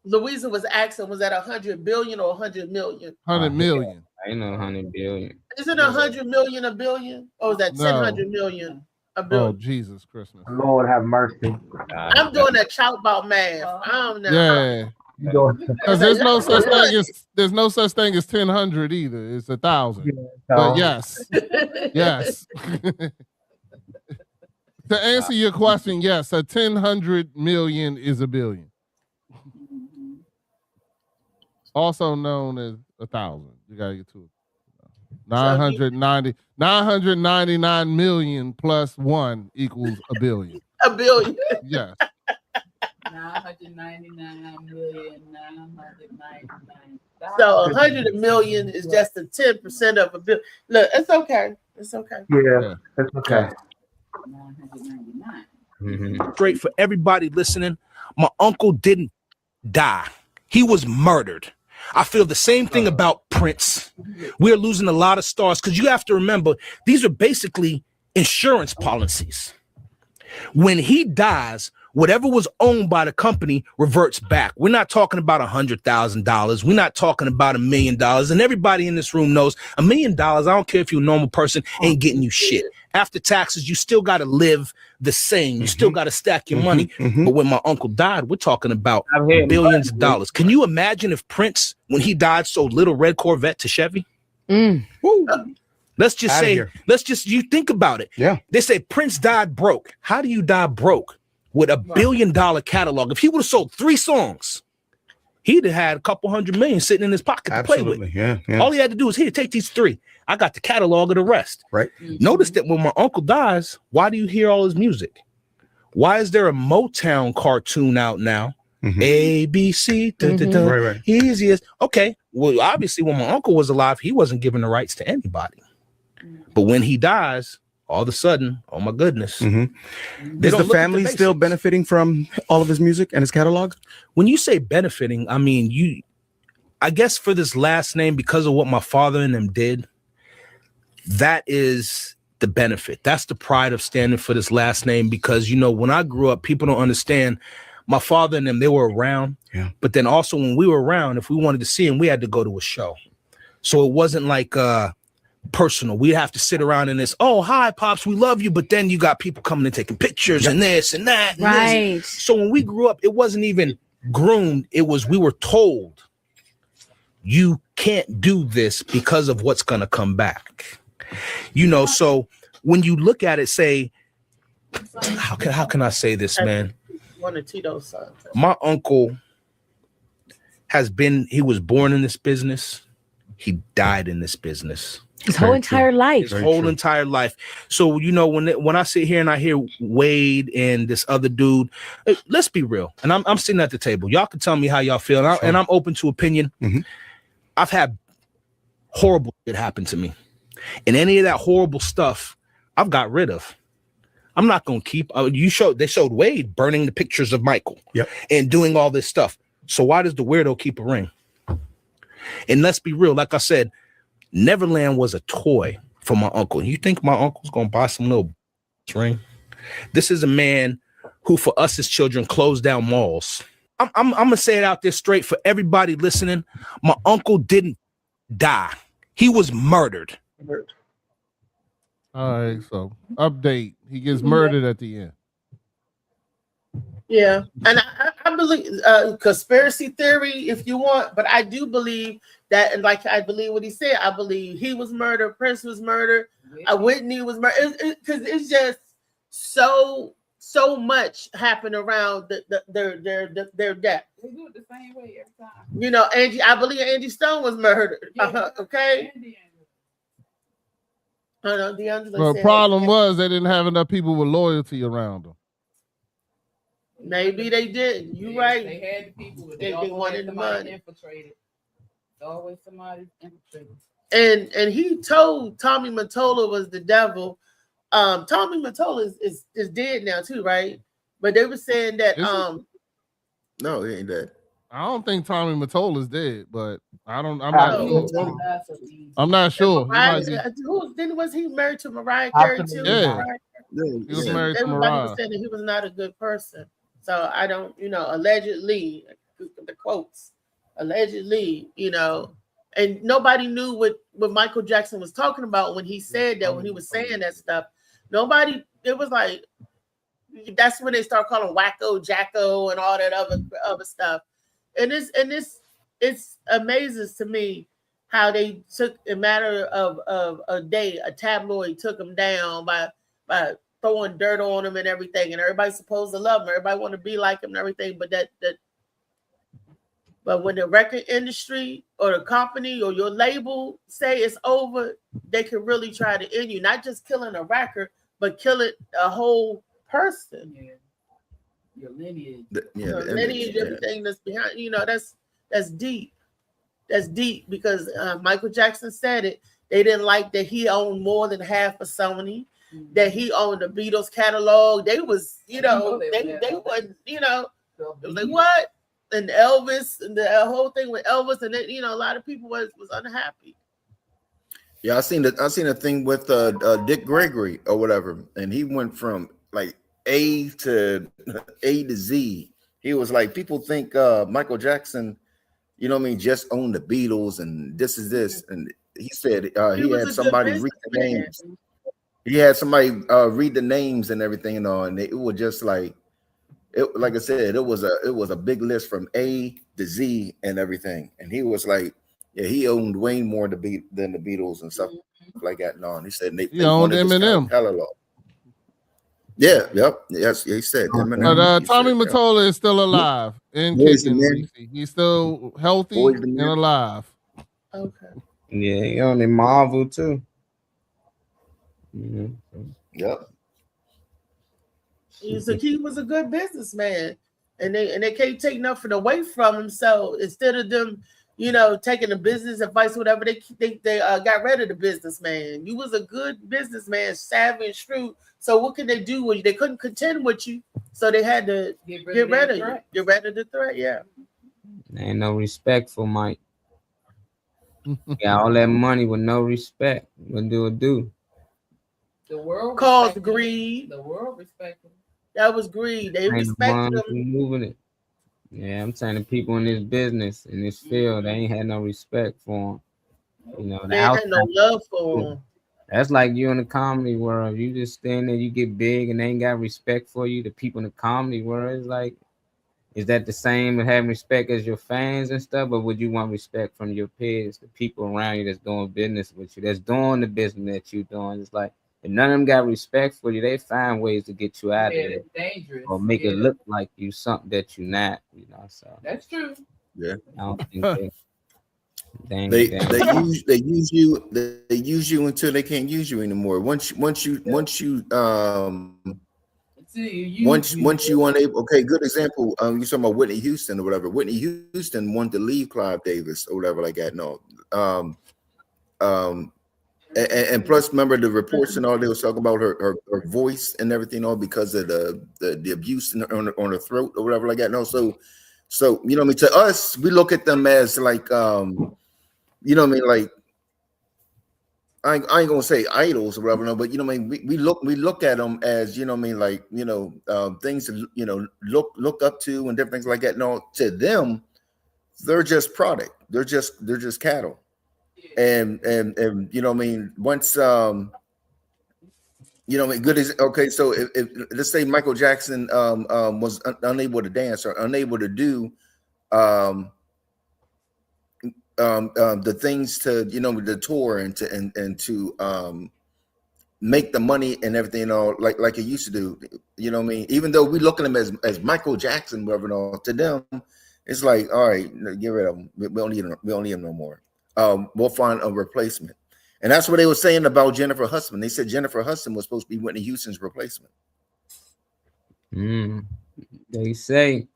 Louisa was asking, was that 100 billion or 100 million? 100 million. I know 100 billion. Isn't 100 million a billion? Or is that No. 10 million a Oh billion? Jesus Christmas. Lord have mercy. I'm doing that chalk about math. I don't know. Yeah. Because there's no such thing as 1,000 either. It's 1,000. But yes, yes. To answer your question, yes, a 1,000 million is a billion. Also known as 1,000. You gotta get to it. 999 million plus 1 equals a billion. A billion. Yes. 999,999,000. So 100 million is just a 10% of a billion. Look, it's okay. It's okay. Yeah, it's okay. 999. Straight for everybody listening, my uncle didn't die. He was murdered. I feel the same thing about Prince. We're losing a lot of stars because you have to remember, these are basically insurance policies. When he dies, whatever was owned by the company reverts back. We're not talking about $100,000. We're not talking about $1 million. And everybody in this room knows $1 million, I don't care if you're a normal person, ain't getting you shit. After taxes, you still got to live the same. You still got to stack your money. But when my uncle died, we're talking about billions of dollars. Can you imagine if Prince, when he died, sold little red Corvette to Chevy? Let's just say, you think about it. Yeah. They say Prince died broke. How do you die broke with a $1 billion catalog? If he would have sold 3 songs, he'd have had a couple $100 million sitting in his pocket to play with. Yeah. All he had to do is, here, take these 3. I got the catalog of the rest. Right. Notice that when my uncle dies, why do you hear all his music? Why is there a Motown cartoon out now? A, B, C, Right. easiest. Okay. Well, obviously, when my uncle was alive, he wasn't giving the rights to anybody. But when he dies, all of a sudden, oh my goodness. Is They the don't look at family still benefiting from all of his music and his catalog? When you say benefiting, I mean, I guess for this last name, because of what my father and them did, that is the benefit. That's the pride of standing for this last name. Because, when I grew up, people don't understand. My father and them, they were around. Yeah. But then also when we were around, if we wanted to see him, we had to go to a show. So it wasn't like personal. We'd have to sit around in this, oh, hi, Pops, we love you. But then you got people coming and taking pictures and this and that. And Right. this. So when we grew up, it wasn't even groomed. It was, we were told, you can't do this because of what's going to come back. So when you look at it, say, how can I say this, man? One of Tito's sons. My uncle he was born in this business. He died in this business. His whole entire life. His whole entire life. So, when I sit here and I hear Wade and this other dude, let's be real. And I'm sitting at the table. Y'all can tell me how y'all feel. And I'm open to opinion. I've had horrible shit happen to me. And any of that horrible stuff, I've got rid of. I'm not going to keep. They showed Wade burning the pictures of Michael and doing all this stuff. So why does the weirdo keep a ring? And let's be real. Like I said, Neverland was a toy for my uncle. You think my uncle's going to buy some little ring? This is a man who, for us as children, closed down malls. I'm going to say it out there straight for everybody listening. My uncle didn't die. He was murdered. All right, so update. He gets murdered at the end. Yeah, and I believe conspiracy theory if you want, but I do believe that, and like I believe what he said. I believe he was murdered, Prince was murdered, Whitney was murdered, because it's just so much happened around their death. They do it the same way every time. You know, Angie. I believe Angie Stone was murdered. Okay. I know D'Angelo Well, the said problem was they didn't have enough people with loyalty around them. maybe they did. You right. They had the people, but They they wanted the somebody money. infiltrated. It's always somebody infiltrated. And he told Tommy Mottola was the devil. Tommy Mottola is dead now too, right? But they were saying that No, he ain't dead. I don't think Tommy Mottola's dead, but I'm Oh, not sure. I'm not sure. He might be- Then was he married to Mariah Carey too? Yeah. Mariah? He was married to Everybody Mariah. was saying that he was not a good person. So I don't, allegedly, the quotes, allegedly, and nobody knew what Michael Jackson was talking about when he said that, when he was saying that stuff. Nobody, it was like, that's when they start calling Wacko, Jacko, and all that other stuff. And it's amazes to me how they took a matter of a day, a tabloid took him down by throwing dirt on him and everything, and everybody's supposed to love him, everybody want to be like him and everything, but when the record industry or the company or your label say it's over, they can really try to end you, not just killing a record, but killing a whole person. Yeah. Your lineage. Your lineage, everything that's behind, that's deep. That's deep because Michael Jackson said it. They didn't like that he owned more than half of Sony, that he owned the Beatles catalog. They was, they wasn't, it was like, what? And Elvis and the whole thing with Elvis, and then, a lot of people was unhappy. Yeah, I seen a thing with Dick Gregory or whatever, and he went from like A to Z. He was like, people think Michael Jackson, just owned the Beatles and this is this, and he said he had somebody read the names. He had somebody read the names and everything, and it was just like, like I said, it was a big list from A to Z and everything, and he was like, yeah, he owned way more than the Beatles and stuff like that. No, and he said they owned wanted this Eminem. catalog. Yeah, yes, he said Eminem. But Tommy Mottola is still alive and kicking. He's still healthy and alive. Okay. Yeah, he on the Marvel too. Yep. He was a good businessman, and they can't take nothing away from him. So instead of them, taking the business advice, whatever, they got rid of the businessman. You was a good businessman, savvy and shrewd. So what can they do with you? They couldn't contend with you, so they had to get rid of you. Get rid of the threat. Yeah. There ain't no respect for Mike. Got all that money with no respect. What do it do? The world caused greed. The world respected him. That was greed. They respected him. Moving it. Yeah, I'm saying the people in this business, in this field, they ain't had no respect for him. They had no love for him. That's like you in the comedy world. You just stand there, you get big, and they ain't got respect for you. The people in the comedy world is like, is that the same as having respect as your fans and stuff? Or would you want respect from your peers, the people around you that's doing business with you, that's doing the business that you're doing? It's like, if none of them got respect for you, they find ways to get you out of there. Dangerous. Or make it look like you something that you're not, So that's true. Yeah. I don't think they use you until they can't use you anymore. Once you unable. Okay, good example. You're talking about Whitney Houston or whatever. Whitney Houston wanted to leave Clive Davis or whatever like that. No. And plus, remember the reports and all, they was talking about her voice and everything, all because of the abuse on her throat or whatever like that. No, so to us, we look at them as like like I ain't gonna say idols or whatever, no, but we look at them as things to look up to and different things like that. No, to them, they're just product. They're just cattle. And once You know, good as okay. So if let's say Michael Jackson was unable to dance or unable to do the things to the tour and to make the money and everything like it used to do. You know what I mean? Even though we look at him as Michael Jackson, whatever, to them it's like, all right, get rid of him. We don't need him. We don't need him no more. We'll find a replacement. And that's what they were saying about Jennifer Hudson. They said Jennifer Hudson was supposed to be Whitney Houston's replacement. They say.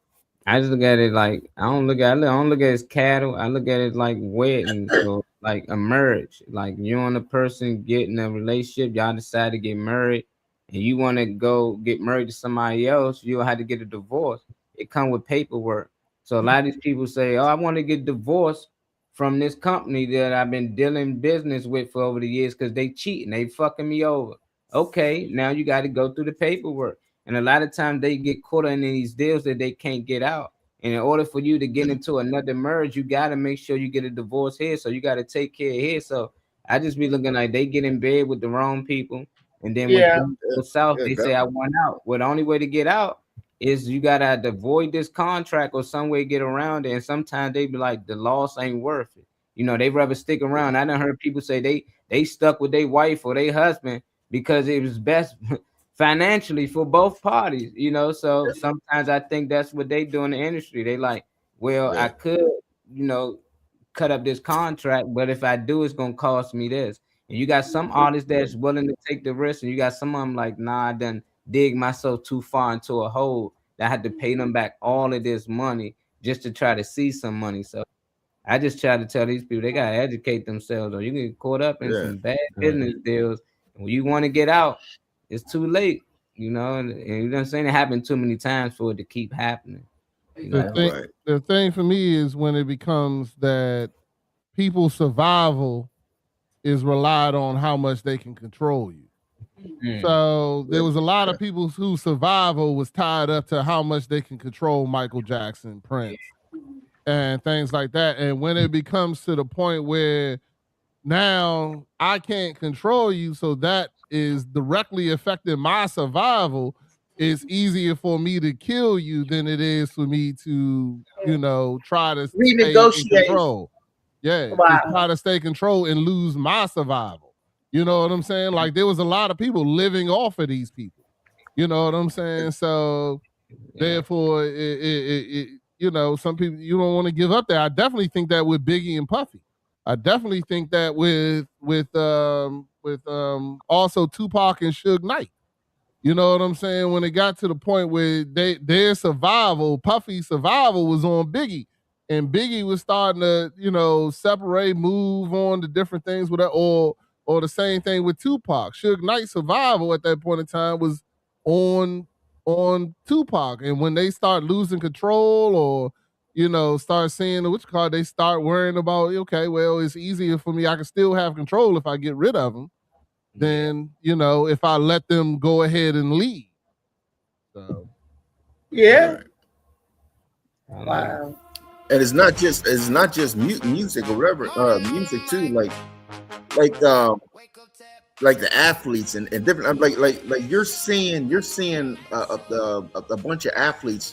I just look at it like I don't look at it as cattle. I look at it like wedding, so like a marriage. Like you and a person get in a relationship, y'all decide to get married, and you want to go get married to somebody else, you'll have to get a divorce. It comes with paperwork. So a lot of these people say, "Oh, I want to get divorced from this company that I've been dealing business with for over the years because they cheating, they fucking me over." Okay, now you got to go through the paperwork. And a lot of times they get caught in these deals that they can't get out. And in order for you to get into another marriage, you got to make sure you get a divorce here. So you got to take care of here. So I just be looking like they get in bed with the wrong people. And then when things go south, they say, I want out. Well, the only way to get out is you got to avoid this contract or some way get around it. And sometimes they be like, the loss ain't worth it. You know, they rather stick around. I done heard people say they stuck with their wife or their husband because it was best financially for both parties, you know. So sometimes I think that's what they do in the industry. They like, well, I could, cut up this contract, but if I do, it's gonna cost me this. And you got some artists that's willing to take the risk, and you got some of them like, nah, I done dig myself too far into a hole that I had to pay them back all of this money just to try to see some money. So I just try to tell these people they gotta educate themselves, or you can get caught up in some bad business deals. And when you want to get out, it's too late, and you know what I'm saying? It happened too many times for it to keep happening. The thing for me is when it becomes that people's survival is relied on how much they can control you. So there was a lot of people whose survival was tied up to how much they can control Michael Jackson, Prince, and things like that. And when it becomes to the point where now I can't control you, so that is directly affecting my survival, it's easier for me to kill you than it is for me to, try to renegotiate. Stay in control. Yeah, to try to stay control and lose my survival. You know what I'm saying? Like there was a lot of people living off of these people. You know what I'm saying? So therefore, some people you don't want to give up there. I definitely think that with Biggie and Puffy. I definitely think that with also Tupac and Suge Knight. You know what I'm saying? When it got to the point where their survival, Puffy's survival was on Biggie. And Biggie was starting to, separate, move on to different things with that, or the same thing with Tupac. Suge Knight's survival at that point in time was on Tupac. And when they start losing control or start seeing they start worrying about, okay, well, it's easier for me. I can still have control if I get rid of them than, if I let them go ahead and leave. So, yeah. Wow. And it's not just music or whatever, music too, like the athletes and different, like you're seeing a bunch of athletes,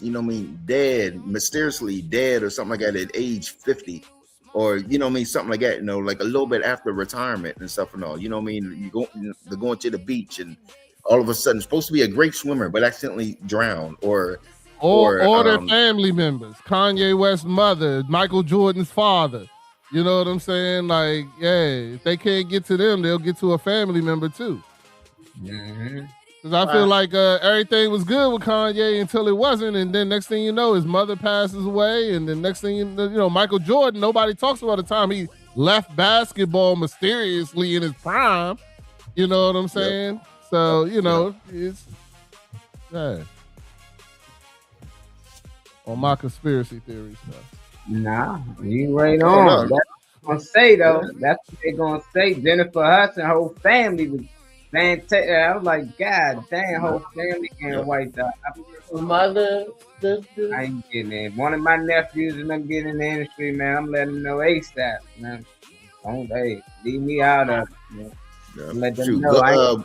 dead, mysteriously dead or something like that at age 50, or something like that, like a little bit after retirement and stuff and all. They're going to the beach and all of a sudden supposed to be a great swimmer but accidentally drowned, or their family members, Kanye West's mother, Michael Jordan's father. You know what I'm saying? Like, if they can't get to them, they'll get to a family member too. Because I feel like everything was good with Kanye until it wasn't, and then next thing you know, his mother passes away, and then next thing you know, Michael Jordan, nobody talks about the time he left basketball mysteriously in his prime. You know what I'm saying? Yep. So, it's on my conspiracy theory stuff. Nah, you right on. That's what I'm gonna say though. That's what they're gonna say. Jennifer Hudson, whole family was fantastic. I was like, God damn, whole family getting wiped out. Mother, sister. I ain't getting it. One of my nephews and them getting in the industry, man. I'm letting them know ASAP, man. Don't leave me out of it. Man. Let them know.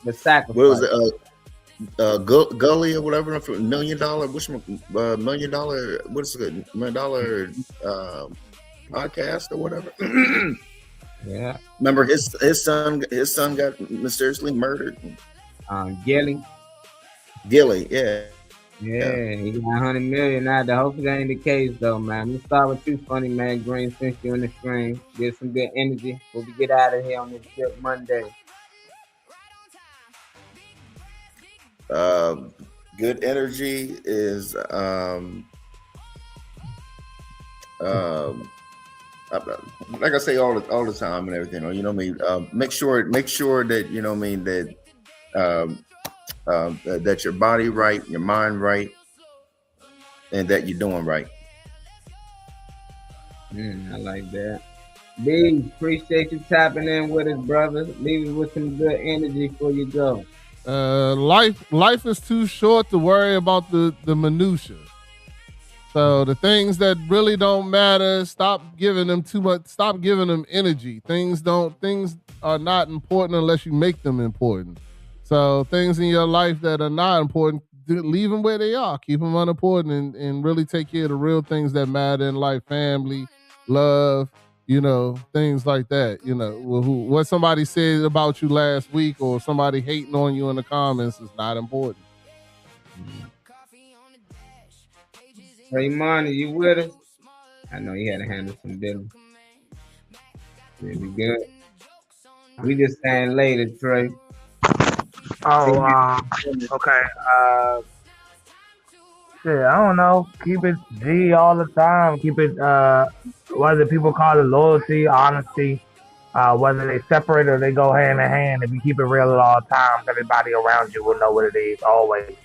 The sacrifice. What was it? Gully or whatever, for $1 million. Which $1 million? What's it? $1 million podcast or whatever. Yeah. Remember his son got mysteriously murdered. Gilly. Yeah. Yeah, he got 100 million now. I hope that ain't the case though, man. Let's start with you, funny man. Green, since you in the screen, get some good energy before we get out of here on this good Monday. Good energy is like I say all the time and everything. You know what I mean? Make sure that you know what I mean that your body right, your mind right, and that you're doing right. I like that. B, appreciate you tapping in with us, brother. Leave us with some good energy before you go. Life is too short to worry about the minutia. So the things that really don't matter, stop giving them too much. Stop giving them energy. Things are not important unless you make them important. So things in your life that are not important, leave them where they are. Keep them unimportant and really take care of the real things that matter in life: family, love, things like that. What somebody said about you last week or somebody hating on you in the comments is not important. Raymond, are you with us? I know you had to handle some business. Really good. We just saying later, Trey. Oh, okay. Shit, I don't know. Keep it G all the time. Keep it, whether people call it loyalty, honesty, whether they separate or they go hand in hand. If you keep it real at all times, everybody around you will know what it is, always.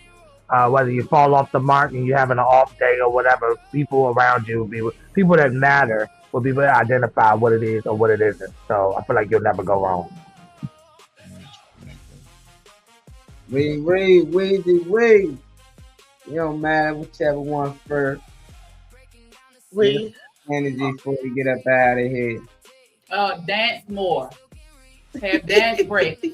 Whether you fall off the mark and you're having an off day or whatever, people around you will be people that matter will be able to identify what it is or what it isn't. So I feel like you'll never go wrong. Weezy. You don't matter whichever one first. Energy before we get up out of here. Dance more. Have dance breaks.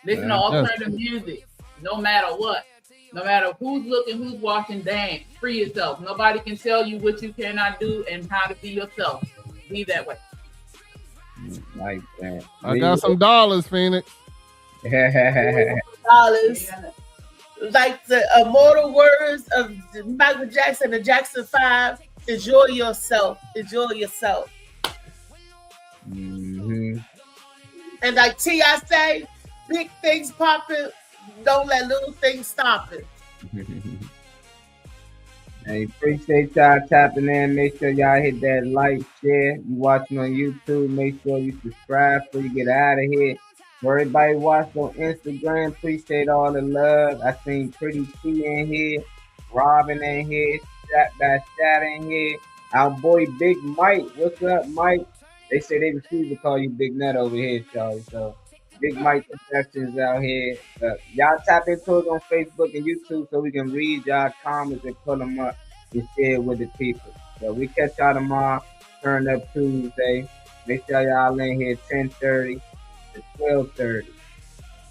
Listen to alternative music. No matter what. No matter who's looking, who's watching, dance. Free yourself. Nobody can tell you what you cannot do and how to be yourself. Be that way. Like that. I got some dollars, Phoenix. Dollars. Like the immortal words of Michael Jackson, the Jackson 5, enjoy yourself. Enjoy yourself. Mm-hmm. And like T.I. say, big things popping, don't let little things stop it. Hey, appreciate y'all tapping in. Make sure y'all hit that like, share. You watching on YouTube, make sure you subscribe before you get out of here. For everybody watching on Instagram, appreciate all the love. I seen Pretty T in here, Robin in here, Shot in here. Our boy Big Mike. What's up, Mike? They say they refuse to call you Big Nut over here, Charlie. So Big Mike Productions out here. Y'all tap into us on Facebook and YouTube so we can read y'all comments and put them up and share it with the people. So we catch y'all tomorrow. Turn up Tuesday. Make sure y'all in here 10:30 to 12:30.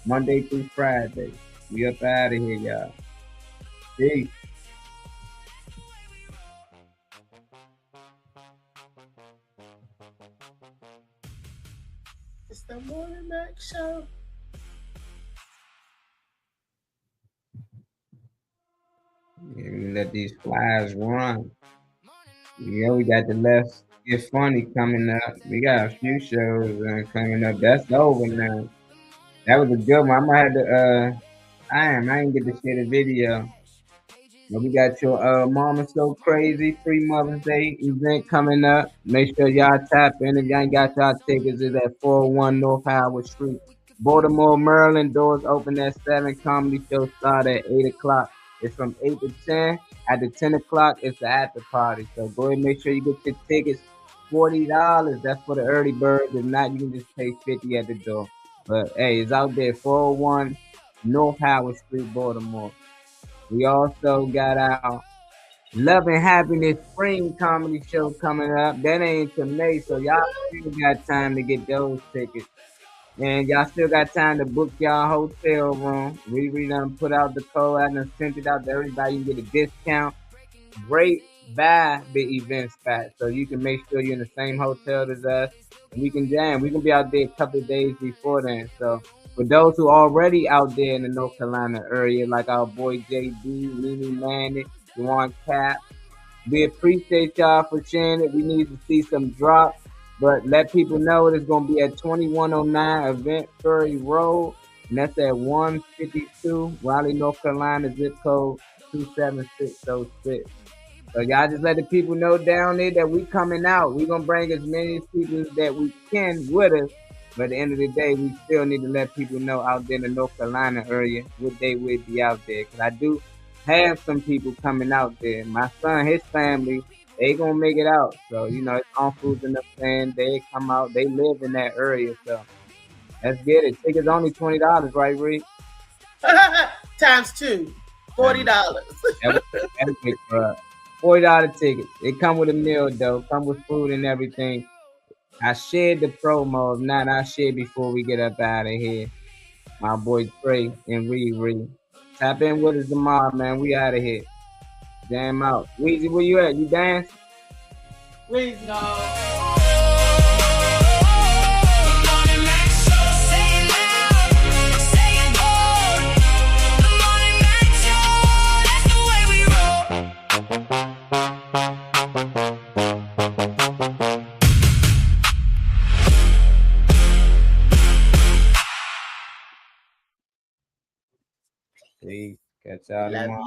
Monday through Friday. We up out of here, y'all. Peace. It's the Morning Mac Show. Yeah, we let these flies run. Yeah, we got the Let's Get Funny coming up. We got a few shows coming up. That's over now. That was a good one. I might have to I didn't get to see the video. But we got your Mama So Crazy free Mother's Day event coming up. Make sure y'all tap in. If y'all ain't got y'all tickets, it's at 401 North Howard Street, Baltimore, Maryland. Doors open at 7. Comedy show start at 8 o'clock. It's from 8 to 10. At the 10 o'clock, it's the after party. So go ahead and make sure you get your tickets. $40. That's for the early birds. If not, you can just pay $50 at the door. But hey, it's out there, 401 North Howard Street, Baltimore. We also got our Love and Happiness Spring Comedy Show coming up. That ain't till May, so y'all still got time to get those tickets. And y'all still got time to book y'all hotel room. We done put out the code. I done sent it out to everybody. You can get a discount. Great by the event spot. So you can make sure you're in the same hotel as us. And we can jam. We can be out there a couple of days before then. So for those who are already out there in the North Carolina area, like our boy JD, Mimi Manny, Juwan Cap, we appreciate y'all for sharing it. We need to see some drops. But let people know it's going to be at 2109 Event Ferry Road. And that's at 152 Raleigh, North Carolina, zip code 27606. So y'all just let the people know down there that we coming out. We're going to bring as many people that we can with us. But at the end of the day, we still need to let people know out there in the North Carolina area what they will be out there. Because I do have some people coming out there. My son, his family, they gonna make it out. So, you know, it's uncles and the fan, they come out, they live in that area. So let's get it. Tickets only $20, right, Rick? Times two, $40. $40 tickets. It come with a meal though, come with food and everything. I shared the promo. If not, I'll share before we get up out of here. My boy Trey and Riri. Tap in with us tomorrow, man. We out of here. Jam out. Weezy, where you at? You dance? Weezy, no. Peace. Catch y'all tomorrow.